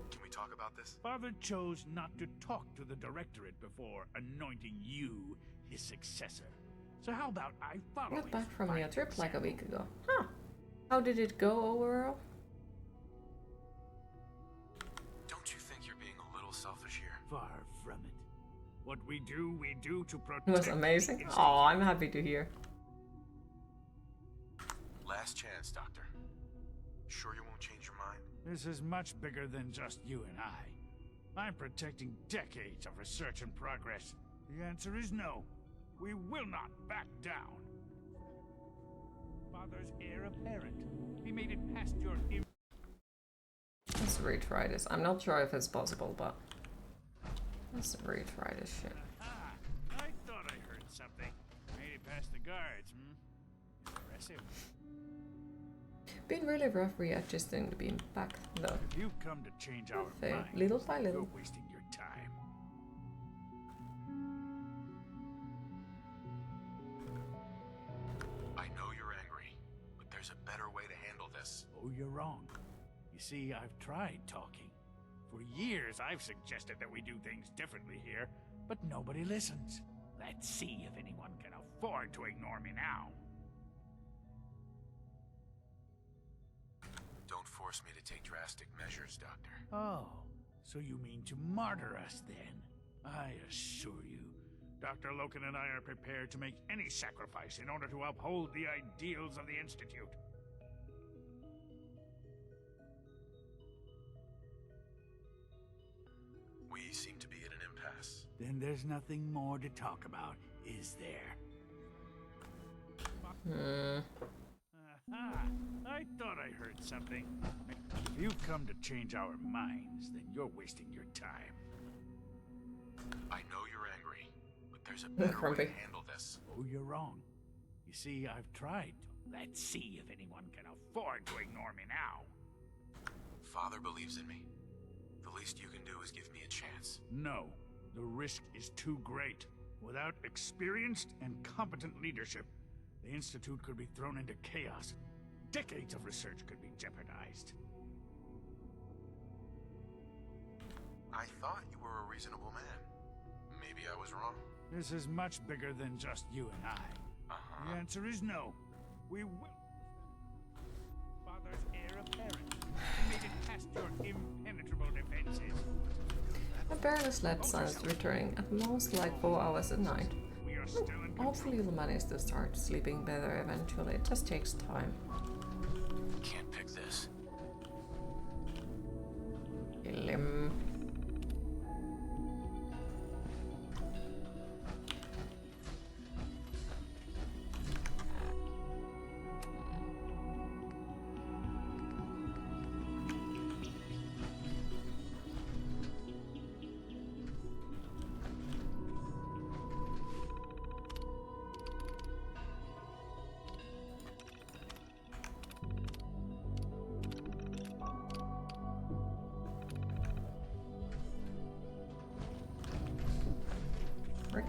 Can we talk about about this? Father chose not to talk to the Directorate before anointing you his successor. So how about I follow Not his back from fine your trip like a example? week ago. Huh. How did it go overall? Don't you think you're being a little selfish here? Far from it. What we do to protect It was the amazing. Institute. Oh, I'm happy to hear. Last chance, Doctor. Sure you won't change your mind? This is much bigger than just you and I. I'm protecting decades of research and progress. The answer is no. We will not back down. Father's heir apparent. He made it past your... Let's retry this. I'm not sure if it's possible, but let's retry this shit. Aha! I thought I heard something. Made it past the guards, Impressive. Been really rough readjusting to being back though. If you come to change our Okay, minds, little by little. you're wasting your time. I know you're angry, but there's a better way to handle this. Oh, you're wrong. You see, I've tried talking. For years, I've suggested that we do things differently here, but nobody listens. Let's see if anyone can afford to ignore me now. Don't force me to take drastic measures, Doctor. Oh, so you mean to martyr us then? I assure you, Dr. Loken and I are prepared to make any sacrifice in order to uphold the ideals of the Institute. We seem to be at an impasse. Then there's nothing more to talk about, is there? Aha! I thought I heard something. If you've come to change our minds, then you're wasting your time. I know you're angry, but there's a better way to handle this. Oh, you're wrong. You see, I've tried. Let's see if anyone can afford to ignore me now. Father believes in me. The least you can do is give me a chance. No, the risk is too great. Without experienced and competent leadership, the Institute could be thrown into chaos. Decades of research could be jeopardized. I thought you were a reasonable man. Maybe I was wrong. This is much bigger than just you and I. The answer is no. We will... Father's heir apparent. He made it past your impenetrable defenses. I barely slept since returning, at most like 4 hours a night. Hopefully you'll manage to start sleeping better eventually, it just takes time. Can't pick this. Lim.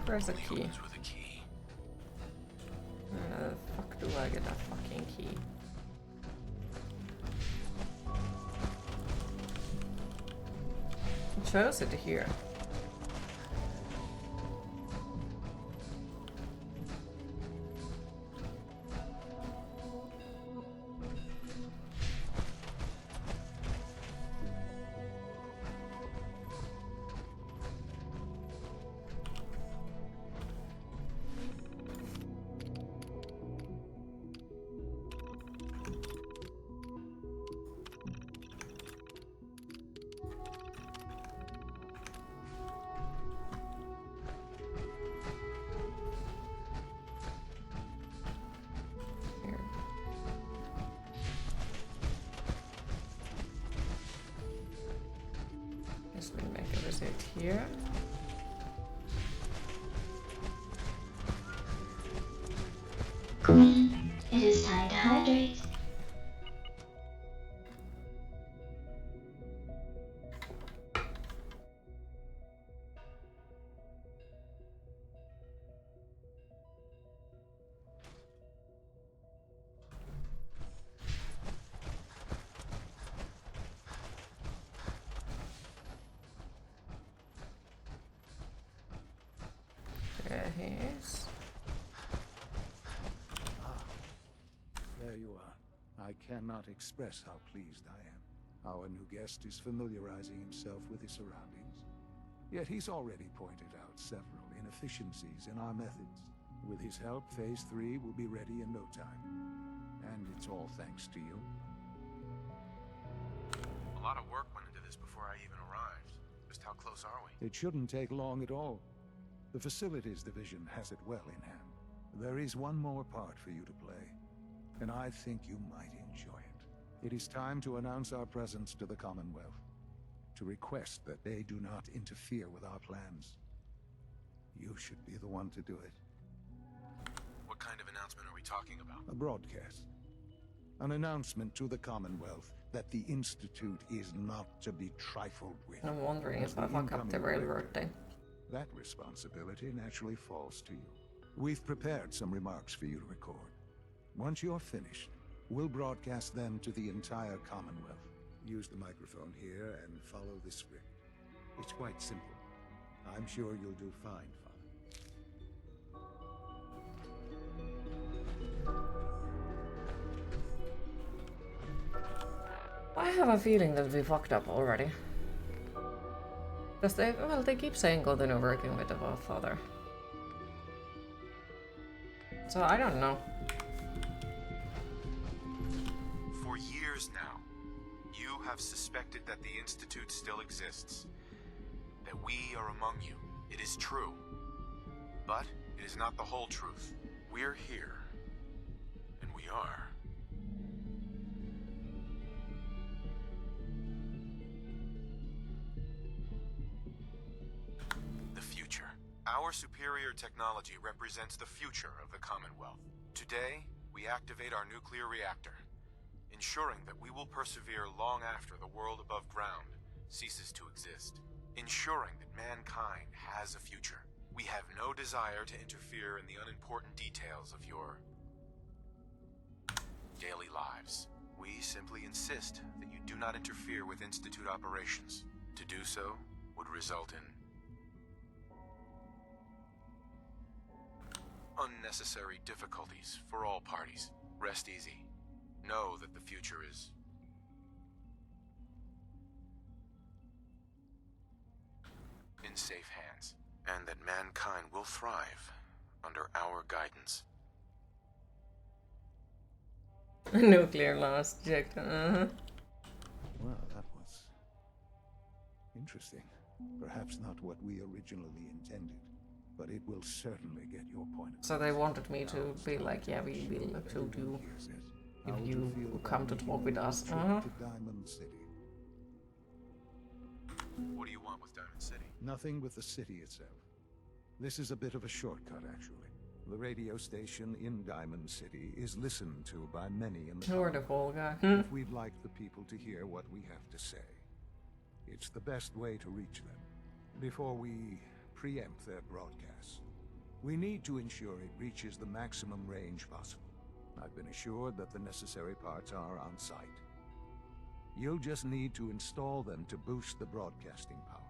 Where's the key? Where the fuck do I get that fucking key? It shows it here. Guess we make a visit here. Queen, it is time to hydrate. place? There you are. I cannot express how pleased I am. Our new guest is familiarizing himself with his surroundings. Yet he's already pointed out several inefficiencies in our methods. With his help, Phase 3 will be ready in no time. And it's all thanks to you. A lot of work went into this before I even arrived. Just how close are we? It shouldn't take long at all. The Facilities Division has it well in hand. There is one more part for you to play, and I think you might enjoy it. It is time to announce our presence to the Commonwealth, to request that they do not interfere with our plans. You should be the one to do it. What kind of announcement are we talking about? A broadcast. An announcement to the Commonwealth that the Institute is not to be trifled with. I'm wondering if I fuck up the railroad thing. That responsibility naturally falls to you. We've prepared some remarks for you to record. Once you're finished, we'll broadcast them to the entire Commonwealth. Use the microphone here and follow the script. It's quite simple. I'm sure you'll do fine, I have a feeling that we fucked up already. Because they keep saying continue working with the father. So I don't know. For years now, you have suspected that the Institute still exists. That we are among you. It is true. But it is not the whole truth. We're here. And we are. The future. Our superior technology represents the future of the Commonwealth. Today, we activate our nuclear reactor, ensuring that we will persevere long after the world above ground ceases to exist. Ensuring that mankind has a future. We have no desire to interfere in the unimportant details of your daily lives. We simply insist that you do not interfere with Institute operations. To do so would result in unnecessary difficulties for all parties. Rest easy. Know that the future is in safe hands, and that mankind will thrive under our guidance. Nuclear last check. Well, that was interesting. Perhaps not what we originally intended, but it will certainly get your point across. So they wanted me to be like, yeah, we will shoot you if you come to talk with us. To Diamond City. What do you want with Diamond City? Nothing with the city itself. This is a bit of a shortcut, actually. The radio station in Diamond City is listened to by many in the You're the whole guy. If we'd like the people to hear what we have to say, it's the best way to reach them. Before we preempt their broadcasts, we need to ensure it reaches the maximum range possible. I've been assured that the necessary parts are on site. You'll just need to install them to boost the broadcasting power.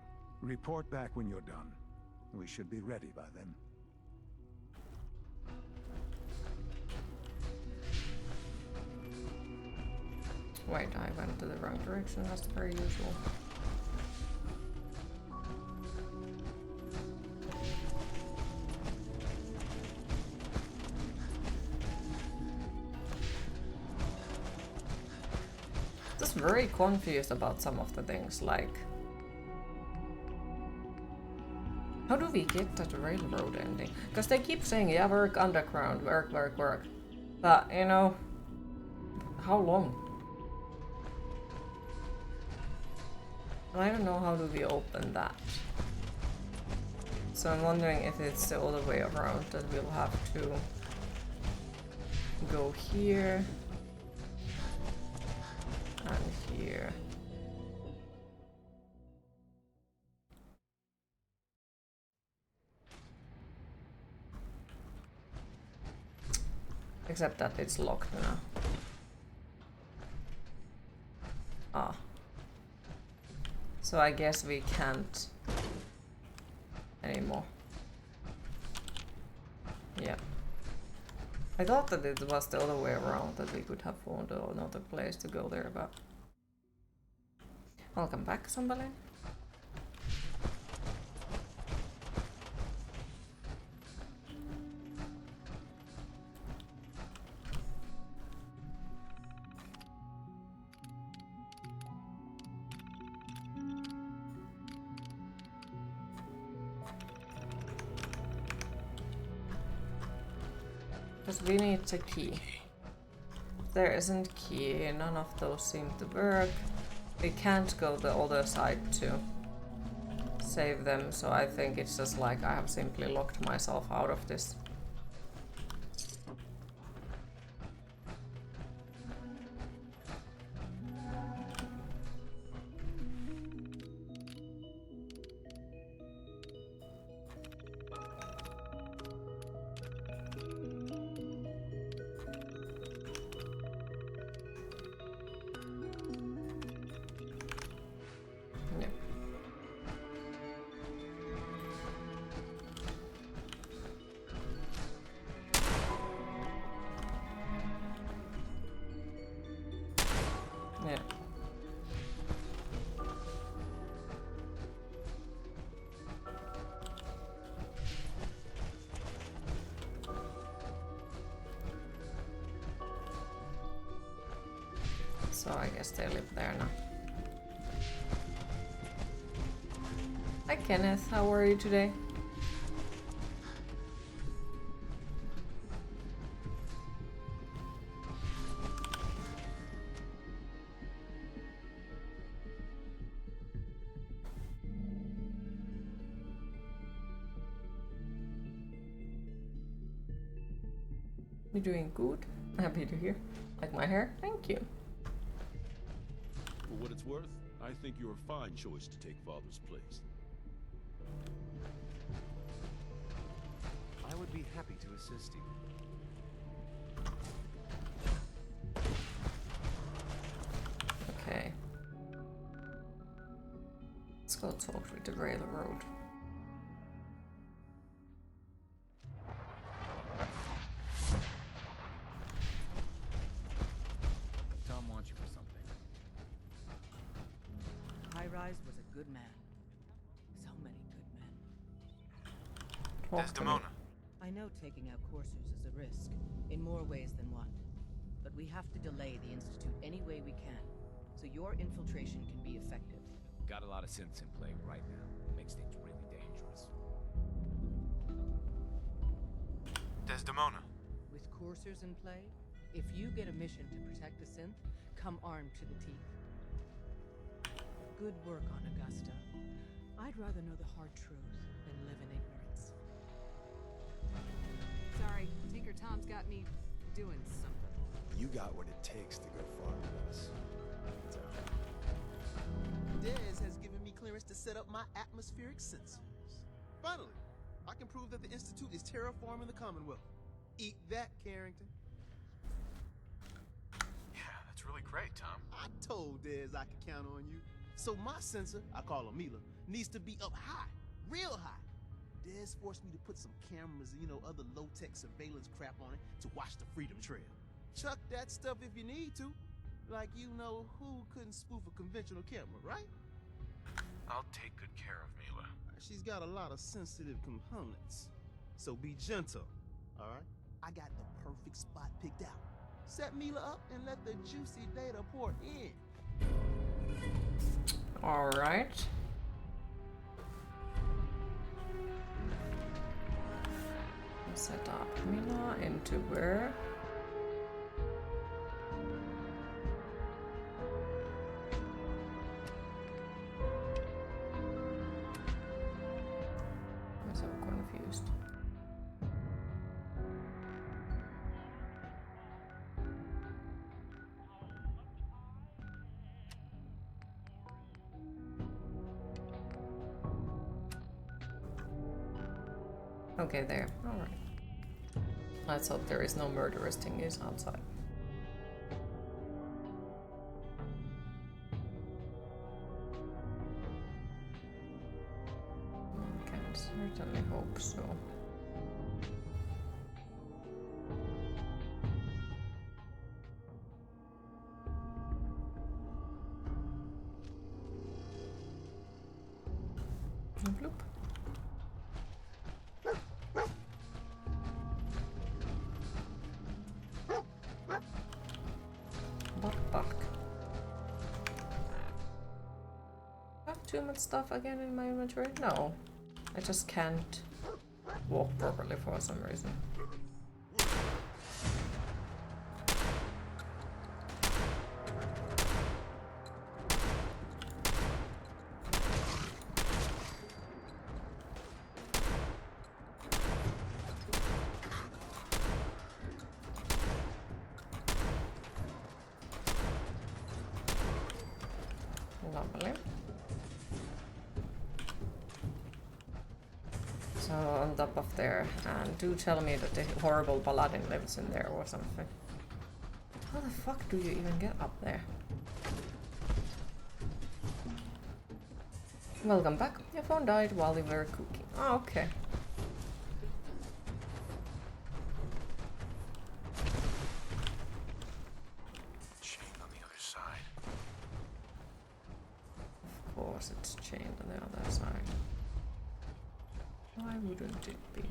Report back when you're done. We should be ready by then. Wait, I went to the wrong direction as per usual. Just very confused about some of the things, like how do we get that railroad ending? Because they keep saying, yeah, work underground, work. But, you know, how long? I don't know how do we open that. So I'm wondering if it's the other way around, that we'll have to go here and here. Except that it's locked now. Ah. So I guess we can't anymore. Yeah. I thought that it was the other way around, that we could have found another place to go there, but... Welcome back, somebody. Because we need a key. There isn't key, none of those seem to work. We can't go the other side to save them, so I think it's just like I have simply locked myself out of this. Yeah. So I guess they live there now. Hi Kenneth, how are you today? You're doing good. Happy to hear. Like my hair? Thank you. For what it's worth, I think you're a fine choice to take Father's place. I would be happy to assist you. Okay. Let's go talk with the railroad. Tom wants you for something. High-Rise was a good man. So many good men. Desdemona. I know taking out coursers is a risk, in more ways than one. But we have to delay the Institute any way we can, so your infiltration can be effective. Got a lot of synths in play right now. Makes things really dangerous. Desdemona. With coursers in play, if you get a mission to protect a synth, come armed to the teeth. Good work on Augusta. I'd rather know the hard truth than live in ignorance. Sorry, Tinker Tom's got me doing something. You got what it takes to go far with us. Dez has given me clearance to set up my atmospheric sensors. Finally, I can prove that the Institute is terraforming the Commonwealth. Eat that, Carrington. Yeah, that's really great, Tom. I told Dez I could count on you. So my sensor, I call her Mila, needs to be up high, real high. Dez forced me to put some cameras and, other low-tech surveillance crap on it to watch the Freedom Trail. Chuck that stuff if you need to. Like who couldn't spoof a conventional camera, right? I'll take good care of Mila. She's got a lot of sensitive components. So be gentle, all right? I got the perfect spot picked out. Set Mila up and let the juicy data pour in. All right. Set up Mila into where? I'm so confused. Okay, there. All right. Let's hope there is no murderous thingies outside. I can certainly hope so. Bloop. Bark. I have too much stuff again in my inventory? No. I just can't walk properly for some reason. Lovely. So on top of there, and do tell me that the horrible paladin lives in there or something. How the fuck do you even get up there? Welcome back. Your phone died while you were cooking. Oh, okay. Chain on the other side. Of course it's chained on the other side. Why wouldn't it be?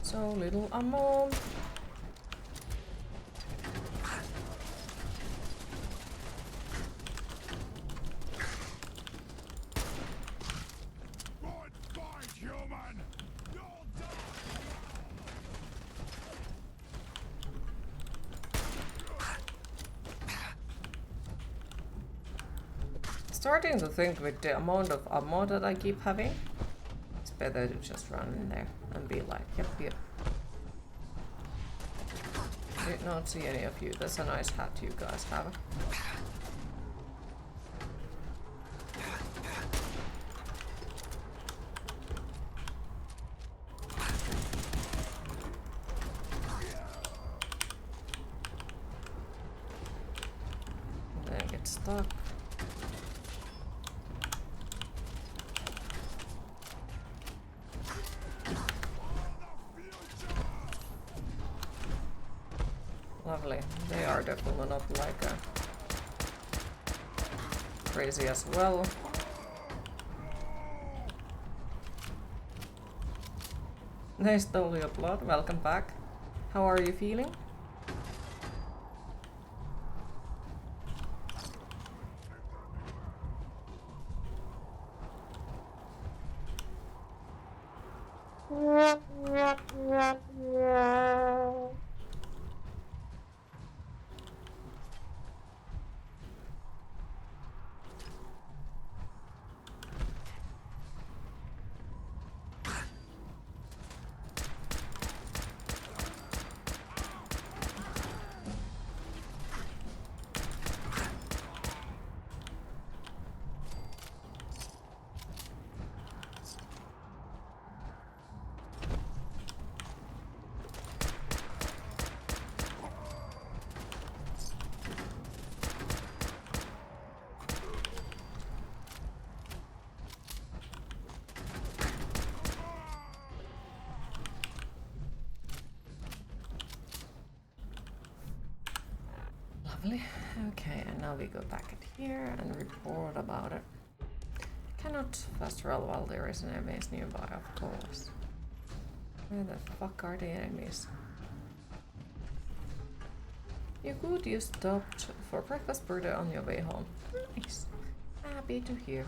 So little ammo. Starting to think with the amount of ammo that I keep having, it's better to just run in there and be like, yep, yep. Did not see any of you. That's a nice hat you guys have. Then get stuck. Lovely. They are definitely not like crazy as well. They stole your blood. Welcome back. How are you feeling? Lovely. Okay, and now we go back at here and report about it. Cannot fast travel while there is an enemies nearby, of course. Where the fuck are the enemies? You good, you stopped for breakfast burger on your way home. Nice. Happy to hear.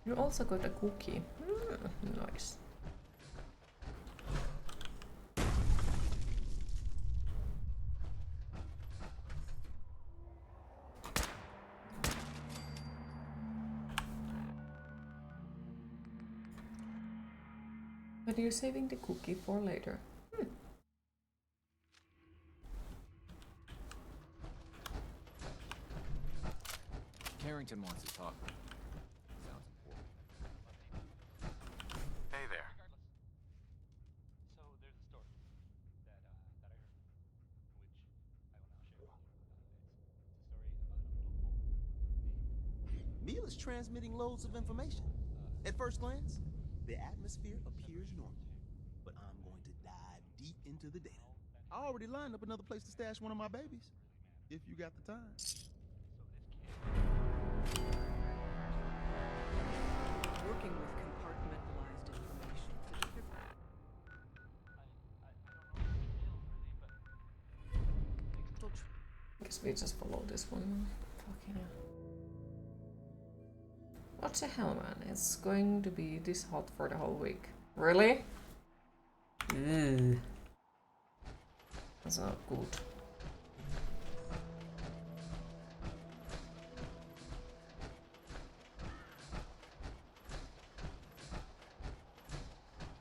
You also got a cookie. Nice. But you're saving the cookie for later. Carrington wants to talk. Sounds important. Hey there. So there's a story that I heard, which I will now share with you. It's a story about a little boy. Mila's transmitting loads of information. At first glance, the atmosphere appears normal. But I'm going to dive deep into the data. I already lined up another place to stash one of my babies. If you got the time. Working with compartmentalized information is a different. Guess we just follow this one. Fucking hell. What the hell, man? It's going to be this hot for the whole week. Really? Ugh. That's not good.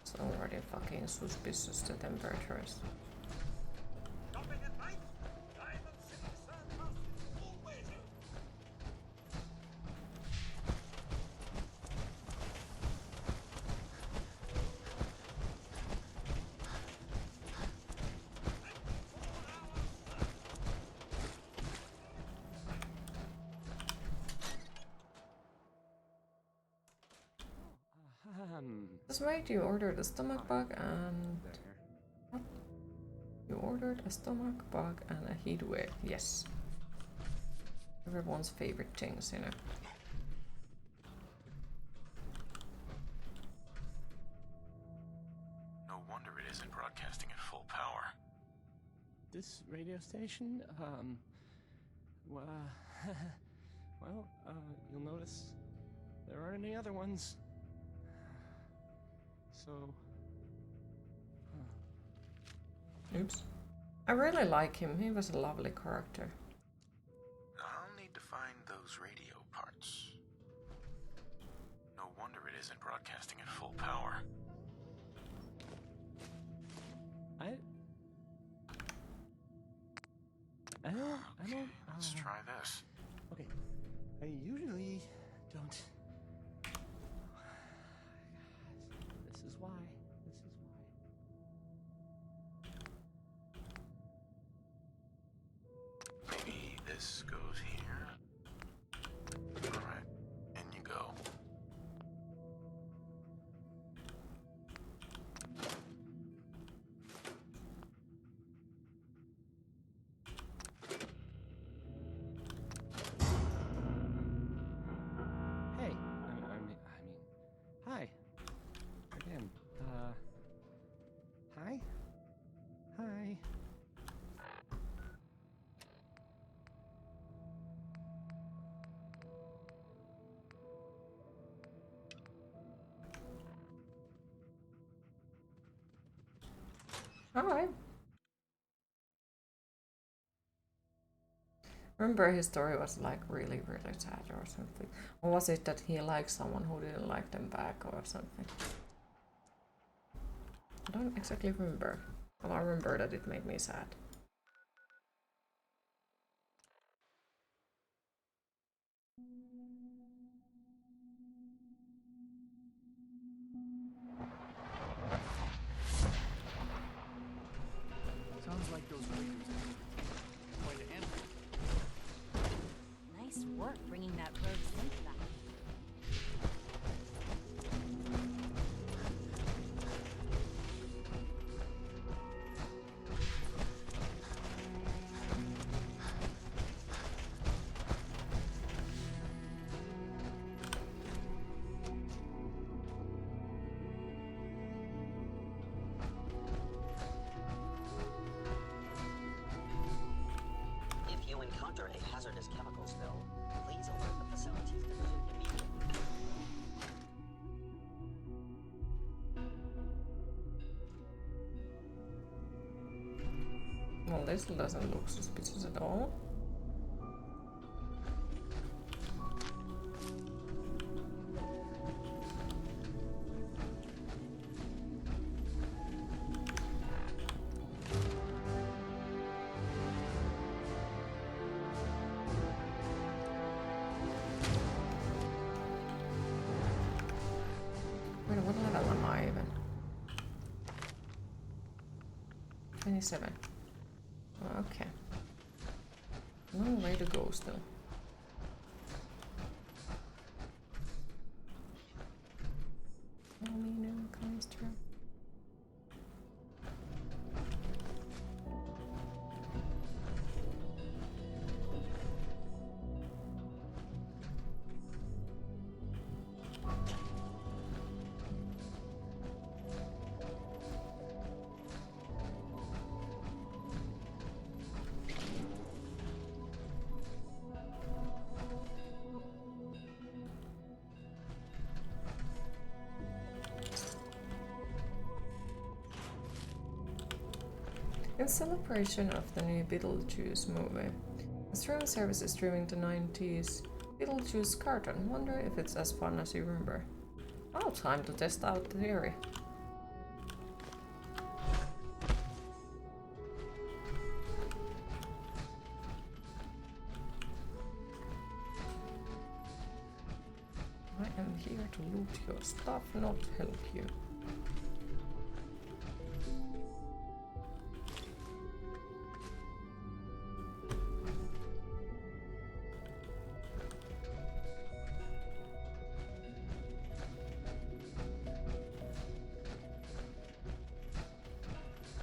It's already fucking suspicious, the temperatures. That's right, you ordered a stomach bug and... What? You ordered a stomach bug and a heat wave, yes. Everyone's favorite things, you know. No wonder it isn't broadcasting at full power. This radio station, well, you'll notice there aren't any other ones. So... Oops. I really like him, he was a lovely character. I'll need to find those radio parts. No wonder it isn't broadcasting at full power. I don't... Let's try this. Okay, I usually don't... This is why. Maybe this goes here. Alright, in you go. Hey, I mean, hi. Again, hi? Hi. Alright. Remember his story was like really, really sad or something. Or was it that he liked someone who didn't like them back or something? I don't exactly remember. Well, I remember that it made me sad. Sounds like those creatures are quite a handful. Nice work bringing that rogue synth back. If you encounter a hazardous chemical spill, please alert the facilities division immediately. Well, this doesn't look suspicious at all. 27. Okay. Long way to go still. Aluminum canister. In celebration of the new Beetlejuice movie, a streaming service is streaming the 90s Beetlejuice cartoon. Wonder if it's as fun as you remember. Oh, time to test out the theory. I am here to loot your stuff, not help you.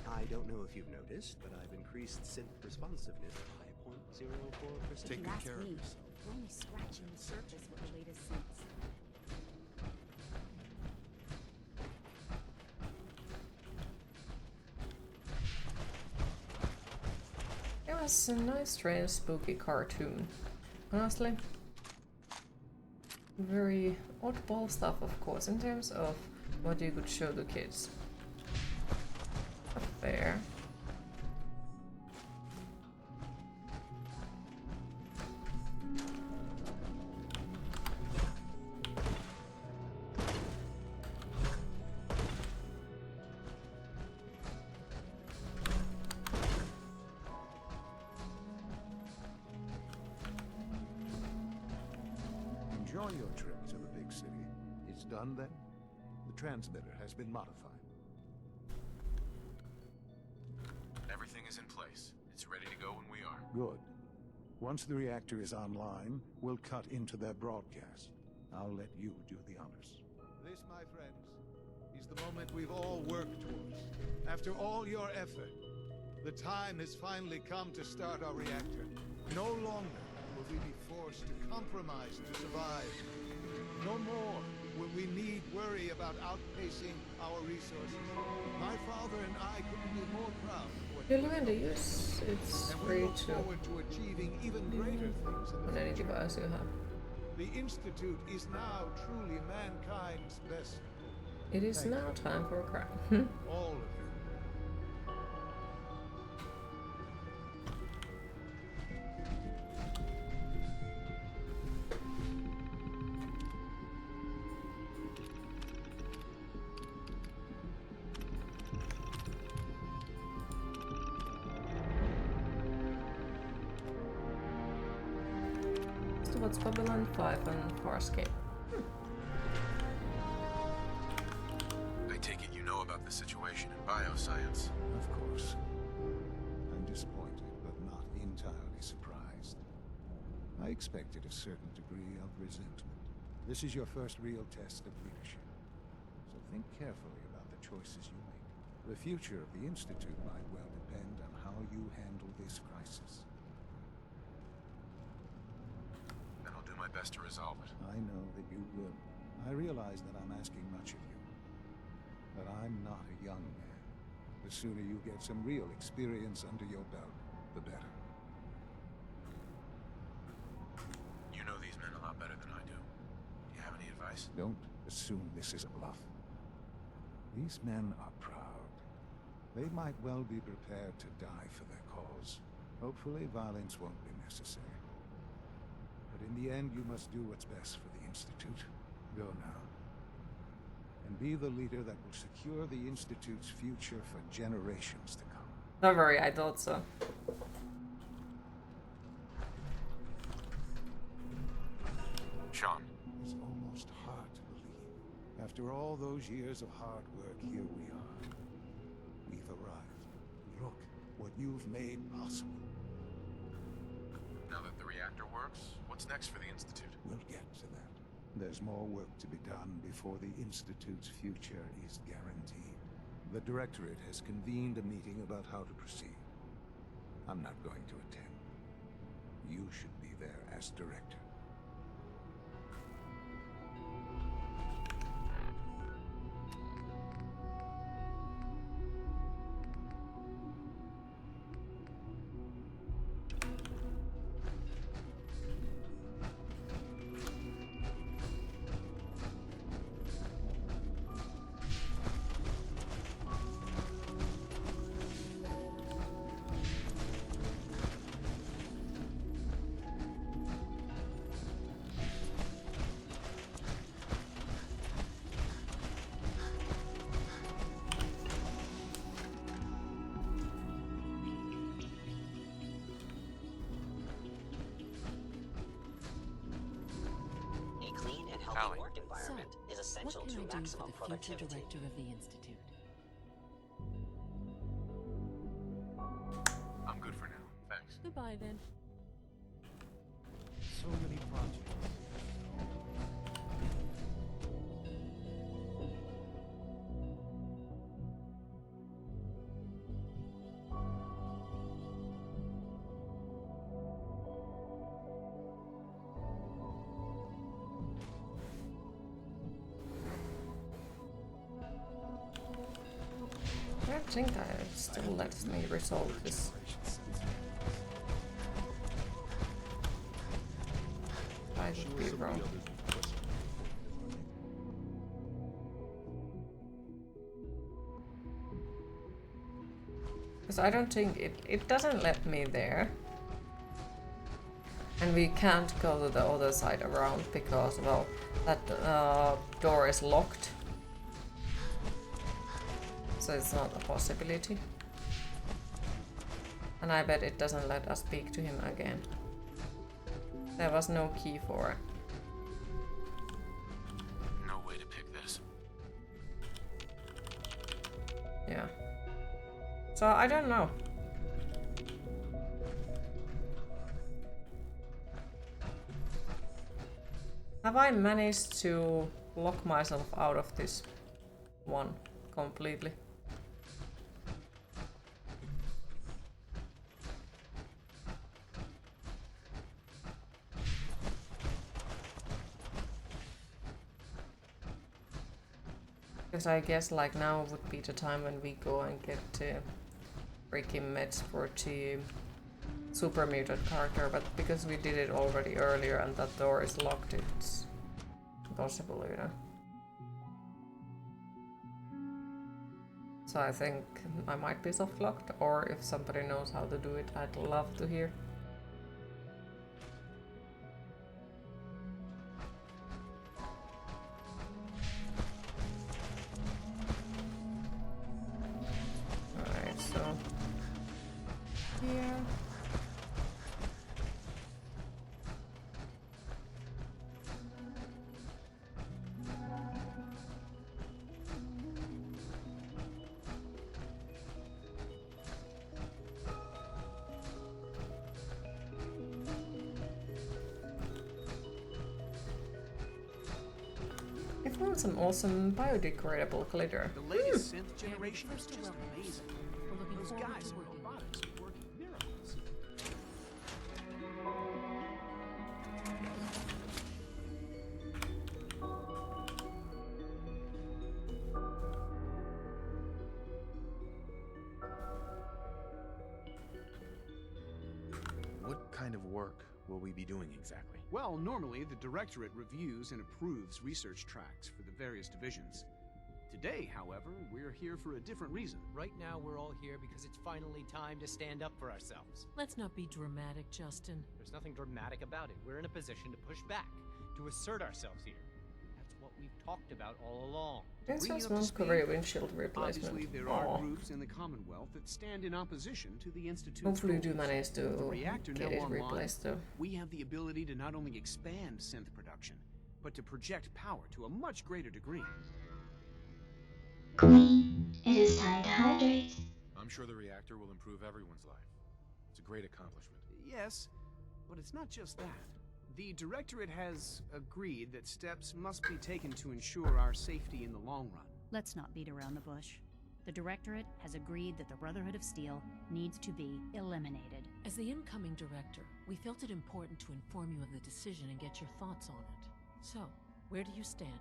I don't know if you've noticed, but I've increased synth responsiveness by 0.04%. Taking care of me, yourself. we're only scratching the surface with the latest synths. It was a nice, strange, spooky cartoon. Honestly, very oddball stuff, of course, in terms of what you could show to kids. Up there. Enjoy your trip to the big city. It's done then? The transmitter has been modified. Everything is in place. It's ready to go when we are. Good. Once the reactor is online, we'll cut into their broadcast. I'll let you do the honors. This, my friends, is the moment we've all worked towards. After all your effort, the time has finally come to start our reactor. No longer will we be forced to compromise to survive. No more will we need worry about outpacing our resources. My father and I couldn't be more proud of what You'll learn to use it's and we free look to forward to achieving even greater things in on the any future. device you have. The Institute is now truly mankind's best. It is Thank now you. time for a crime. All of you. So what's Babylon 5 and Farscape? I take it you know about the situation in bioscience. Of course. I'm disappointed, but not entirely surprised. I expected a certain degree of resentment. This is your first real test of leadership. So think carefully about the choices you make. The future of the Institute might well depend on how you handle this crisis. And I'll do my best to resolve it. I know that you will. I realize that I'm asking much of you. But I'm not a young man. The sooner you get some real experience under your belt, the better. You know these men a lot better than I do. Do you have any advice? Don't assume this is a bluff. These men are proud. They might well be prepared to die for their cause. Hopefully, violence won't be necessary. But in the end, you must do what's best for the Institute. Go now. And be the leader that will secure the Institute's future for generations to come. Don't worry, I thought so. Sean. It's almost hard to believe. After all those years of hard work, here we are. We've arrived. Look what you've made possible. Now that the reactor works, what's next for the Institute? We'll get to that. There's more work to be done before the Institute's future is guaranteed. The Directorate has convened a meeting about how to proceed. I'm not going to attend. You should be there as Director. Work environment is essential to maximum productivity. Director of the Institute. I'm good for now. Thanks. Goodbye then. So many projects. I don't think it still lets me resolve this. I could be wrong. Because I don't think it doesn't let me there. And we can't go to the other side around because, well, that door is locked. So it's not a possibility. And I bet it doesn't let us speak to him again. There was no key for it. No way to pick this. Yeah. So I don't know. Have I managed to lock myself out of this one completely? Because I guess like now would be the time when we go and get freaking meds for the super mutant character, but because we did it already earlier and that door is locked, it's impossible, you know. So I think I might be soft locked, or if somebody knows how to do it, I'd love to hear. Alright, so here. I found some awesome biodegradable glitter. The latest synth generation is just amazing. Those guys in robotics are working miracles. What kind of work will we be doing exactly? Well, normally the Directorate reviews and approves research tracks for the various divisions. Today, however, we're here for a different reason. Right now, we're all here because it's finally time to stand up for ourselves. Let's not be dramatic, Justin. There's nothing dramatic about it. We're in a position to push back, to assert ourselves here. That's what we've talked about all along. Princess wants career windshield replacement. Obviously, there are groups in the Commonwealth that stand in opposition to the Institute's Hopefully you do goals. manage to With the reactor get now it online, replaced though. we have the ability to not only expand synth production, but to project power to a much greater degree. Queen, it is time to hydrate. I'm sure the reactor will improve everyone's life. It's a great accomplishment. Yes, but it's not just that. The Directorate has agreed that steps must be taken to ensure our safety in the long run. Let's not beat around the bush. The Directorate has agreed that the Brotherhood of Steel needs to be eliminated. As the incoming director, we felt it important to inform you of the decision and get your thoughts on it. So, where do you stand?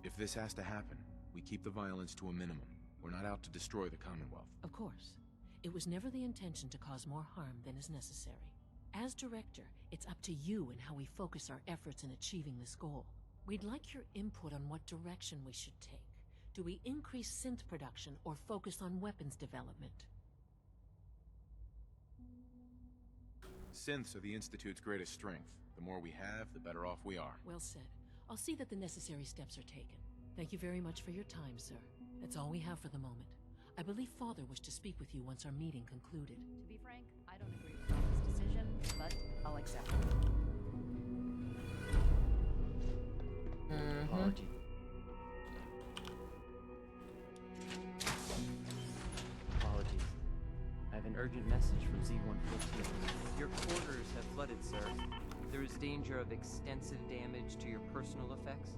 If this has to happen, we keep the violence to a minimum. We're not out to destroy the Commonwealth. Of course. It was never the intention to cause more harm than is necessary. As director, it's up to you and how we focus our efforts in achieving this goal. We'd like your input on what direction we should take. Do we increase synth production or focus on weapons development? Synths are the Institute's greatest strength. The more we have, the better off we are. Well said. I'll see that the necessary steps are taken. Thank you very much for your time, sir. That's all we have for the moment. I believe Father wished to speak with you once our meeting concluded. To be frank, I don't agree with Father's decision, but I'll accept it. Apology. Apologies. I have an urgent message from Z-114. Your quarters have flooded, sir. There is danger of extensive damage to your personal effects.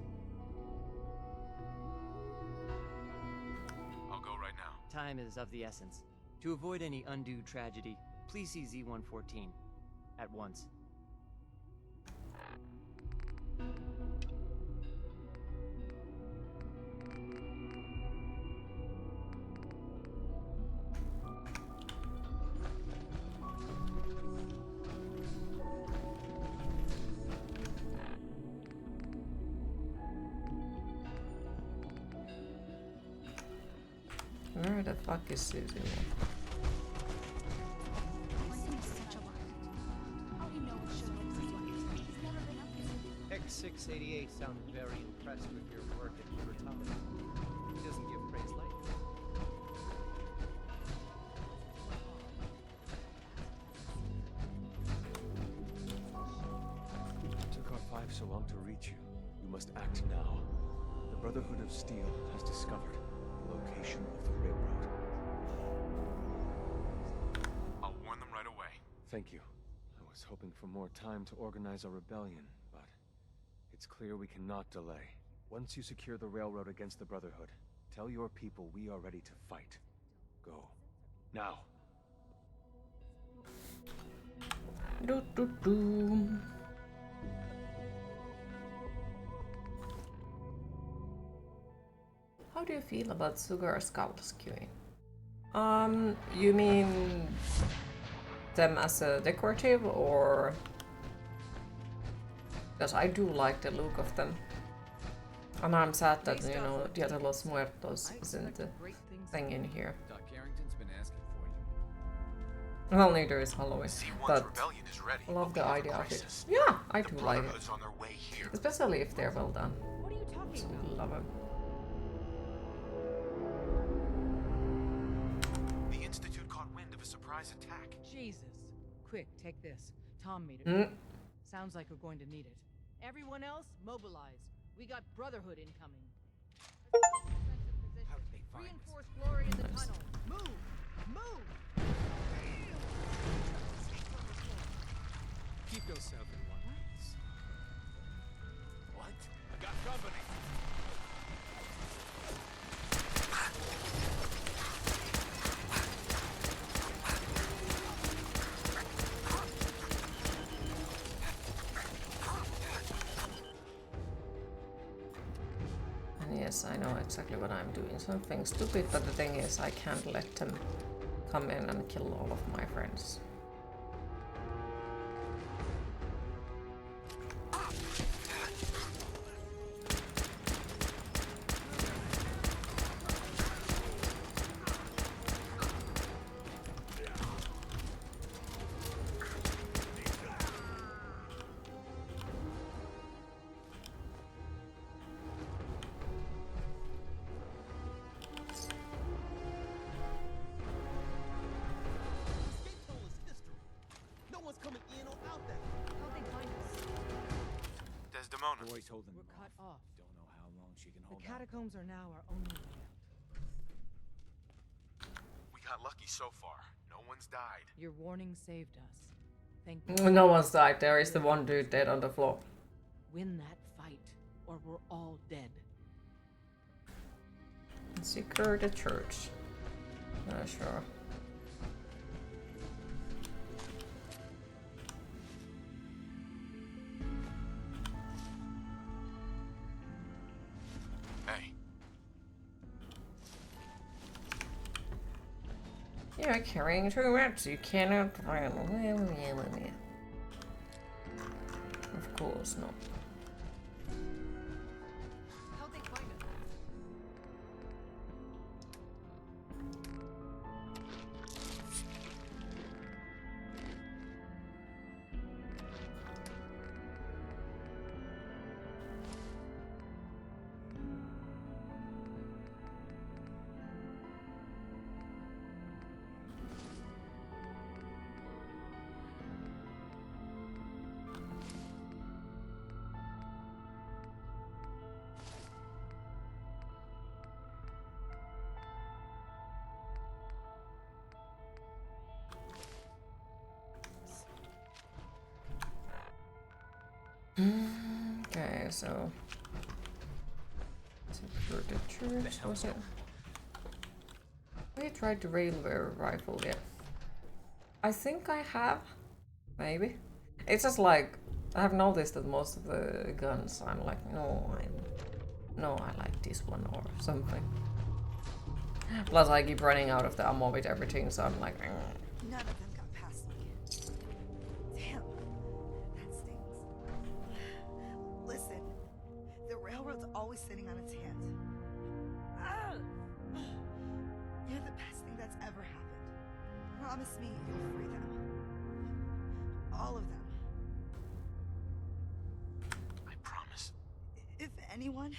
I'll go right now. Time is of the essence. To avoid any undue tragedy, please see Z-114 at once. Where the fuck is Susan? X688 sounded very impressed with your work at Libertalia. He doesn't give praise lightly. It took our five so long to reach you. You must act now. The Brotherhood of Steel has discovered the location of the railroad. I'll warn them right away. Thank you. I was hoping for more time to organize a rebellion, but it's clear we cannot delay. Once you secure the railroad against the Brotherhood, tell your people we are ready to fight. Go. Now. How do you feel about Sugar Skulls queuing? You mean them as a decorative, or... Because I do like the look of them. And I'm sad that, you know, Dia de los Muertos isn't a thing in here. Doc Carrington's been asking for you. Well, neither is Halloween, but Rebellion is ready. I love the We have a idea of it. crisis. Yeah, I The do like it. Brotherhood's on their way here. Especially if they're well done. What are you talking about? Love them. The Institute caught wind of a surprise attack. Jesus. Quick, take this. Tom made it. Mm. Sounds like we're going to need it. Everyone else, mobilize. We got Brotherhood incoming. How did they find us? Reinforce glory in the tunnel. Move! Move! Keep yourself in one piece. What? I got company. And yes, I know exactly what I'm doing. Something stupid, but the thing is, I can't let them come in and kill all of my friends. We're cut off. Don't know how long she can The hold out. catacombs are now our only way out. got lucky so far. No one's died. Your warning saved us. Thank you. No one's died. There is the one dude dead on the floor. Win that fight, or we're all dead. Secure the church. Sure. Hey. You're carrying too much. You cannot run away with me. Of course not. How'd they find us? Okay, so secure the church, was it? We tried the railway rifle yet. I think I have, maybe. It's just like I have noticed that most of the guns I'm like, no, I like this one or something. Plus I keep running out of the ammo with everything, so I'm like, None of them got past me. Damn, that stings. Listen, the railroad's always sitting on its hands. You're the best thing that's ever happened. Promise me you'll free them. All of them. I promise. If anyone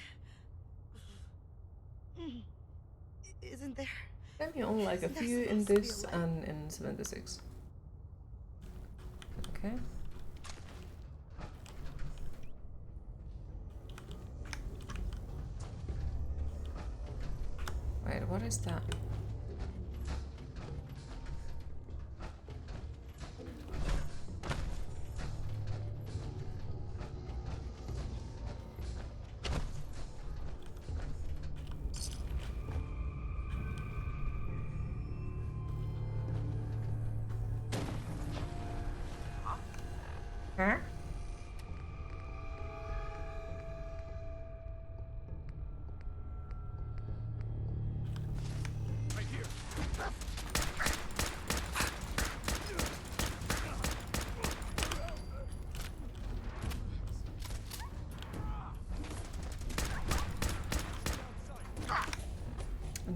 isn't there. Maybe only like a few in this and in 76. Okay. Wait, what is that? Huh? Right here.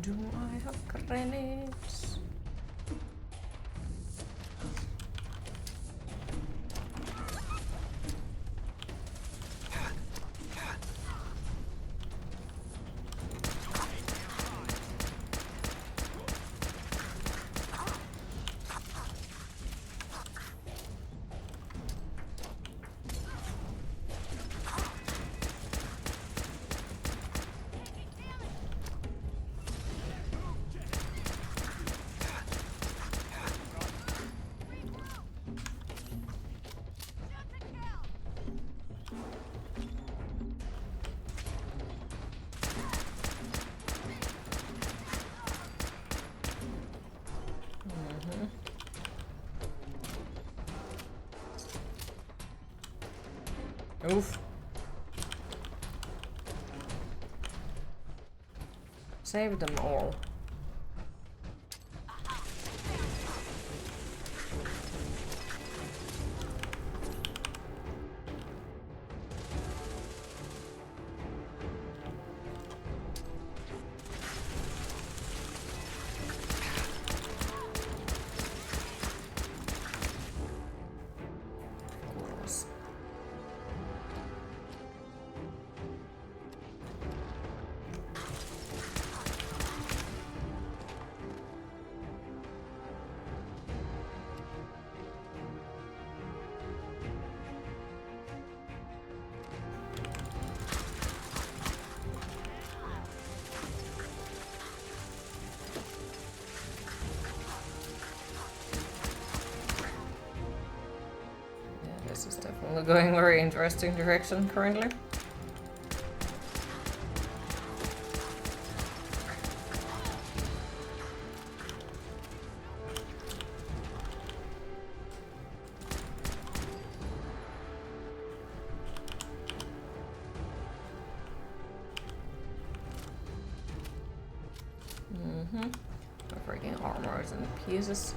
Do I have grenades? Oof. Save them all. going very interesting direction currently. My freaking armor is in pieces.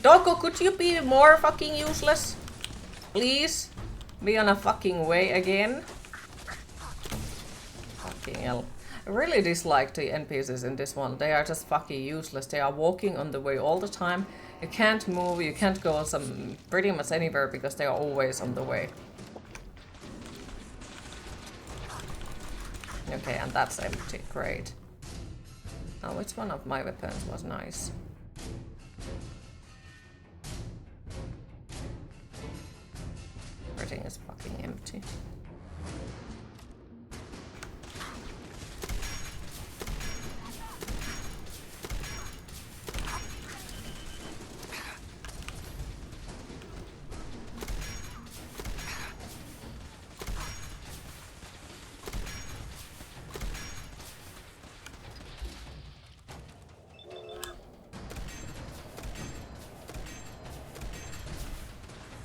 Doggo, could you be more fucking useless? Please? Be on a fucking way again? Fucking hell. I really dislike the NPCs in this one. They are just fucking useless. They are walking on the way all the time. You can't move, you can't go pretty much anywhere because they are always on the way. Okay, and that's empty. Great. Now, which one of my weapons was nice? Everything is fucking empty.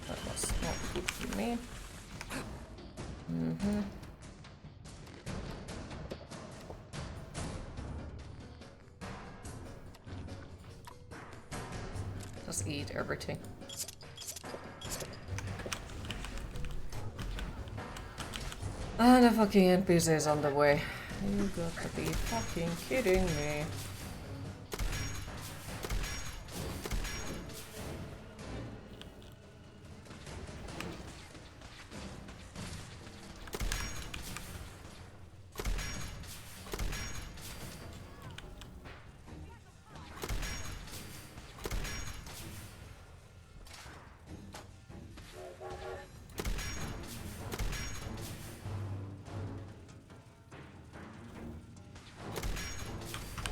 That was not good for me. Just eat everything. And the fucking NPC is on the way. You got to be fucking kidding me.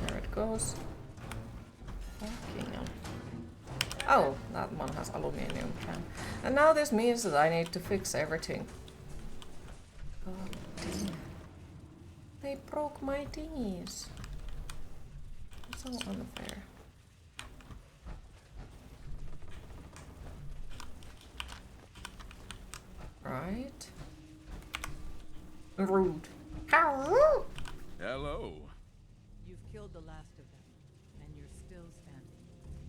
There it goes. Fucking hell. Oh, that one has aluminum can. And now this means that I need to fix everything. God damn. They broke my thingies. So unfair. Right. Rude. How rude! Hello. You've killed the last of them, and you're still standing.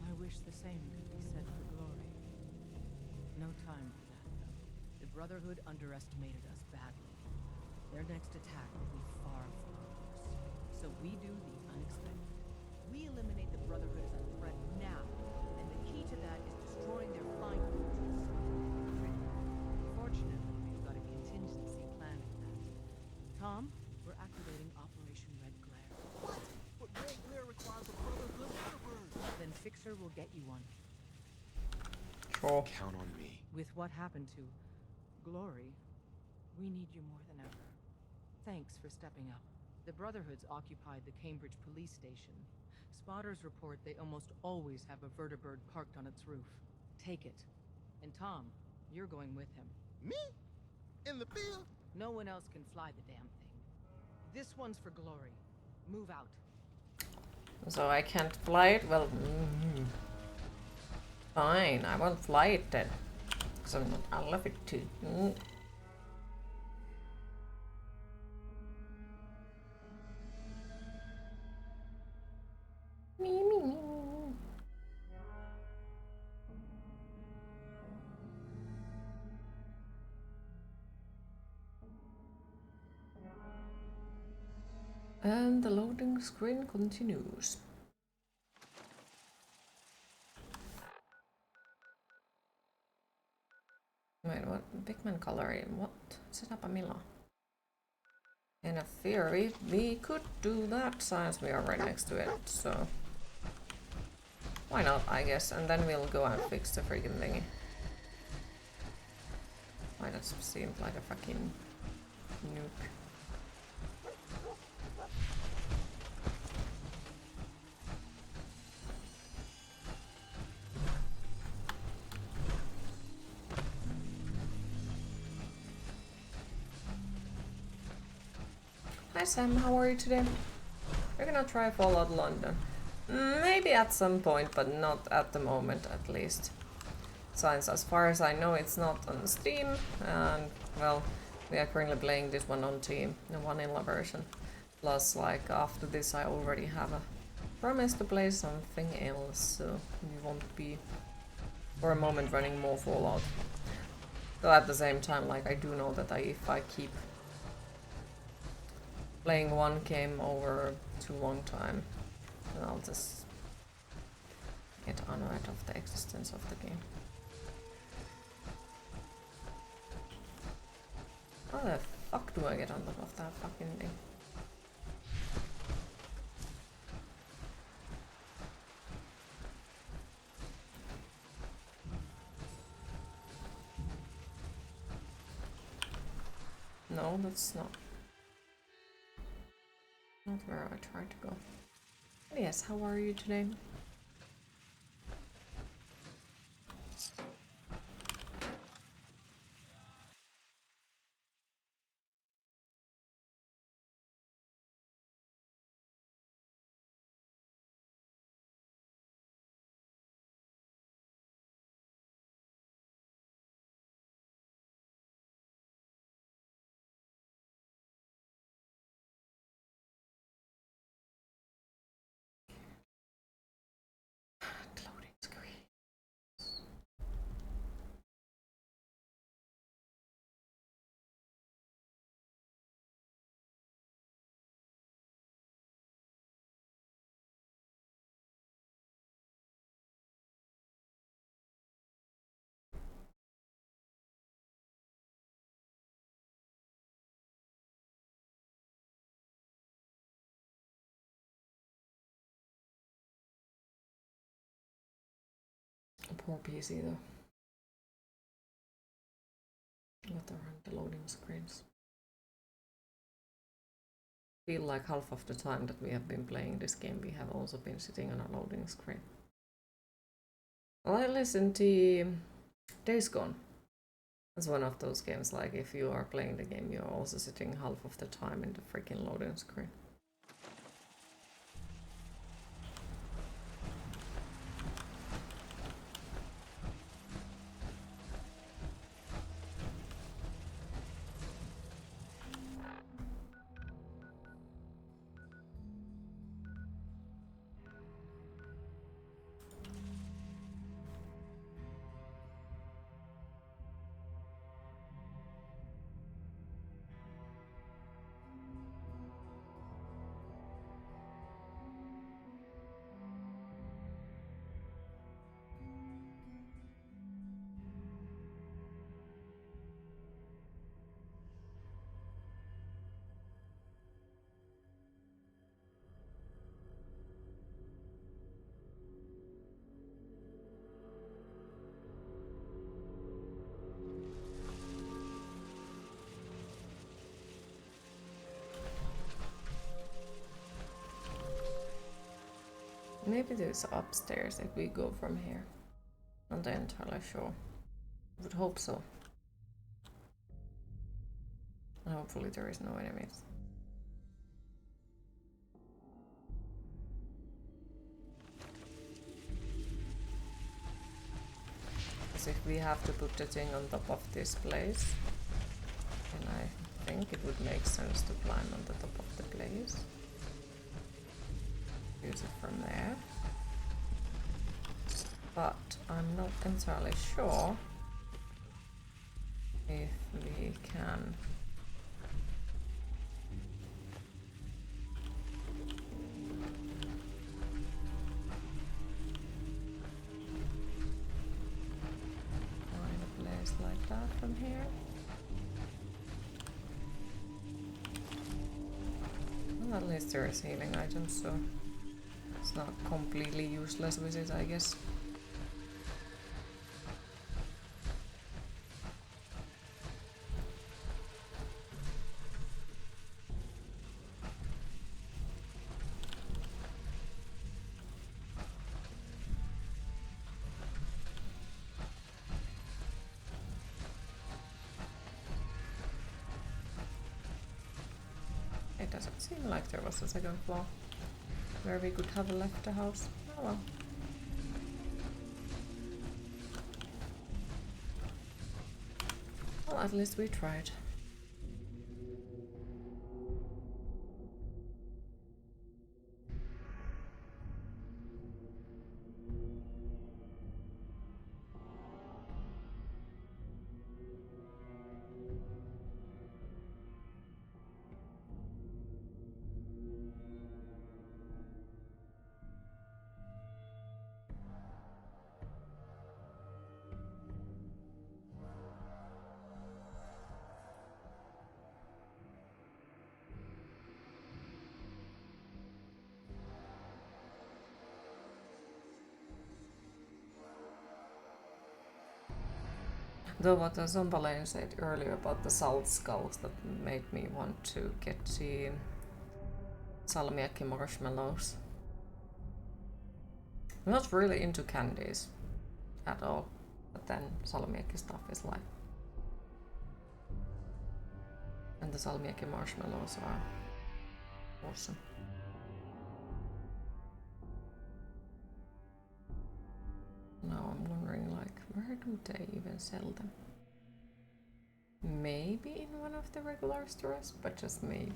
I wish the same could be said for Glory. No time for that, though. The Brotherhood underestimated us badly. Their next attack will be far, far worse. So we do the unexpected. We eliminate the Brotherhood as a threat now, and the key to that is destroying their flying fortress. Fortunately, we've got a contingency plan for that. Tom, we're activating Operation Red Glare. What? But Red Glare requires a Brotherhood Thunderbird. Then Fixer will get you one. Sure. Count on me. With what happened to Glory, we need you more than ever. Thanks for stepping up. The Brotherhood's occupied the Cambridge police station. Spotters report they almost always have a vertibird parked on its roof. Take it. And Tom, you're going with him. Me? In the field? No one else can fly the damn thing. This one's for Glory. Move out. So I can't fly it? Well, fine, I won't fly it then. Because I love it too. Me. And the loading screen continues. Wait, what? Pigment coloring? What? Set up a Mila. In a theory, we could do that since we are right next to it, so... Why not, I guess, and then we'll go and fix the freaking thingy. Why, that seemed like a fucking nuke. Hi Sam, how are you today? We're gonna try Fallout London. Maybe at some point, but not at the moment at least. Since as far as I know it's not on Steam, and well, we are currently playing this one on Team, the vanilla version. Plus, like, after this I already have a promise to play something else, so we won't be for a moment running more Fallout. Though at the same time, like, I do know that if I keep playing one game over too long time, then I'll just get annoyed of the existence of the game. How the fuck do I get on top of that fucking thing? No, that's not where I tried to go. But yes, how are you today? Loading screen. Poor PC though. What are the loading screens? Feel like half of the time that we have been playing this game we have also been sitting on a loading screen. Well, I listened to Days Gone. That's one of those games, like if you are playing the game you're also sitting half of the time in the freaking loading screen. Maybe there's upstairs if we go from here. Not entirely sure. Would hope so. And hopefully there is no enemies. Because if we have to put the thing on top of this place, then I think it would make sense to climb on the top of the place. Use it from there. But I'm not entirely sure if we can that from here. Well, at least there is healing items, so it's not completely useless visit, I guess. It doesn't seem like there was a second floor where we could have left the house. Oh well. Well, at least we tried. Though what the Zombalane said earlier about the salt skulls that made me want to get the salmiakki marshmallows. I'm not really into candies at all, but then salmiakki stuff is like... And the salmiakki marshmallows are awesome. Now I'm wondering, like, where do they even sell them? Maybe in one of the regular stores, but just maybe.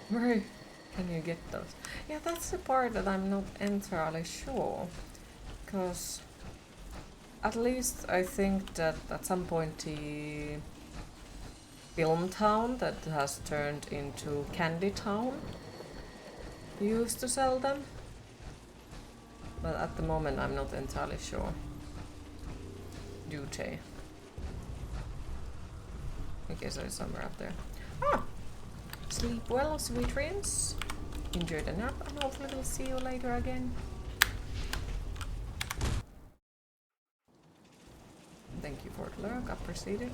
Where can you get those? Yeah, that's the part that I'm not entirely sure. Because at least I think that at some point the film town that has turned into Candy Town used to sell them, but at the moment I'm not entirely sure. Do they? I guess it's somewhere up there. Ah! Sleep well, sweet dreams. Enjoy the nap, and hopefully we'll see you later again. Thank you for the lurk, appreciate it.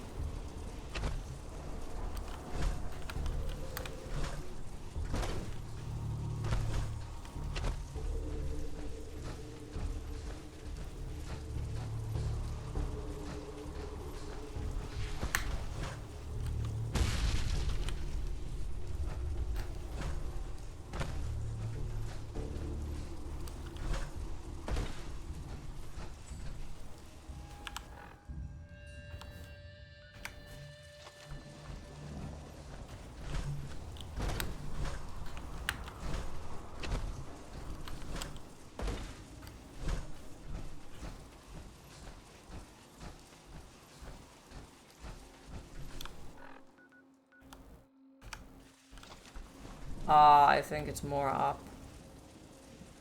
I think it's more up.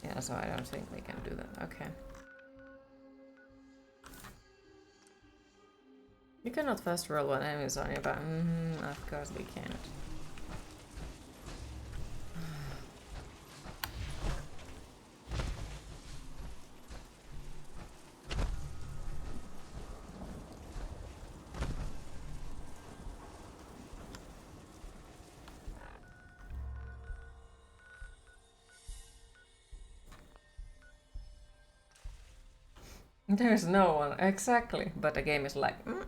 Yeah, so I don't think we can do that. Okay. You cannot fast roll when enemies on you, but of course we can't. There's no one, exactly, but the game is like bloop.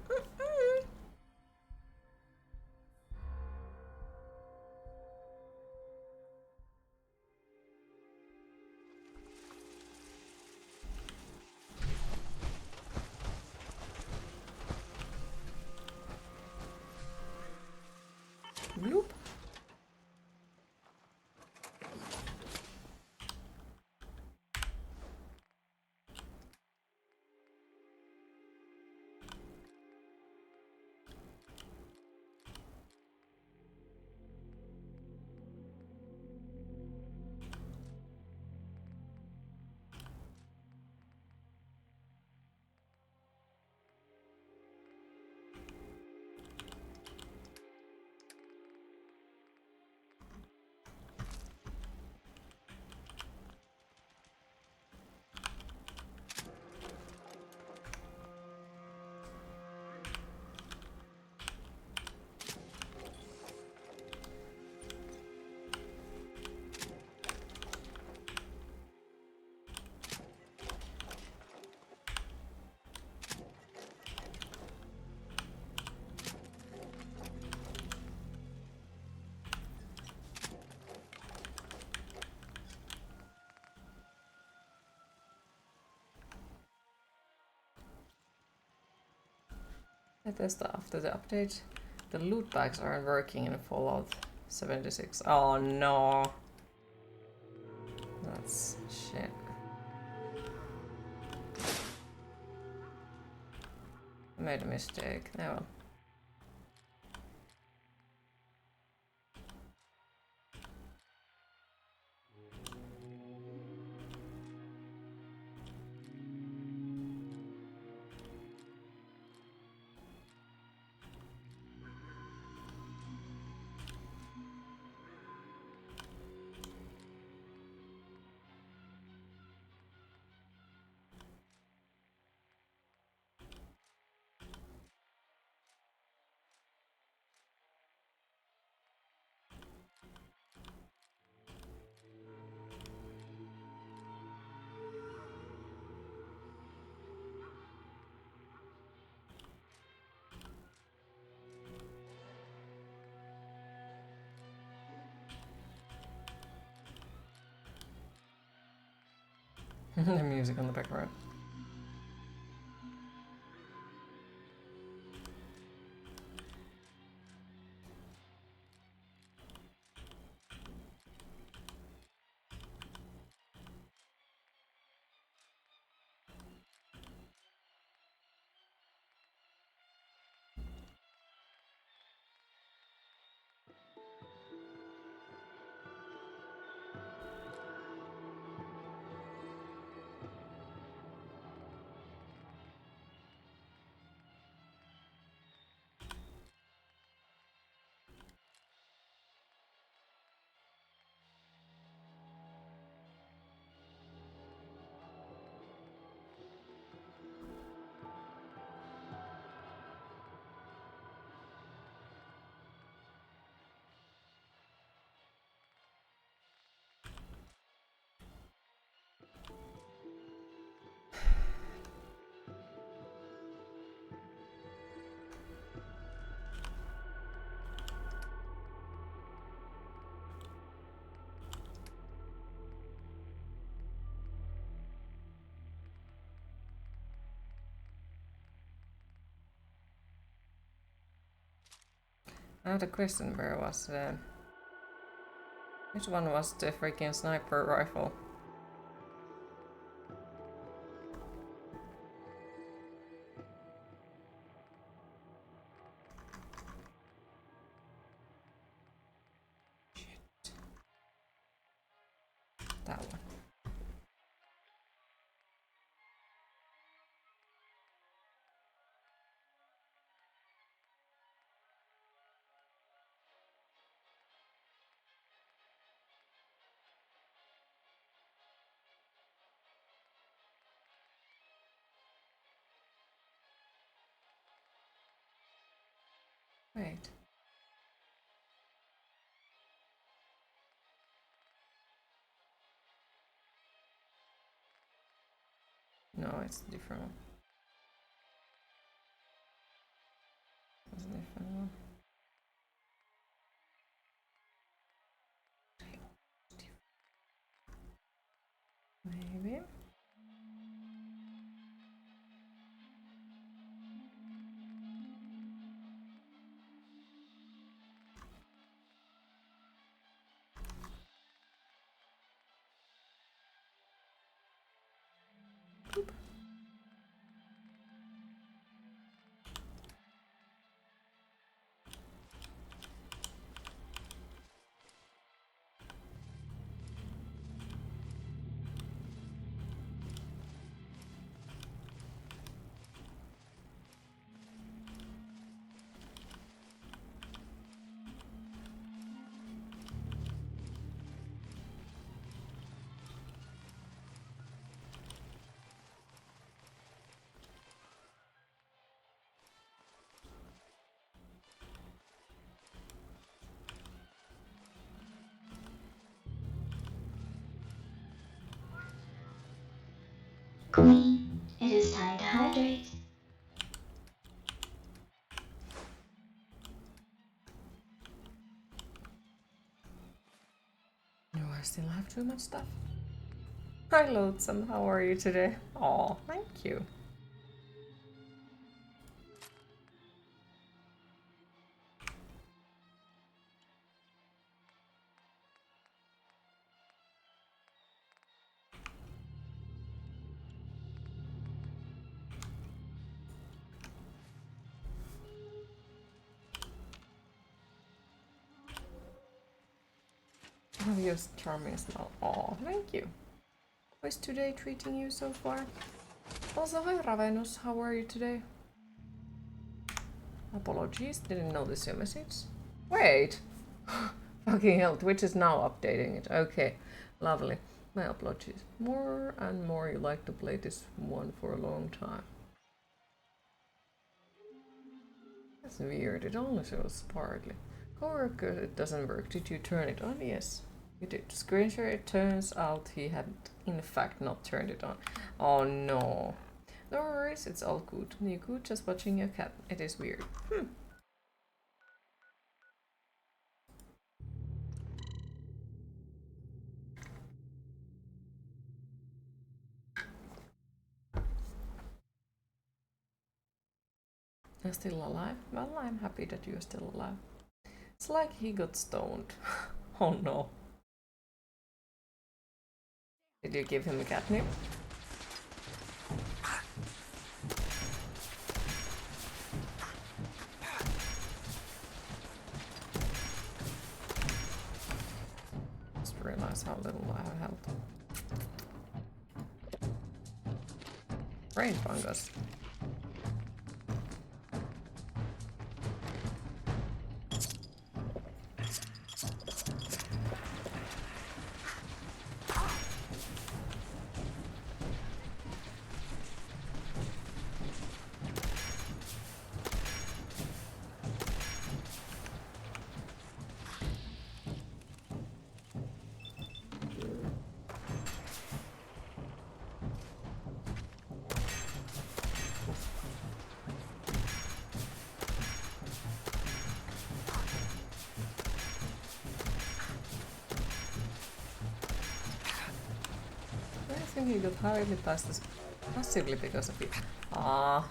It is after the update. The loot bags aren't working in Fallout 76. Oh no. That's shit. I made a mistake. Oh well. The music on the background. Now the question where was which one was the freaking sniper rifle? Shit. That one. Wait. No, it's a different one. It's a different one. Maybe. Oop. Queen, it is time to hydrate. Do I still have too much stuff? Hi Loathsome, how are you today? Aw, thank you. have your charming smell. Aw, thank you. How is today treating you so far? Also, hi Ravenous, how are you today? Apologies, didn't notice your message. Wait! Fucking hell, Twitch is now updating it. Okay, lovely. My apologies. More and more you like to play this one for a long time. That's weird, it only shows partly. Coworker, it doesn't work. Did you turn it on? Yes, you did. Screen share, it turns out he had in fact not turned it on. Oh no. No worries, it's all good. You good just watching your cat. It is weird. You're still alive? Well, I'm happy that you're still alive. It's like he got stoned. Oh no. Did you give him a catnip? Just realize how little I have health. Brain fungus. I think he got hardly past this passively because of it. Ah.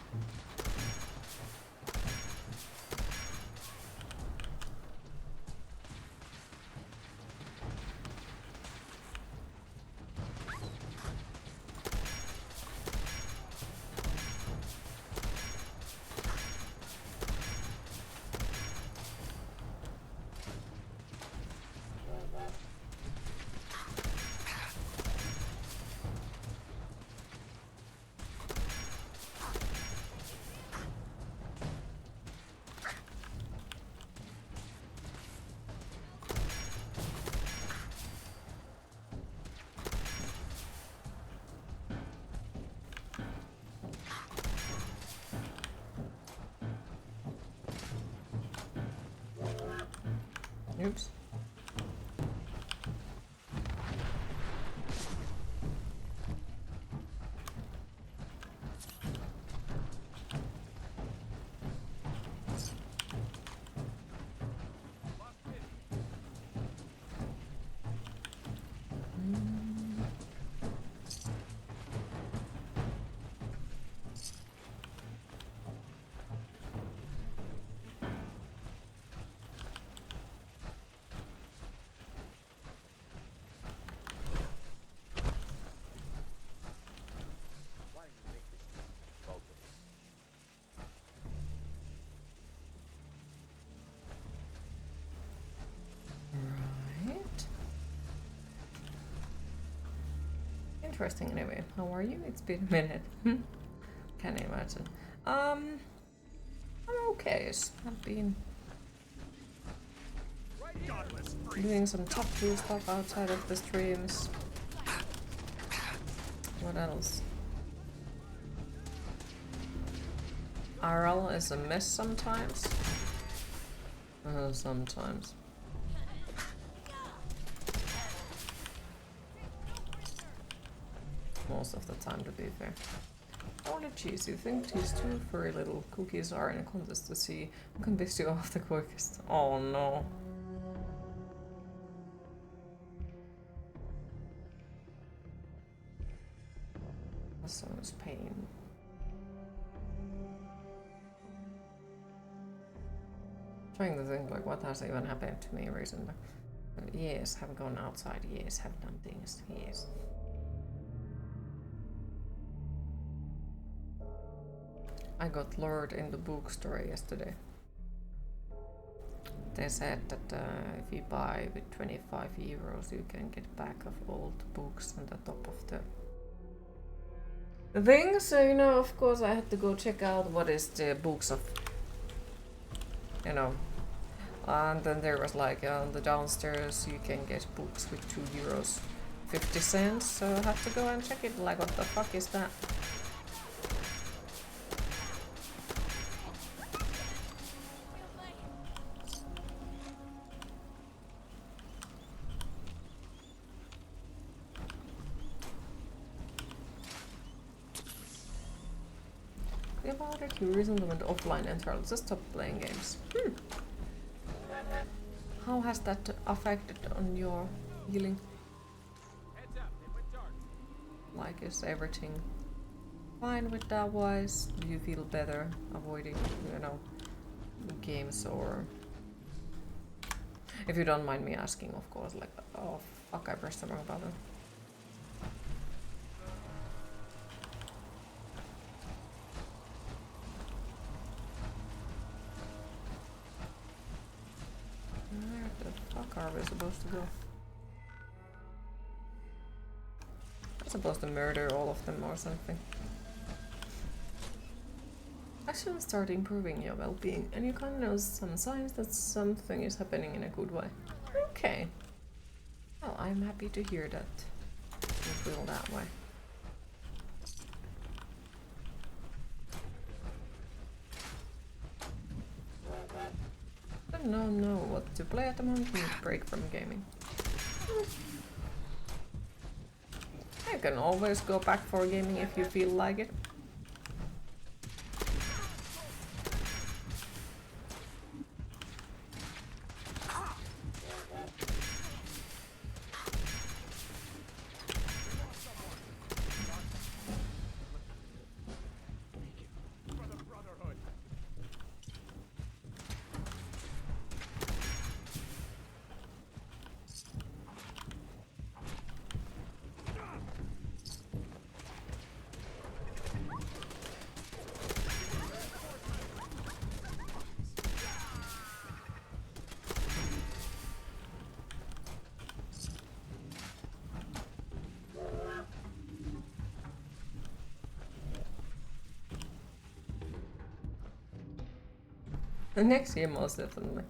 Oops. Interesting anyway. How are you? It's been a minute. Can't imagine. I'm okay. I've been doing some top 2 stuff outside of the streams. What else? RL is a mess sometimes. Sometimes. Most of the time, to be fair. Holy cheese, you think these 2 furry little cookies are in a contest to see who can piss you off the quickest? Oh no. That's so much pain. Trying to think like what has even happened to me recently. Yes, have gone outside, yes, have done things, yes. I got lured in the bookstore yesterday. They said that if you buy with 25 euros, you can get back of old books on the top of the thing. So, you know, of course, I had to go check out what is the books of, you know. And then there was like on the downstairs, you can get books with 2 euros 50 cents. So I had to go and check it. Like, what the fuck is that? About it, you recently went offline entirely, just stopped playing games. How has that affected on your healing? Like, is everything fine with that wise? Do you feel better avoiding, you know, games, or if you don't mind me asking, of course, like, oh fuck, I pressed the wrong button. Where the fuck are we supposed to go? I'm supposed to murder all of them or something. I should start improving your well-being, and you kind of know some signs that something is happening in a good way. Okay. Well, I'm happy to hear that you feel that way. I don't know what to play at the moment. Need a break from gaming. You can always go back for gaming if you feel like it. The next year, most definitely.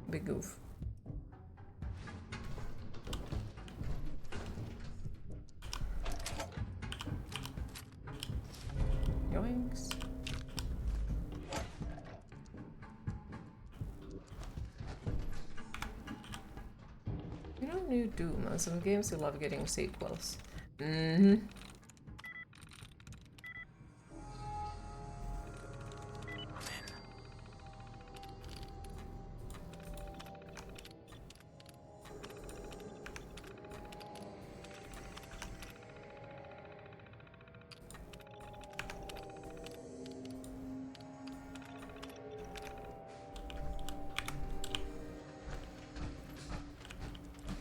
Big goof. Yoinks. You know, new Doom, and some games you love getting sequels. Mm-hmm.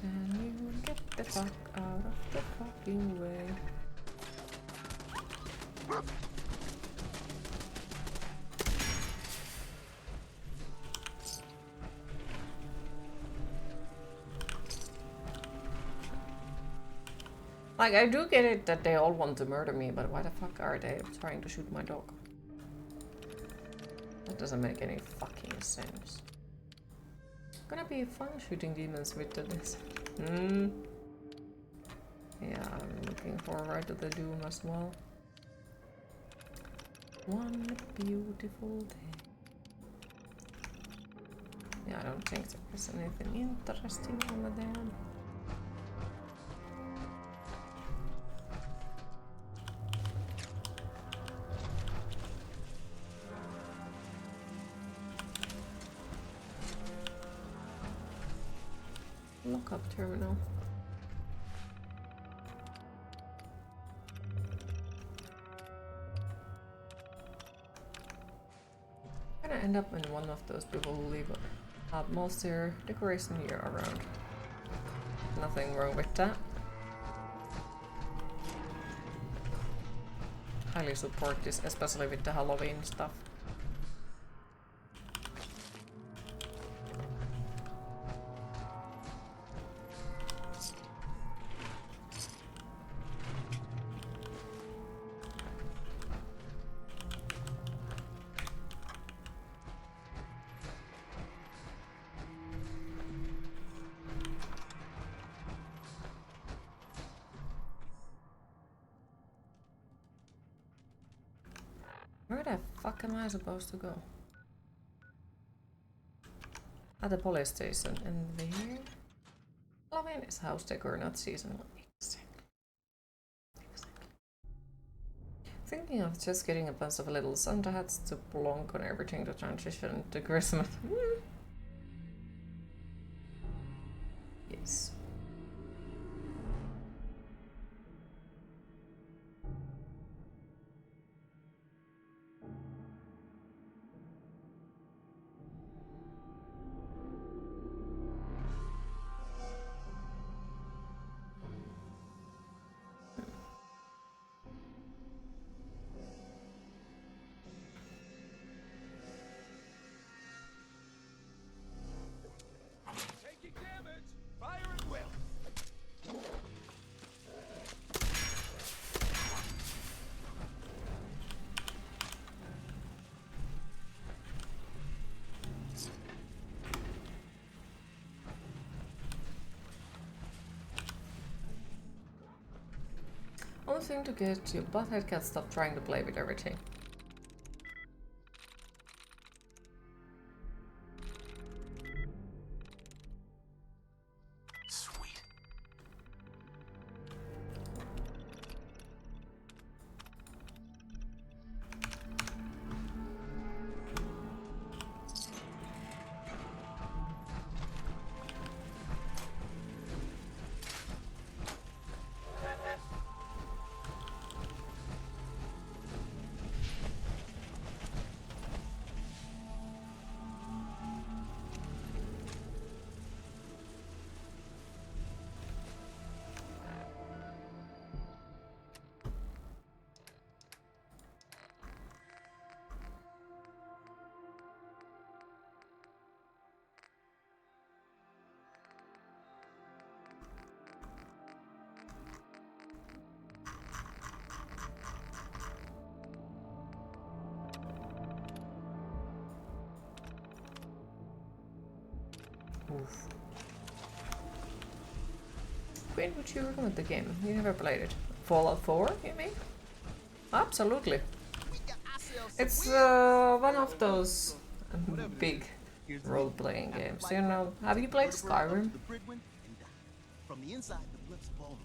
Can you get the fuck out of the fucking way? Like, I do get it that they all want to murder me, but why the fuck are they trying to shoot my dog? That doesn't make any fucking sense. Gonna be fun shooting demons with this. Yeah, I'm looking forward to the Doom as well. One beautiful day. Yeah, I don't think there's anything interesting over there. Lockup terminal. I'm gonna end up in one of those people who leave most their decoration year around. Nothing wrong with that. highly support this, especially with the Halloween stuff. Where the fuck am I supposed to go? At the police station. And here? Halloween is house decor, not seasonal. Exactly. Thinking of just getting a bunch of little Santa hats to plonk on everything to transition to Christmas. Yes. Taking damage! Fire at will! Only thing to get your butthead can't stop trying to play with everything. Sweet. Oof. When would you recommend the game? You never played it. Fallout 4, you mean? Absolutely. It's one of those big role-playing games. You know, have you played Skyrim? From the inside, the blimp's vulnerable.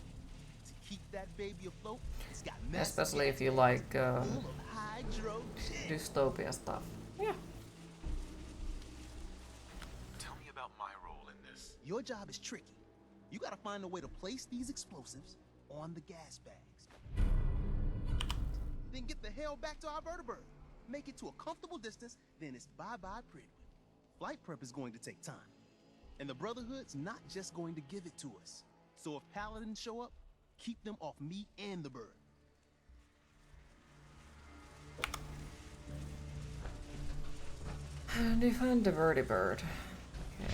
To keep that baby afloat, it's got Especially if you like dystopia stuff. Yeah. Tell me about my role in this. Your job is tricky. You gotta find a way to place these explosives on the gas bags. Then get the hell back to our vertibird. Make it to a comfortable distance, then it's bye-bye Pridwood. Flight prep is going to take time. And the Brotherhood's not just going to give it to us. So if Paladins show up, keep them off me and the bird. Defend the vertibird. Okay.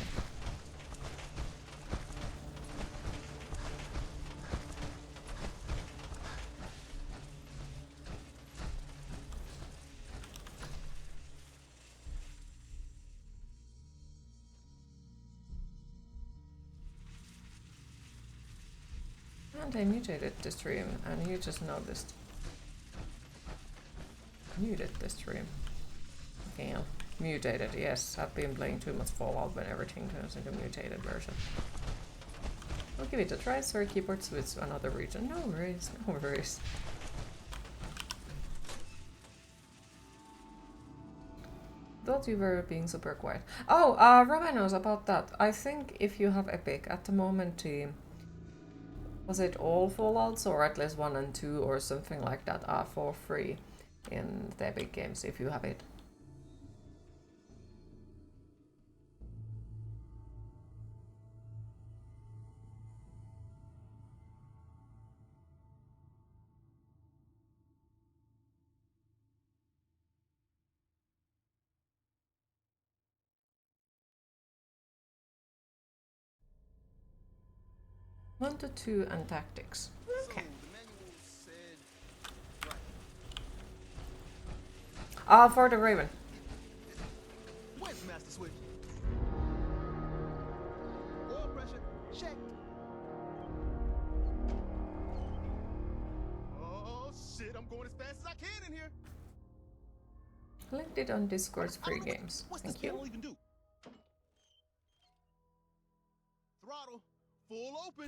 And I mutated the stream, and you just noticed. Muted the stream. Okay, mutated, yes. I've been playing too much Fallout when everything turns into mutated version. I'll give it a try, sorry keyboard switch to another region. No worries, no worries. Thought you were being super quiet. Oh, Robin knows about that. I think if you have Epic at the moment, was it all Fallouts or at least 1 and 2 or something like that are for free in the Epic games if you have it. 1 to 2 and tactics. Okay. Ah, for the Raven. Where's Master Switch? Oil pressure checked. Oh shit, I'm going as fast as I can in here. Linked it on Discord's free games. What's Thank this you. panel even do? Throttle, full open.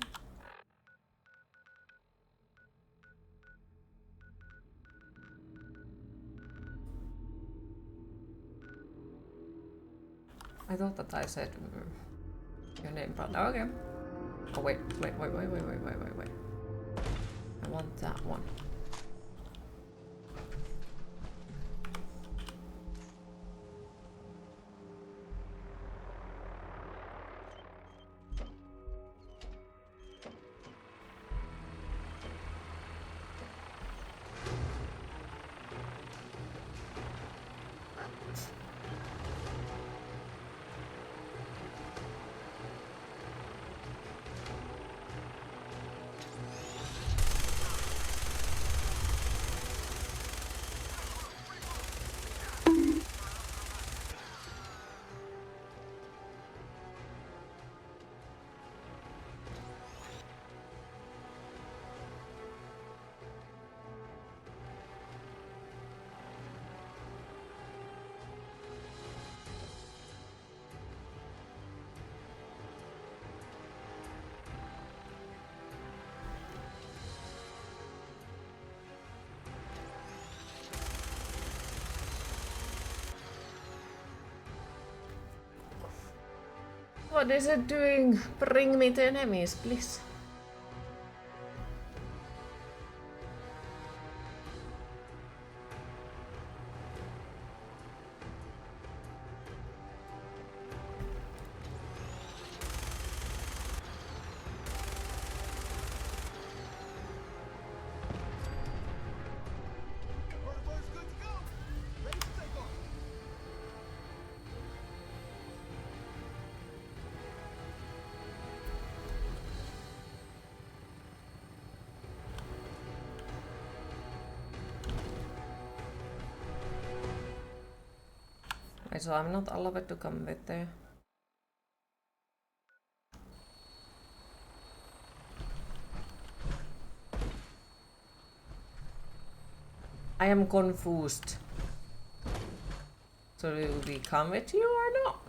I thought that I said your name, but okay. Oh wait. I want that one. What is it doing? Bring me the enemies, please. Wait, so I'm not allowed to come with there. I am confused. So do we come with you or not?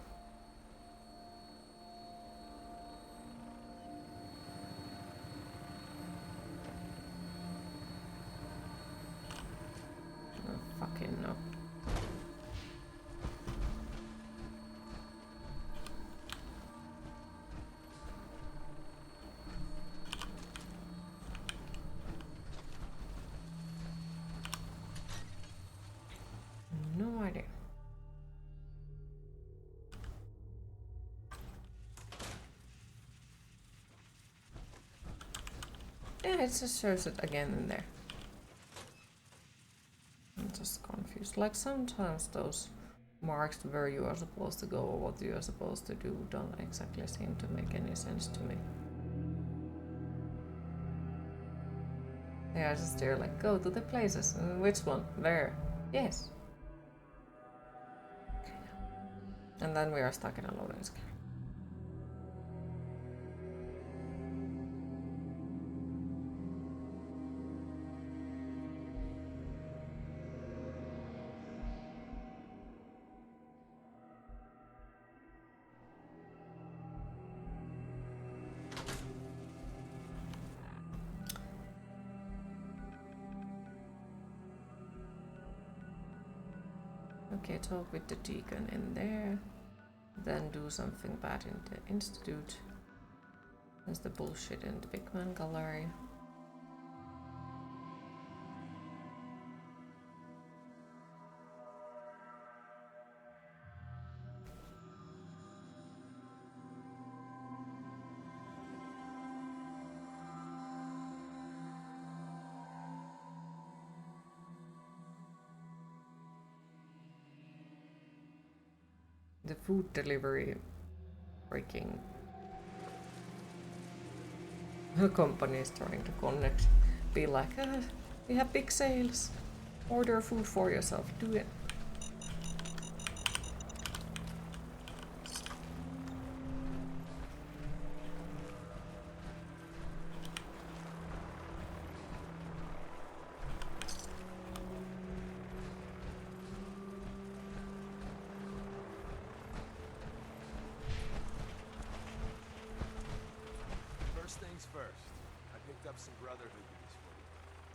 Oh, fucking no. No idea. Yeah, it just shows it again in there. I'm just confused. Like sometimes those marks where you are supposed to go or what you are supposed to do don't exactly seem to make any sense to me. They are just there like, go to the places. Which one? There. Yes. Okay. And then we are stuck in a loading screen. Okay, talk with the deacon in there. Then do something bad in the institute. There's the bullshit in the big man gallery. The food delivery freaking The company is trying to connect. Be like, we have big sales. Order food for yourself. Do it. First things first. I picked up some Brotherhood goodies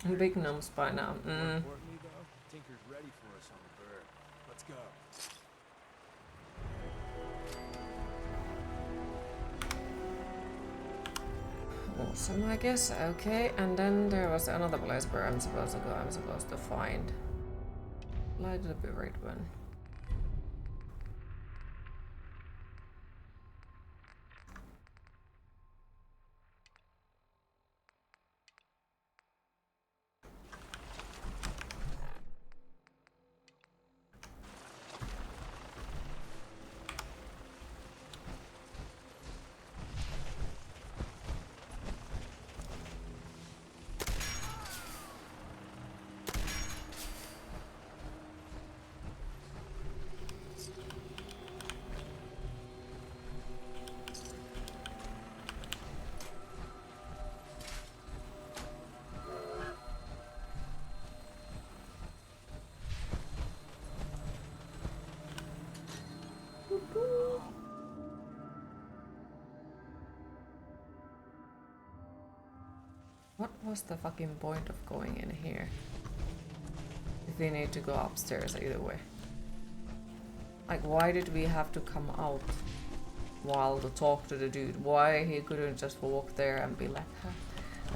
for you. Big gnomes by now. More importantly, though, Tinker's ready for us on the bird. Let's go. Awesome, I guess. Okay, and then there was another place where I'm supposed to go. I'm supposed to find light the buried one. What was the fucking point of going in here? If we need to go upstairs either way. Like, why did we have to come out while to talk to the dude? Why he couldn't just walk there and be like,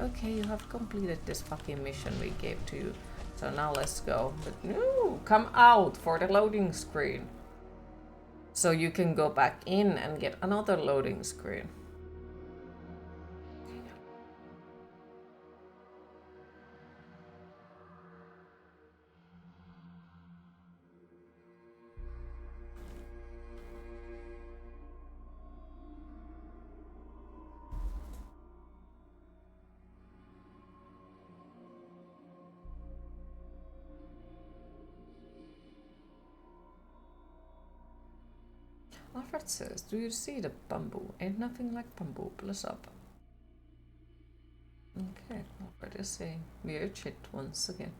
okay, you have completed this fucking mission we gave to you. So now let's go. But no, come out for the loading screen. So you can go back in and get another loading screen. Alfred says, do you see the bamboo? Ain't nothing like bamboo. Bless up. Okay, Alfred is saying weird shit once again.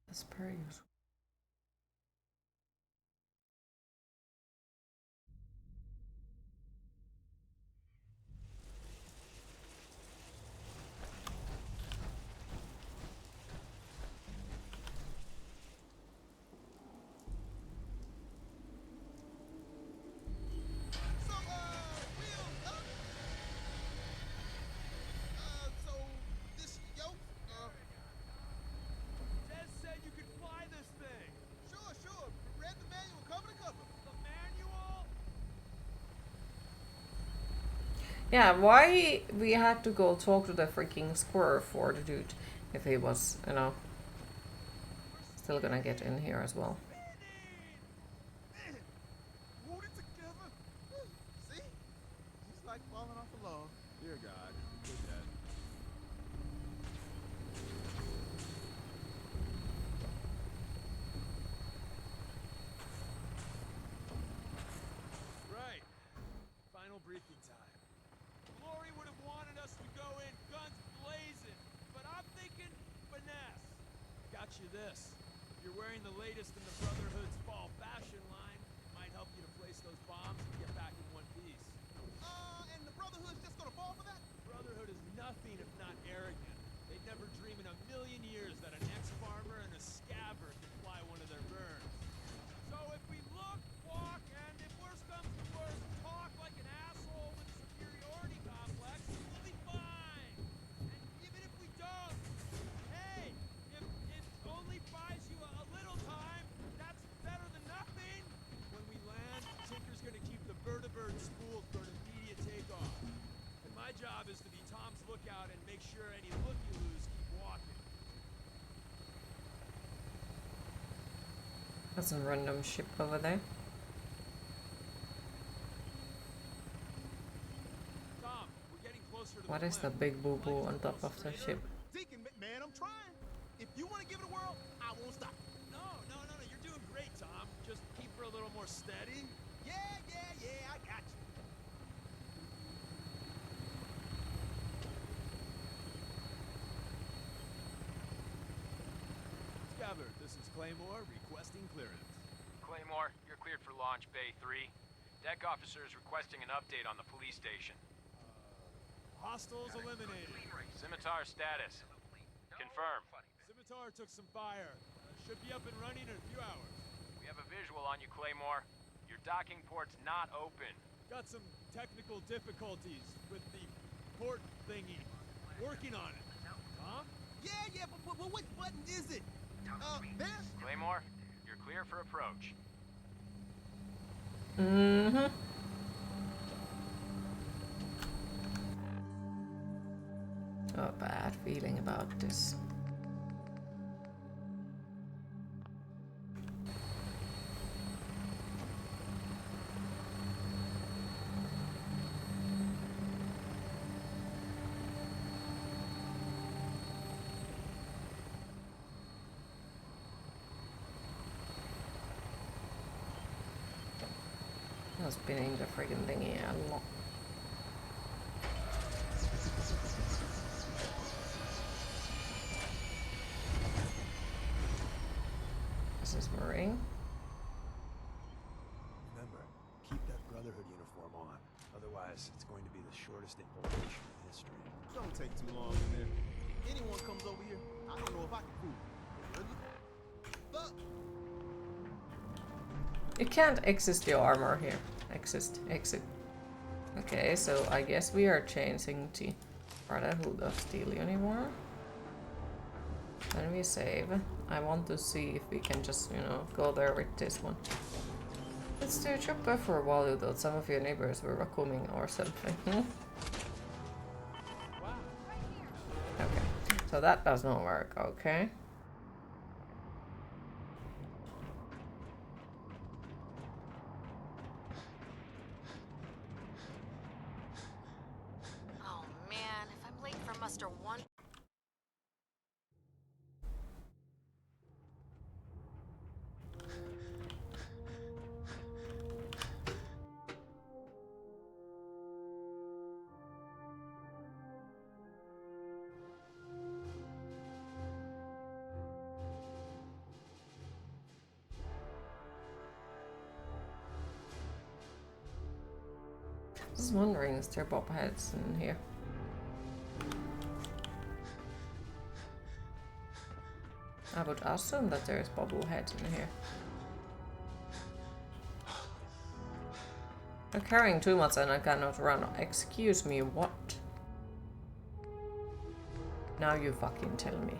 As per usual. Yeah, why we had to go talk to the freaking squirrel for the dude if he was, you know, still gonna get in here as well. Hold it together. See? Just like falling off a log. Dear God, we're dead. Right. Final briefing time. Glory would have wanted us to go in guns blazing, but I'm thinking finesse. Got you this. If you're wearing the latest in the Brotherhood's fall fashion line, might help you to place those bombs and get back in one piece. And the Brotherhood's just gonna fall for that? Brotherhood is nothing if not arrogant. They'd never dream in a million years that an ex-farmer and a scabbard could fly one of their burns. So if we look, walk, and if worse comes to worse, talk like an asshole with a superiority complex, we'll be fine. And even if we don't, hey, if it only buys you a little time, that's better than nothing. When we land, Tinker's gonna keep the vertibird spooled for an immediate takeoff. And my job is to be Tom's lookout and make sure any looky-loos keep walking. That's a random ship over there. What is the big boo-boo on top of the ship? Deacon, man, I'm trying. If you want to give it a whirl, I won't stop. No, you're doing great, Tom. Just keep her a little more steady. Yeah, I got you. Scabbard, this is Claymore requesting clearance. Claymore, you're cleared for launch Bay 3. Deck officer is requesting an update on the police station. Hostiles eliminated. Scimitar status. Confirm. Scimitar took some fire. Should be up and running in a few hours. We have a visual on you, Claymore. Your docking port's not open. Got some technical difficulties with the port thingy. Working on it. Tom? Yeah, but which button is it? This? Claymore, you're clear for approach. Mm-hmm. Oh, bad feeling about this. I was spinning the friggin' thingy a lot. This is Marine. Remember, keep that Brotherhood uniform on. Otherwise, it's going to be the shortest infiltration in history. Don't take too long in there. If anyone comes over here, I don't know if I can prove it. Look! You can't exit the armor here. Exit. Okay, so I guess we are changing to Brotherhood of Steel uniform. Then we save. I want to see if we can just, go there with this one. Let's do a job buffer while you thought some of your neighbors were vacuuming or something. Okay, so that does not work, okay. Oh man, if I'm late for muster one. I was wondering, is there bobbleheads in here? I would assume that there is bobbleheads in here. I'm carrying too much and I cannot run. Excuse me, what? Now you fucking tell me.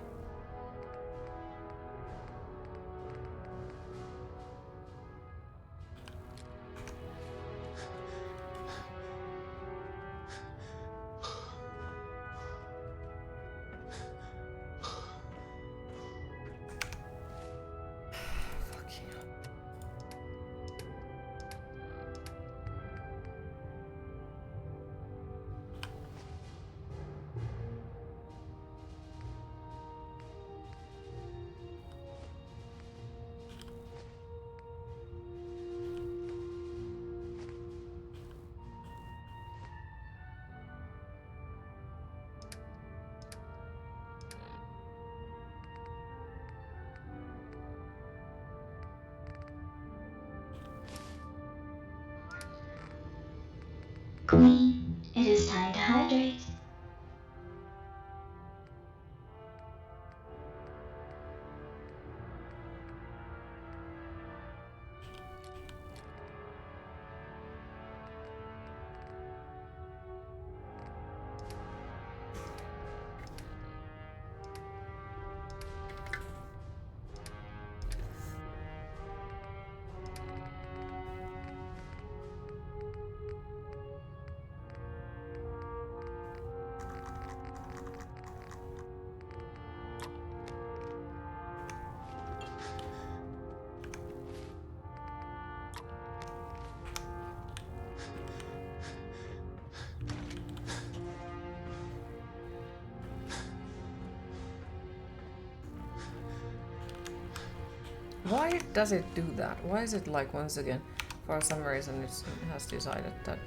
Why does it do that? Why is it like, once again, for some reason it has decided that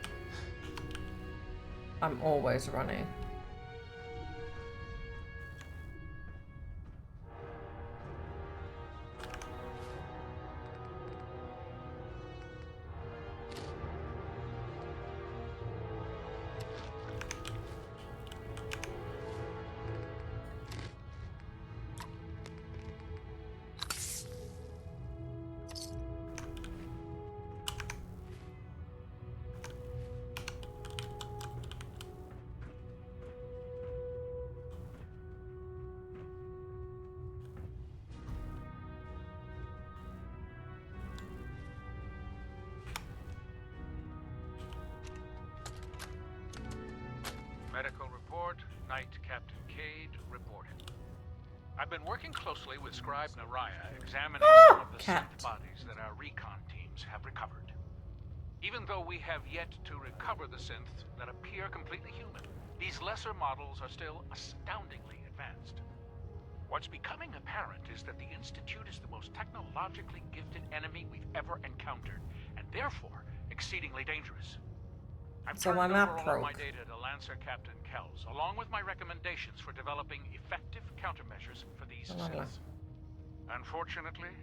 I'm always running. Medical report, Knight Captain Cade reporting. I've been working closely with Scribe Naraya, examining some of the synth bodies that our recon teams have recovered. Even though we have yet to recover the synths that appear completely human, these lesser models are still astoundingly advanced. What's becoming apparent is that the Institute is the most technologically gifted enemy we've ever encountered, and therefore exceedingly dangerous. I've So my turned map over all of my broke. data to Lancer Captain Kells, along with my recommendations for developing effective countermeasures for these Lovely. synths. Unfortunately,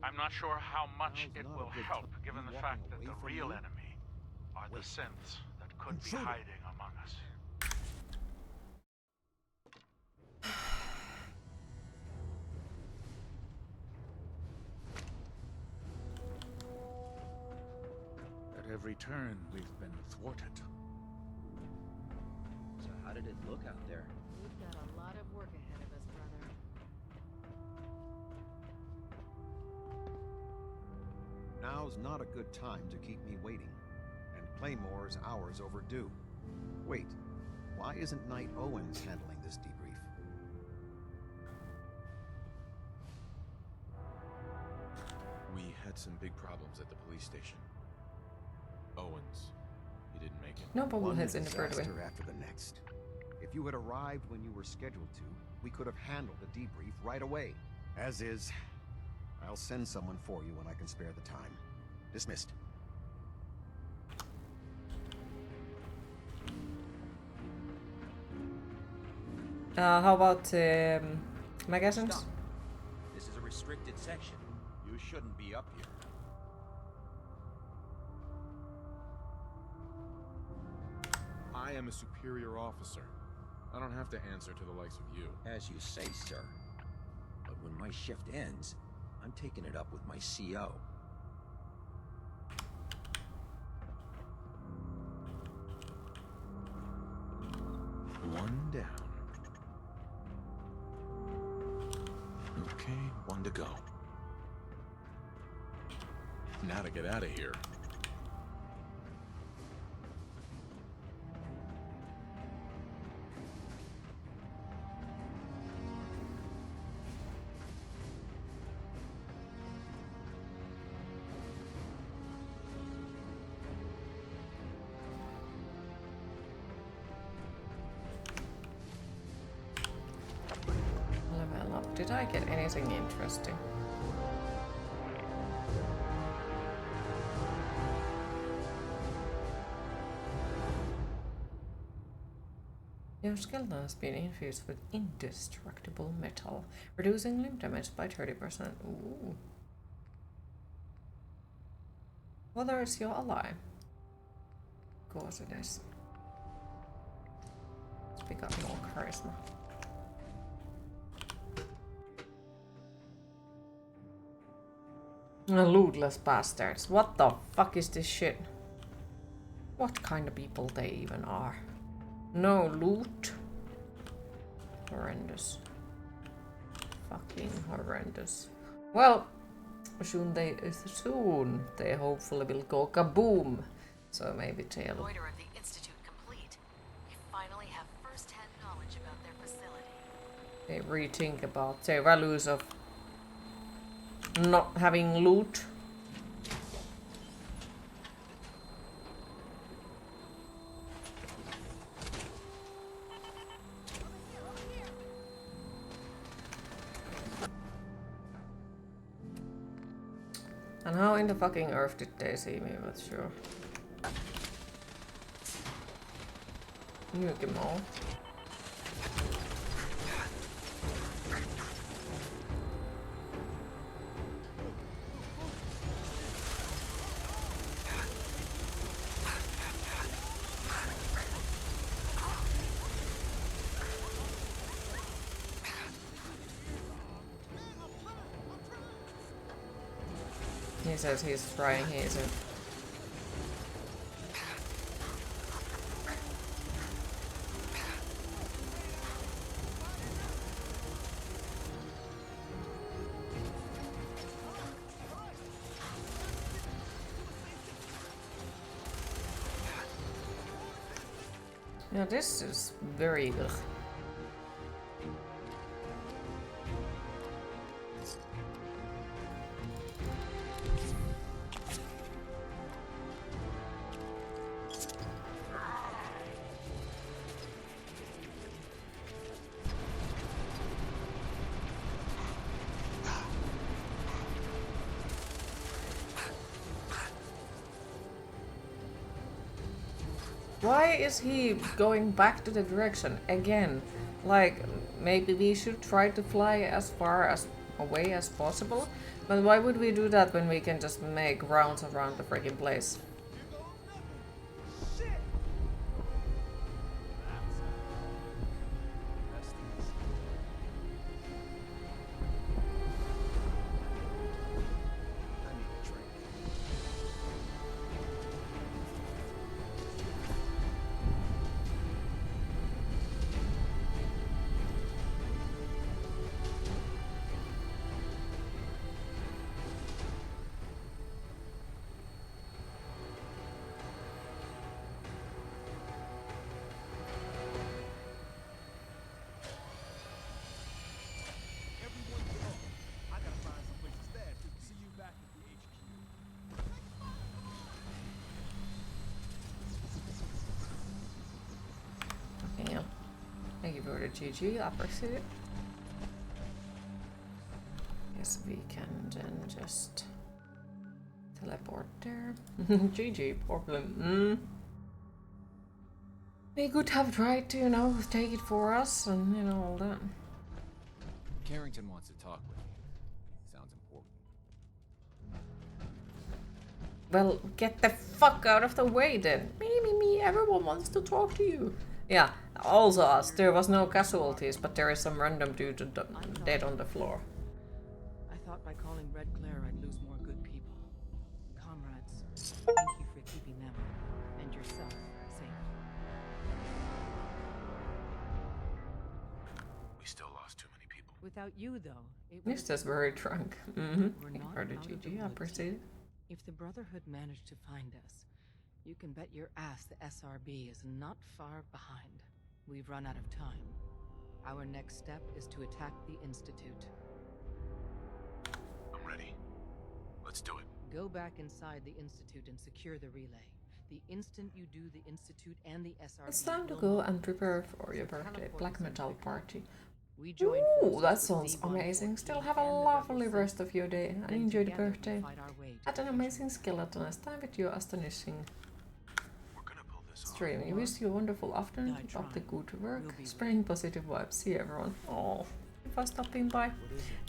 I'm not sure how much it will help, given the fact that the real enemy are the synths that could be hiding among us. At every turn, we've been thwarted. So how did it look out there? We've got a lot of work ahead of us, brother. Now's not a good time to keep me waiting. And Claymore's hours overdue. Wait, why isn't Knight Owens handling this debrief? We had some big problems at the police station. Owens, he didn't make it. No bubble One heads in the disaster birdway. after the next. If you had arrived when you were scheduled to, we could have handled the debrief right away. As is, I'll send someone for you when I can spare the time. Dismissed. How about magazines? Stop. This is a restricted section. You shouldn't be up here. I am a superior officer. I don't have to answer to the likes of you. As you say, sir. But when my shift ends, I'm taking it up with my CO. One down. Okay, one to go. Now to get out of here. Level up. Did I get anything interesting? Your skeleton has been infused with indestructible metal, reducing limb damage by 30%. Ooh. Whether it's your ally. Of course it is. Let's pick up more charisma. Lootless bastards. What the fuck is this shit? What kind of people they even are? No loot. Horrendous. Fucking horrendous. Well, soon they hopefully will go kaboom. So maybe they'll Loiter of the Institute complete. We finally have first-hand knowledge about their facility. they rethink about their values of not having loot. And how in the fucking earth did they see me? But sure. Nuke him all. He says he's trying, he isn't. Yeah, this is very ugh. Why is he going back to the direction again? Like, maybe we should try to fly as far as away as possible? But why would we do that when we can just make rounds around the freaking place? Thank you for the GG, I appreciate it. Yes, we can then just teleport there. GG, problem. We could have tried to, you know, take it for us and, you know, all that. Carrington wants to talk with you. Sounds important. Well, get the fuck out of the way then. Me, everyone wants to talk to you. Yeah, also us. There was no casualties, but there is some random dude dead on the floor. I thought by calling Red Glare I'd lose more good people. Comrades, thank you for keeping them and yourself safe. We still lost too many people. Without you, though, it He's just very drunk. Thank you for the GG, I appreciate it. If the Brotherhood managed to find us, you can bet your ass the SRB is not far behind. We've run out of time. Our next step is to attack the Institute. I'm ready. Let's do it. Go back inside the Institute and secure the relay. The instant you do, the Institute and the SRB... It's time to go and prepare for your birthday black metal party. We join Ooh, that sounds amazing. Still have a lovely rest of your day and enjoy the birthday. Had an amazing skeleton's time with your astonishing stream. We wish you a wonderful afternoon. Keep up the good work. Spreading positive vibes. See everyone. Oh, if I stopping by.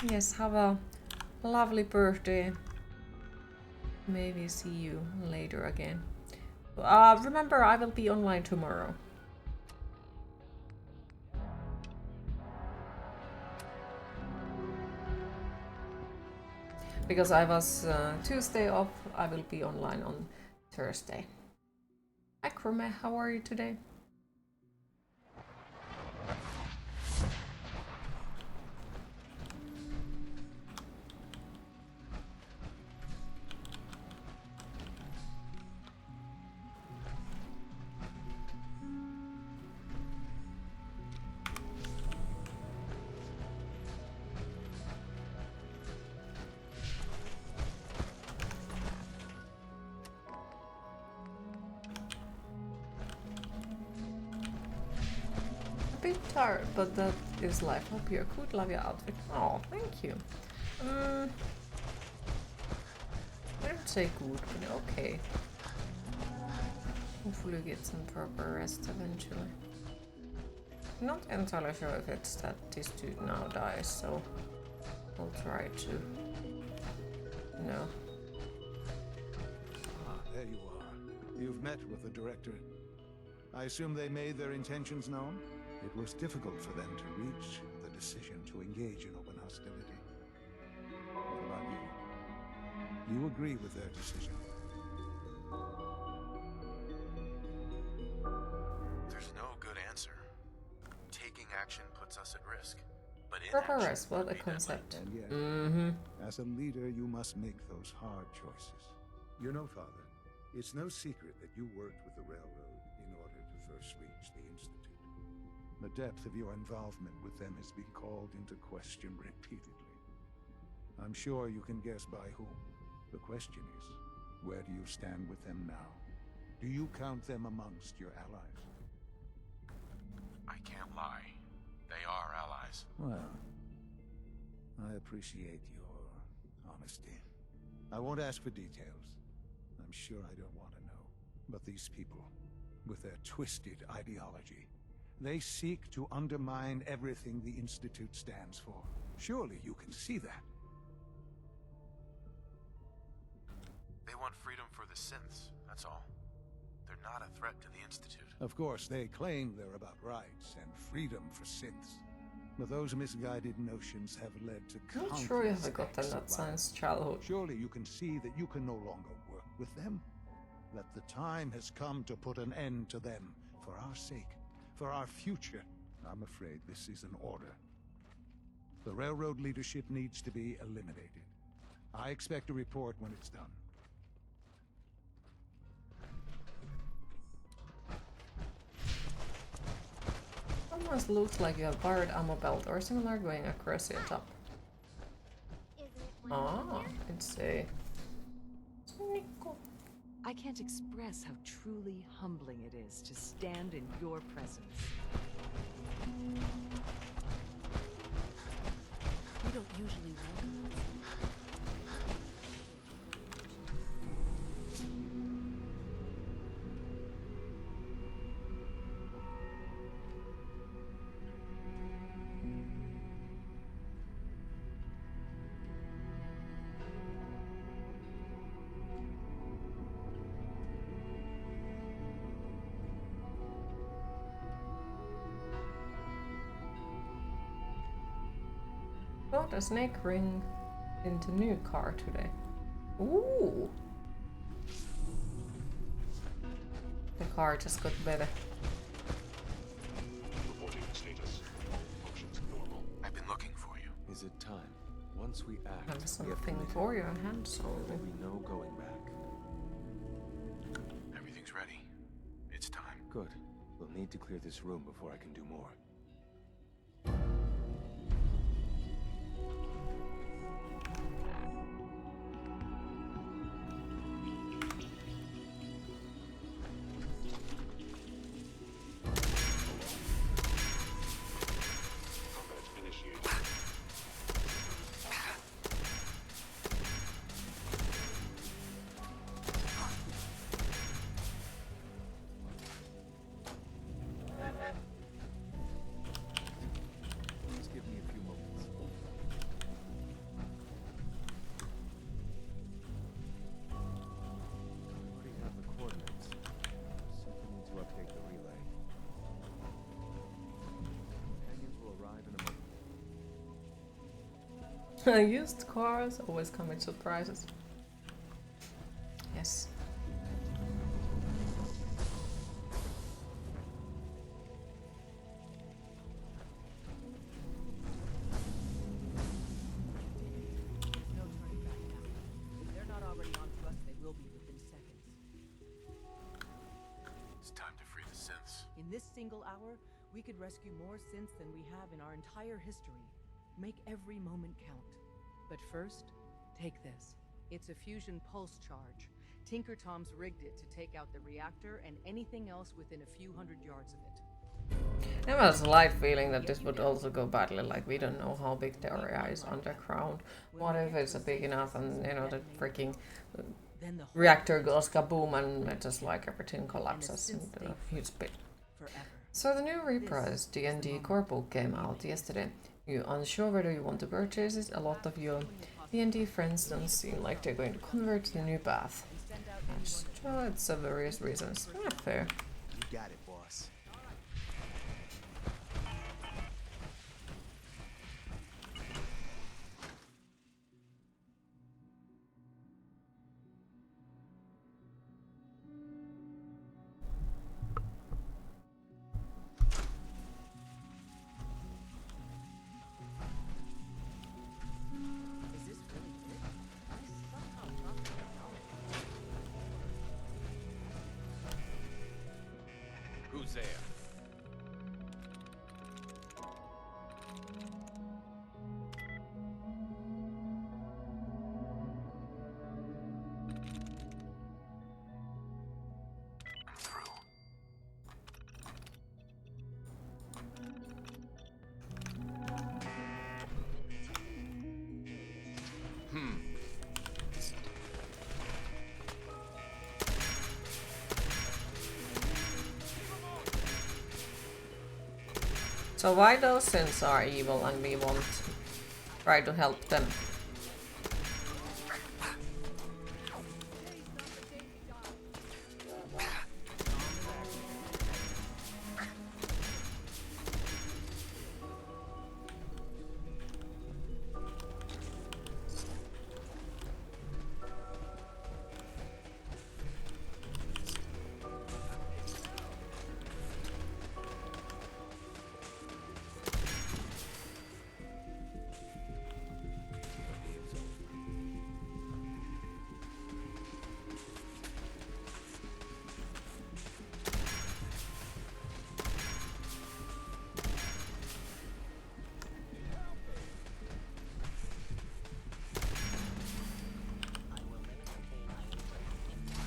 Yes, have a lovely birthday. Maybe see you later again. Remember, I will be online tomorrow. Because I was Tuesday off, I will be online on Thursday. Hi Krome, how are you today? Tired, but that is life. Hope you're good. Love your outfit. Oh, thank you. say good, but okay. Hopefully get some proper rest eventually. Not entirely sure if it's that this dude now dies, so I'll try to, you know. Ah, there you are. You've met with the Directorate. I assume they made their intentions known? It was difficult for them to reach the decision to engage in open hostility. What about you? You agree with their decision? There's no good answer. Taking action puts us at risk. But Proper inaction rest, what a could be concept. And yet, as a leader, you must make those hard choices. You know, Father, it's no secret that you worked with the Railroad in order to first reach the Institute. The depth of your involvement with them has been called into question repeatedly. I'm sure you can guess by whom. The question is, where do you stand with them now? Do you count them amongst your allies? I can't lie. They are allies. Well, I appreciate your honesty. I won't ask for details. I'm sure I don't want to know. But these people, with their twisted ideology, they seek to undermine everything the Institute stands for. Surely you can see that. They want freedom for the synths, that's all. They're not a threat to the Institute. Of course, they claim they're about rights and freedom for synths. But those misguided notions have led to I'm countless not sure you have gotten acts that of since violence. childhood. Surely you can see that you can no longer work with them. That the time has come to put an end to them, for our sake, for our future. I'm afraid this is an order. The Railroad leadership needs to be eliminated. I expect a report when it's done. Almost looks like you have borrowed ammo belt or similar going across your top. Ah, it's a Nico. I can't express how truly humbling it is to stand in your presence. We don't usually welcome us. Got a snake ring into new car today. Ooh! The car just got better. Reporting status. Functions normal. I've been looking for you. Is it time? Once we act, Have we have something committed. for your hands There on. will be no going back. Everything's ready. It's time. Good. We'll need to clear this room before I can do more. Combat initiated. Please give me a few moments. I already have the coordinates. Simply need to update the relay. Companions will arrive in a moment. Used cars always come with surprises. Yes. No turning back now. If they're not already on to us, they will be within seconds. It's time to free the synths. In this single hour, we could rescue more synths than we have in our entire history. Make every moment count. But first, take this. It's a fusion pulse charge. Tinker Tom's rigged it to take out the reactor and anything else within a few hundred yards of it. I have a slight feeling that this would also go badly. Like, we don't know how big the area is underground. What if it's big enough and, you know, the freaking Then the whole reactor goes kaboom and it just like everything collapses into a huge pit. So the new repriced D&D core book came out yesterday. You're unsure whether you want to purchase it? A lot of your D&D friends don't seem like they're going to convert to the new path. So it's for various reasons. Not fair. You got it, boss. Who's there? So why those synths are evil and we won't try to help them?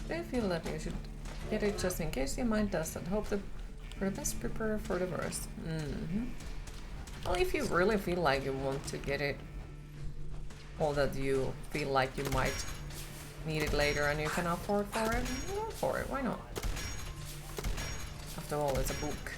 Do you feel that you should get it just in case your mind doesn't? Hope for the best, prepare for the worst. Well, if you really feel like you want to get it, or that you feel like you might need it later and you can afford for it, go for it. Why not? After all, it's a book.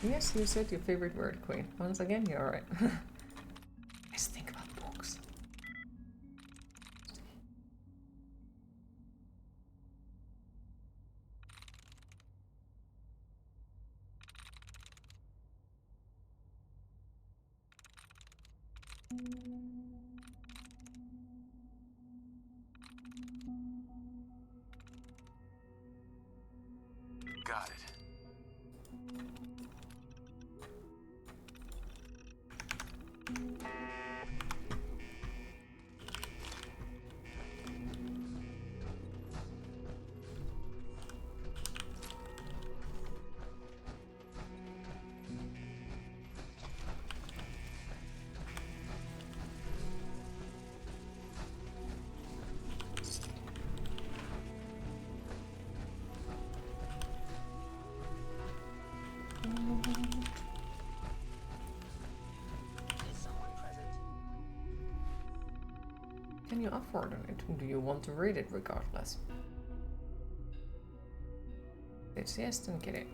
Yes, you said your favorite word, Queen. Once again, you're right. Let's think about books. Got it. Can you afford it? Do you want to read it regardless? If it's yes, then get it.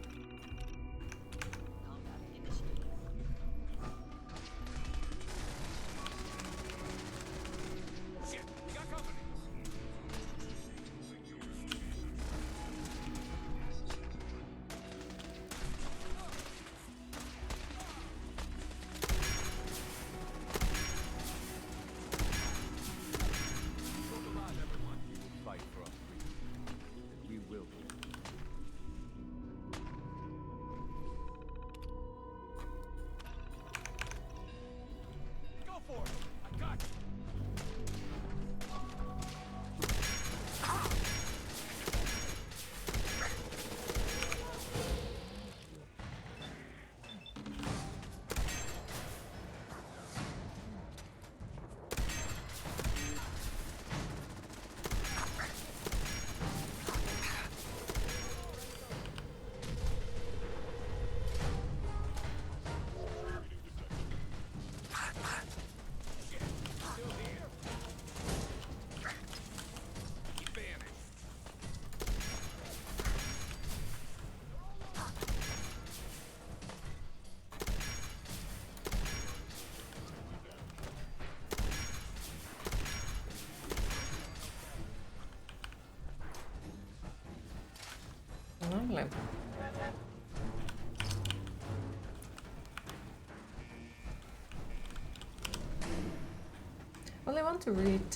Well, I want to read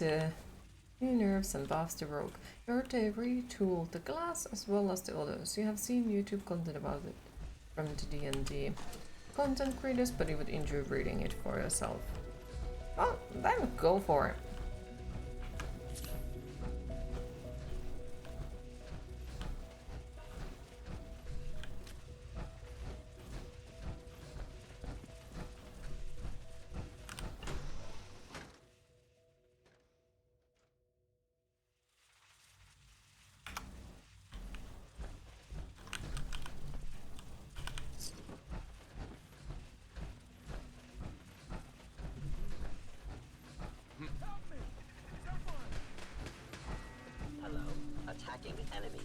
New Nerves and Buffs to Rogue. You're to retool the class as well as the others. You have seen YouTube content about it from the D&D content creators, but you would enjoy reading it for yourself. Well, then go for it. Hello, attacking enemies.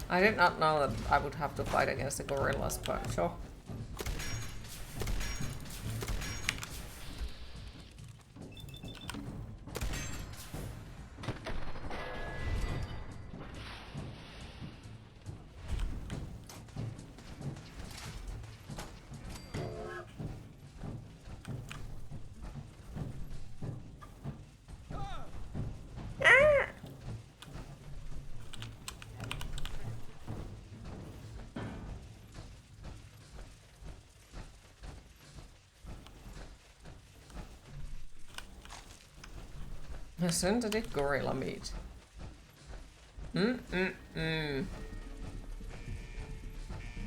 I did not know that I would have to fight against the gorillas, but sure. A synthetic gorilla meat.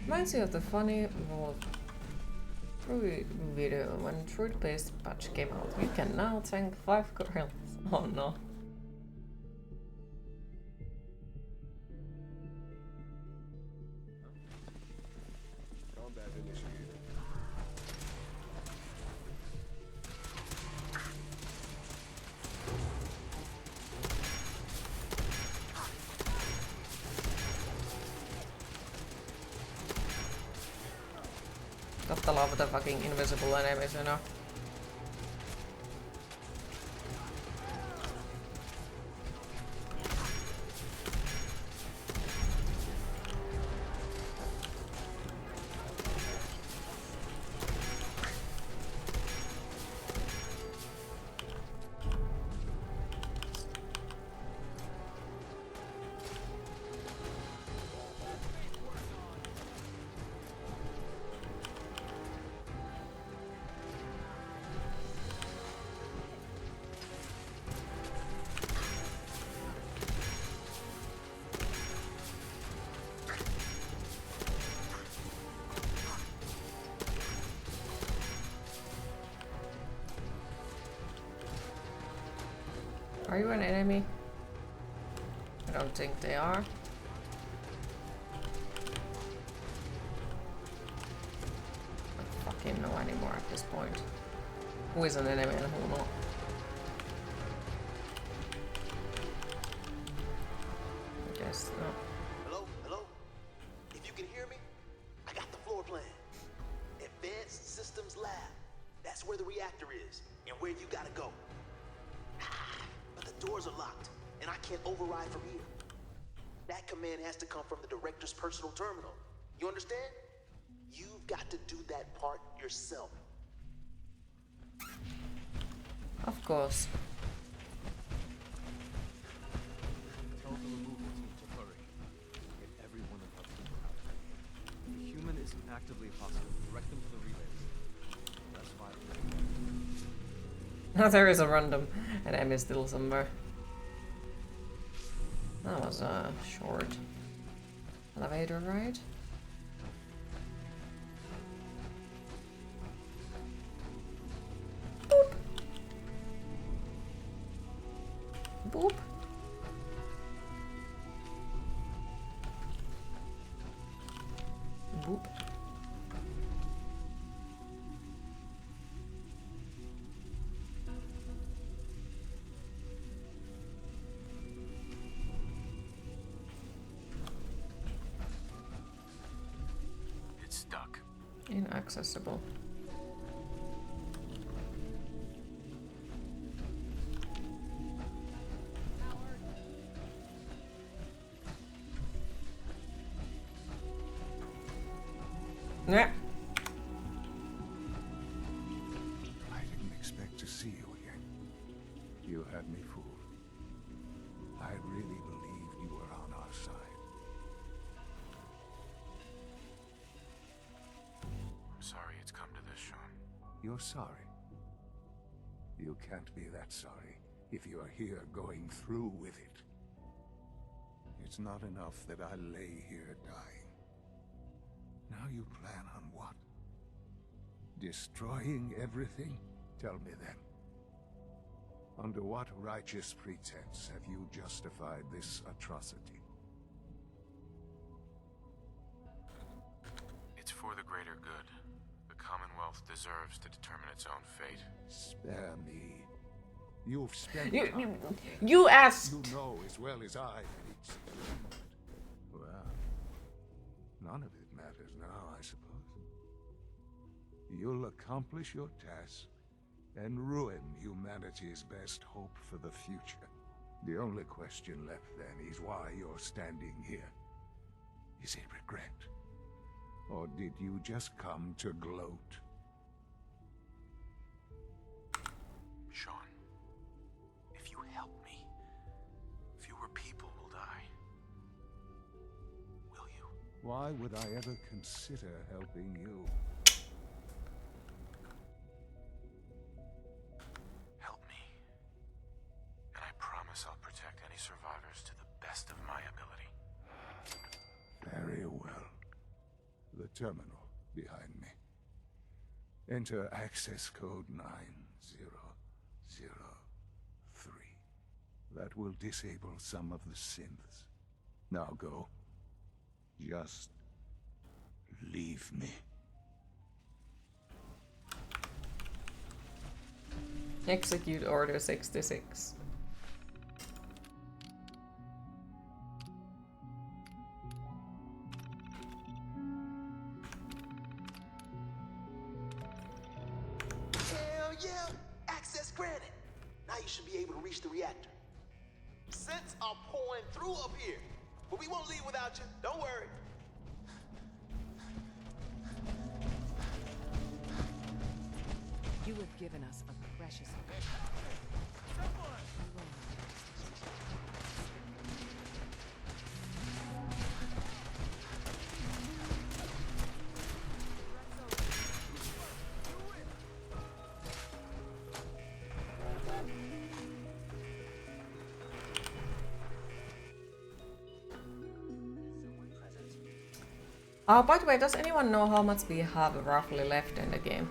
Reminds you of the funny Druid video when Druid-based patch came out. You can now tank 5 gorillas. Oh no. Combat initiated. Gotta love the fucking invisible enemies, you know. Are you an enemy? I don't think they are. I don't fucking know anymore at this point. Who is an enemy and who not? I guess not. Hello? Hello? If you can hear me, I got the floor plan. Advanced Systems Lab. That's where the reactor is and where you gotta go. But the doors are locked, and I can't override from here. That command has to come from the director's personal terminal. You understand? You've got to do that part yourself. Of course. Tell the removal team to hurry. Get everyone above the ground. If a human isn't actively hostile, direct them to the relays. That's fine. Now there is a random enemy still somewhere. That was a short elevator ride. Boop. It's stuck. Inaccessible. Yeah. I didn't expect to see you again. You had me fooled. I really believed you were on our side. I'm sorry it's come to this, Sean. You're sorry. You can't be that sorry if you are here going through with it. It's not enough that I lay here dying. Now you plan on what? Destroying everything? Tell me then. Under what righteous pretense have you justified this atrocity? It's for the greater good. The Commonwealth deserves to determine its own fate. Spare me. You've spent You asked. You know as well as I that it's doomed. Well, none of it matters now, I suppose. You'll accomplish your task and ruin humanity's best hope for the future. The only question left then is why you're standing here. Is it regret? Or did you just come to gloat? Sean, if you help me, fewer people will die. Will you? Why would I ever consider helping you? Help me. And I promise I'll protect any survivors to the best of my ability. Very well. The terminal behind me. Enter access code 9003. That will disable some of the synths. Now go. Just leave me. Execute Order 66. Hell yeah! Access granted. Now you should be able to reach the reactor. Scents are pouring through up here, but we won't leave without you. Don't worry. You have given us a precious by the way, does anyone know how much we have roughly left in the game?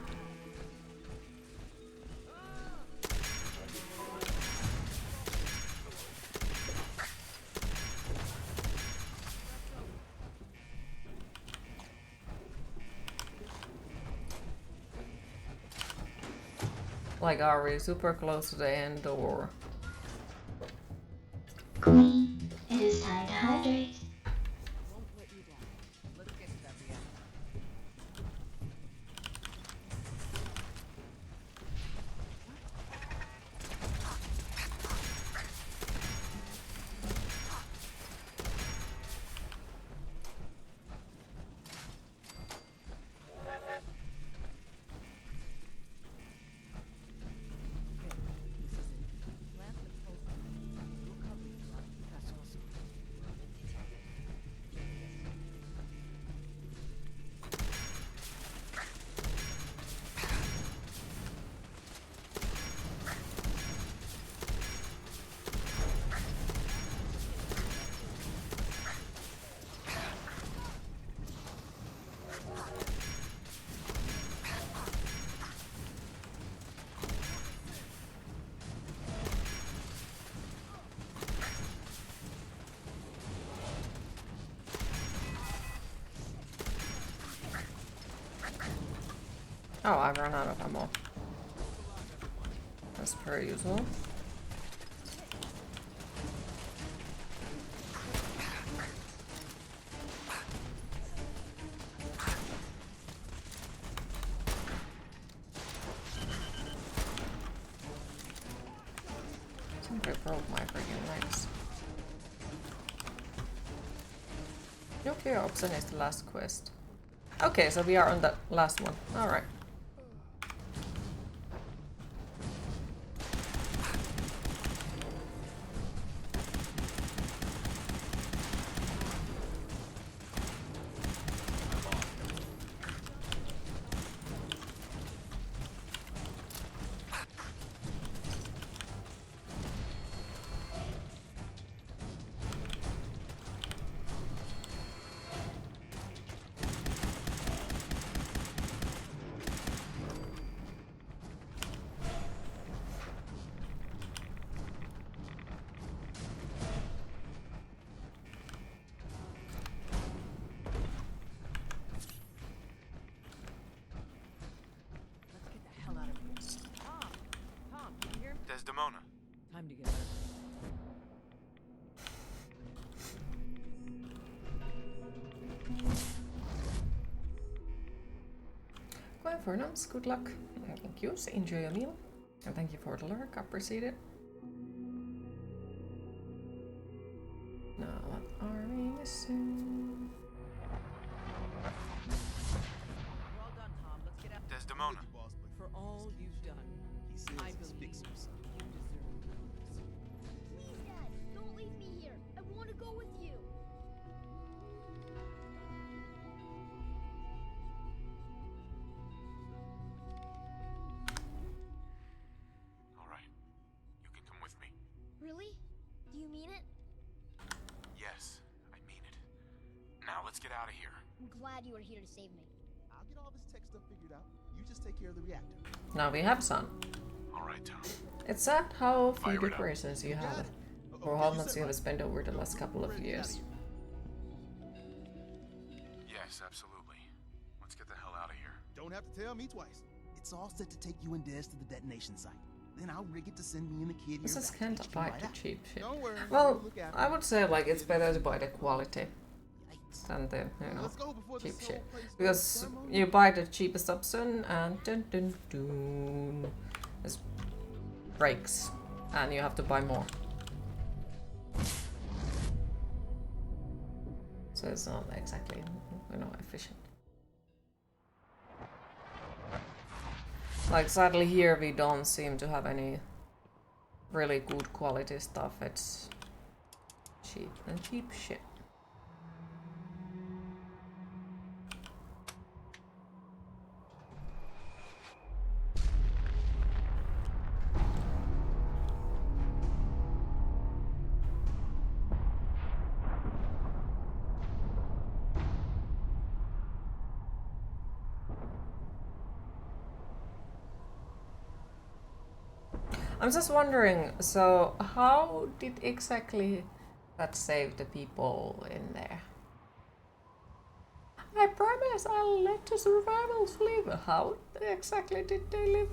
Like, are we super close to the end or? Queen, it is time to hydrate. Oh, I ran out of ammo. As per usual. Somebody broke my freaking legs. Nuclear option is the last quest. Okay, so we are on the last one. Alright. Desdemona. Time to get out. Going for numbs, good luck. Thank you, so enjoy your meal. And thank you for the lurk, appreciate it. Now what are we missing? Well done, Tom. Let's get out. Desdemona. For all you've done, I believe you deserve this. Please, Dad, don't leave me here. I want to go with you. All right. You can come with me. Really? Do you mean it? Yes, I mean it. Now let's get out of here. I'm glad you were here to save me. I'll get all this tech stuff figured out. You just take care of the reactor. Now we have sun. All right, Tom. It's sad how few decorations you have, or how much you have spent over the last couple of years. Yes, absolutely. Let's get the hell out of here. Don't have to tell me twice. It's all set to take you and Des to the detonation site. Then I'll rig it to send me and the kid This here is back kind to of HQ like right the after. cheap shit. Don't worry, Well, we'll look after I would say like it's better to buy the quality than the, you know, Let's go before cheap this shit. whole place goes Because ceremony. you buy the cheapest option and dun dun dun, it breaks and you have to buy more. So it's not exactly, you know, efficient. Like sadly here we don't seem to have any really good quality stuff. It's cheap and cheap shit. I'm just wondering, so how did exactly that save the people in there? I promise I'll let the survivors live. How exactly did they live?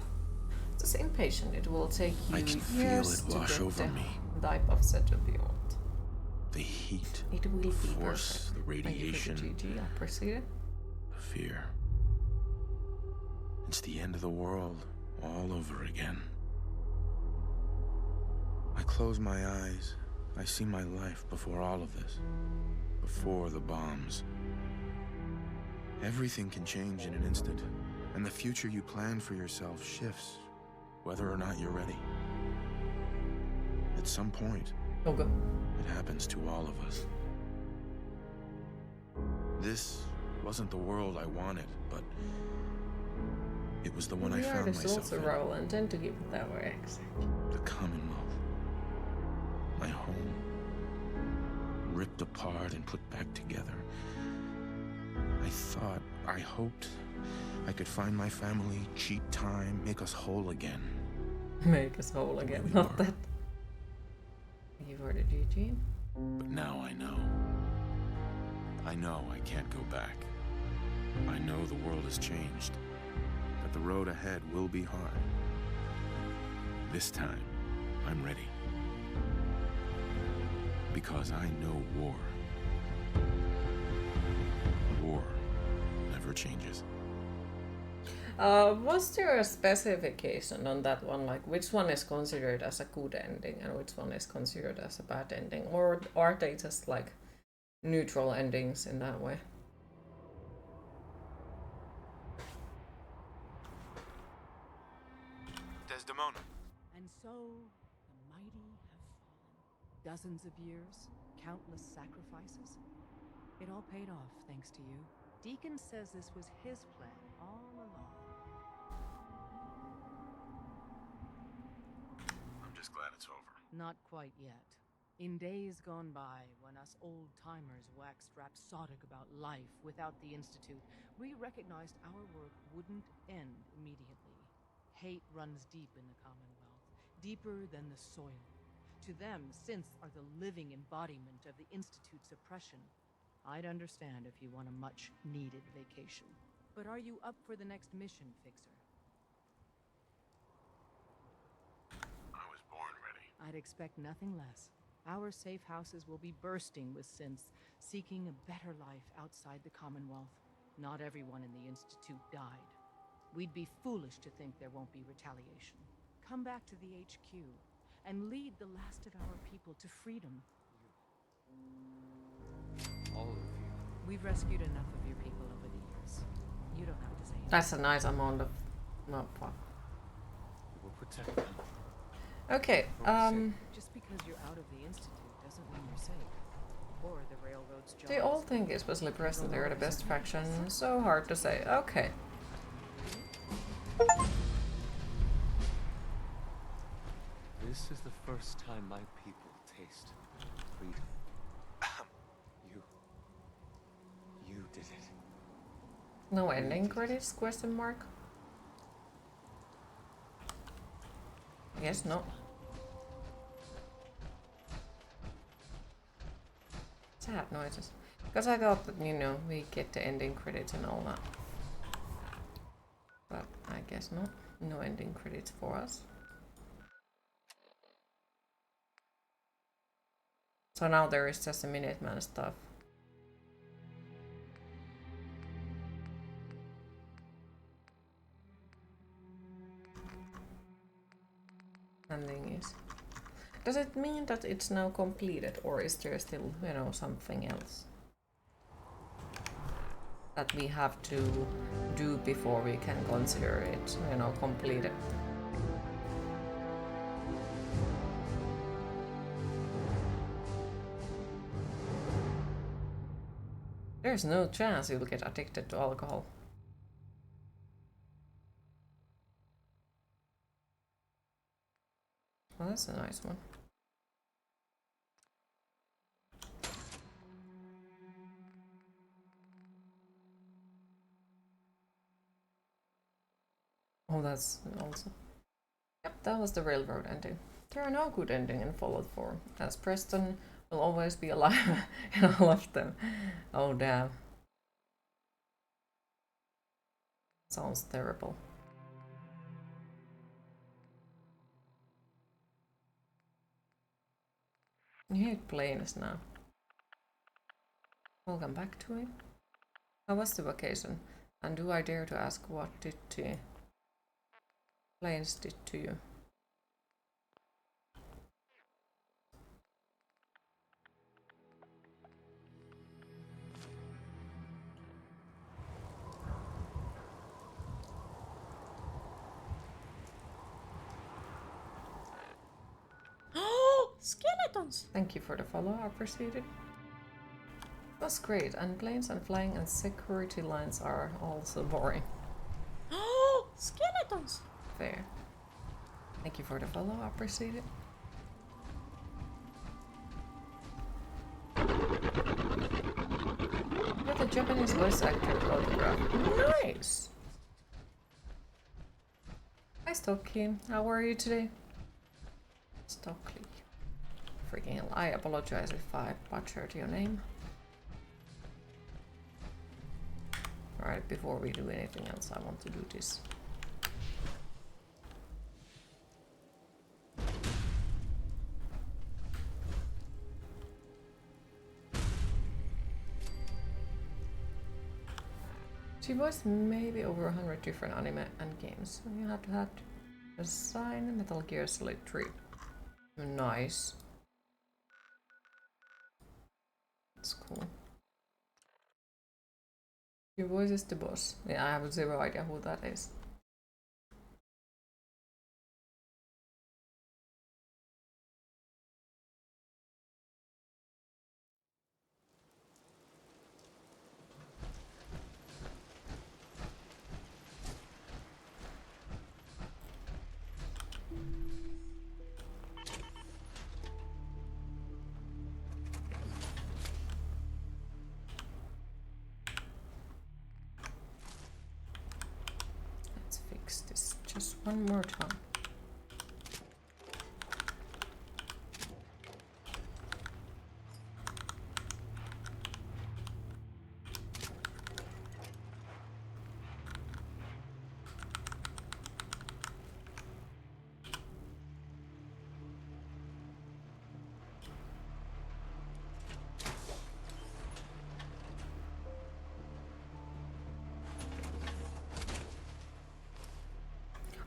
Just impatient. It will take you I can feel years it to wash get over the me. type of setup you want. The heat, It will the be force, perfect. the radiation, Thank you for the GG, I appreciate it. the fear. It's the end of the world all over again. I close my eyes. I see my life before all of this. Before the bombs. Everything can change in an instant, and the future you plan for yourself shifts, whether or not you're ready. At some point, it happens to all of us. This wasn't the world I wanted, but it was the one I We are found the sole myself in. survival and tend to keep it that way, exactly. The Commonwealth. My home. Ripped apart and put back together. I hoped I could find my family, cheat time, make us whole again. Make us whole again, not that. Thank you for the GG. But now I know. I know I can't go back. I know the world has changed. That the road ahead will be hard. This time, I'm ready. Because I know war. War never changes. Was there a specification on that one? Like, which one is considered as a good ending and which one is considered as a bad ending? Or are they just like neutral endings in that way? Desdemona. And so, the mighty have fallen. Dozens of years, countless sacrifices. It all paid off, thanks to you. Deacon says this was his plan all along. I'm just glad it's over. Not quite yet. In days gone by, when us old-timers waxed rhapsodic about life without the Institute, we recognized our work wouldn't end immediately. Hate runs deep in the Commonwealth, deeper than the soil. To them, synths are the living embodiment of the Institute's oppression. I'd understand if you want a much-needed vacation. But are you up for the next mission, Fixer? I was born ready. I'd expect nothing less. Our safe houses will be bursting with synths, seeking a better life outside the Commonwealth. Not everyone in the Institute died. We'd be foolish to think there won't be retaliation. Come back to the HQ and lead the last of our people to freedom. All of you. We've rescued enough of your people over the years. You don't have to say anything. That's a nice amount of... no, fuck. We will protect them. Okay, Just because you're out of the Institute doesn't mean you're safe. Or the Railroad's job. they all think, especially present, they're the best faction. So hard to say. Okay. This is the first time my people taste freedom. You did it. No ending credits? Question mark. Yes, no. Sad noises. Because I thought that, you know, we get the ending credits and all that. But I guess not. No ending credits for us. So now there is just a Minuteman stuff. Ending is. Does it mean that it's now completed, or is there still, you know, something else that we have to do before we can consider it, you know, completed? There's no chance you'll get addicted to alcohol. Well, that's a nice one. Oh, that's also... Yep, that was the railroad ending. There are no good ending in Fallout 4, as Preston will always be alive in all of them. Oh, damn. Sounds terrible. You hate planes now. Welcome back to it. How was the vacation? And do I dare to ask what did the planes did to you? Skeletons! Thank you for the follow, I appreciate it. That's great, and planes and flying and security lines are also boring. Oh, skeletons! Fair. Thank you for the follow, I appreciate it. With a Japanese voice actor autograph. Nice! Hi Stockley, how are you today? Stockley. Freaking hell, I apologize if I butchered your name. Alright, before we do anything else, I want to do this. She voiced maybe over 100 different anime and games. So you have to assign Metal Gear Solid 3. Nice. That's cool. Your voice is the boss. Yeah, I have zero idea who that is. Let's fix this just one more time.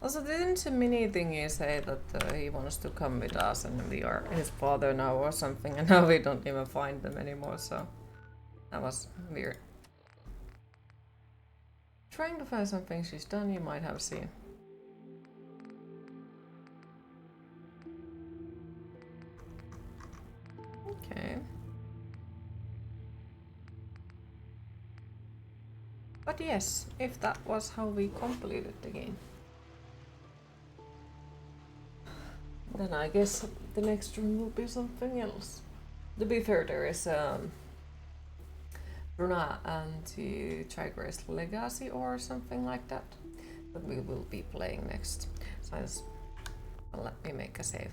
Also, didn't the mini thingy say that he wants to come with us and we are his father now or something, and now we don't even find them anymore, so that was weird. Trying to find something she's done, you might have seen. Okay. But yes, if that was how we completed the game, then I guess the next room will be something else. To be fair, there is Runa and the Tiger's Legacy or something like that that we will be playing next. So let me make a save.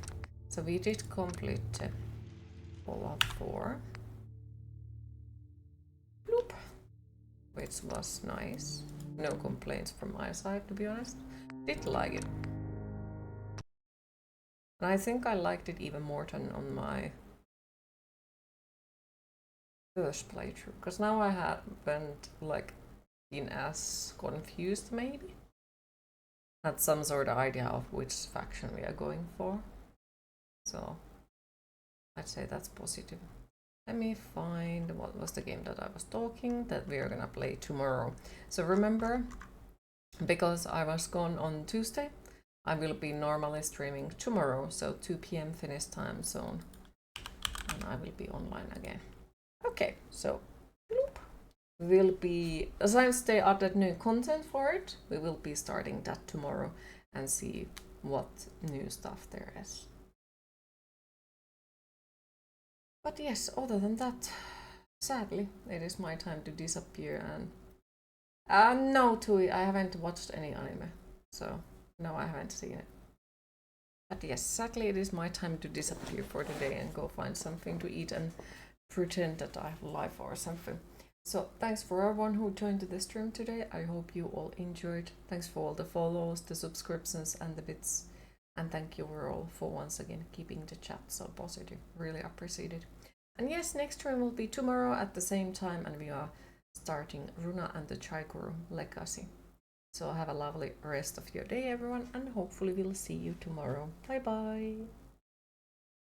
So we did complete Fallout 4. Bloop. Which was nice. No complaints from my side, to be honest. Did like it. And I think I liked it even more than on my first playthrough, because now I haven't like been as confused, maybe. Had some sort of idea of which faction we are going for. So I'd say that's positive. Let me find what was the game that I was talking that we are gonna play tomorrow. So remember, because I was gone on Tuesday, I will be normally streaming tomorrow, so 2 PM Finnish time zone, and I will be online again. Okay, so we'll be, since they added new content for it, we will be starting that tomorrow and see what new stuff there is. But yes, other than that, sadly, it is my time to disappear. And no, Tui, I haven't watched any anime, so no, I haven't seen it. But yes, sadly, it is my time to disappear for the day and go find something to eat and pretend that I have life or something. So thanks for everyone who joined the stream today. I hope you all enjoyed. Thanks for all the follows, the subscriptions, and the bits. And thank you all for once again keeping the chat so positive. Really appreciate it. And yes, next stream will be tomorrow at the same time, and we are starting Runa and the Chaikuru Legacy. So have a lovely rest of your day, everyone, and hopefully we'll see you tomorrow. Bye bye!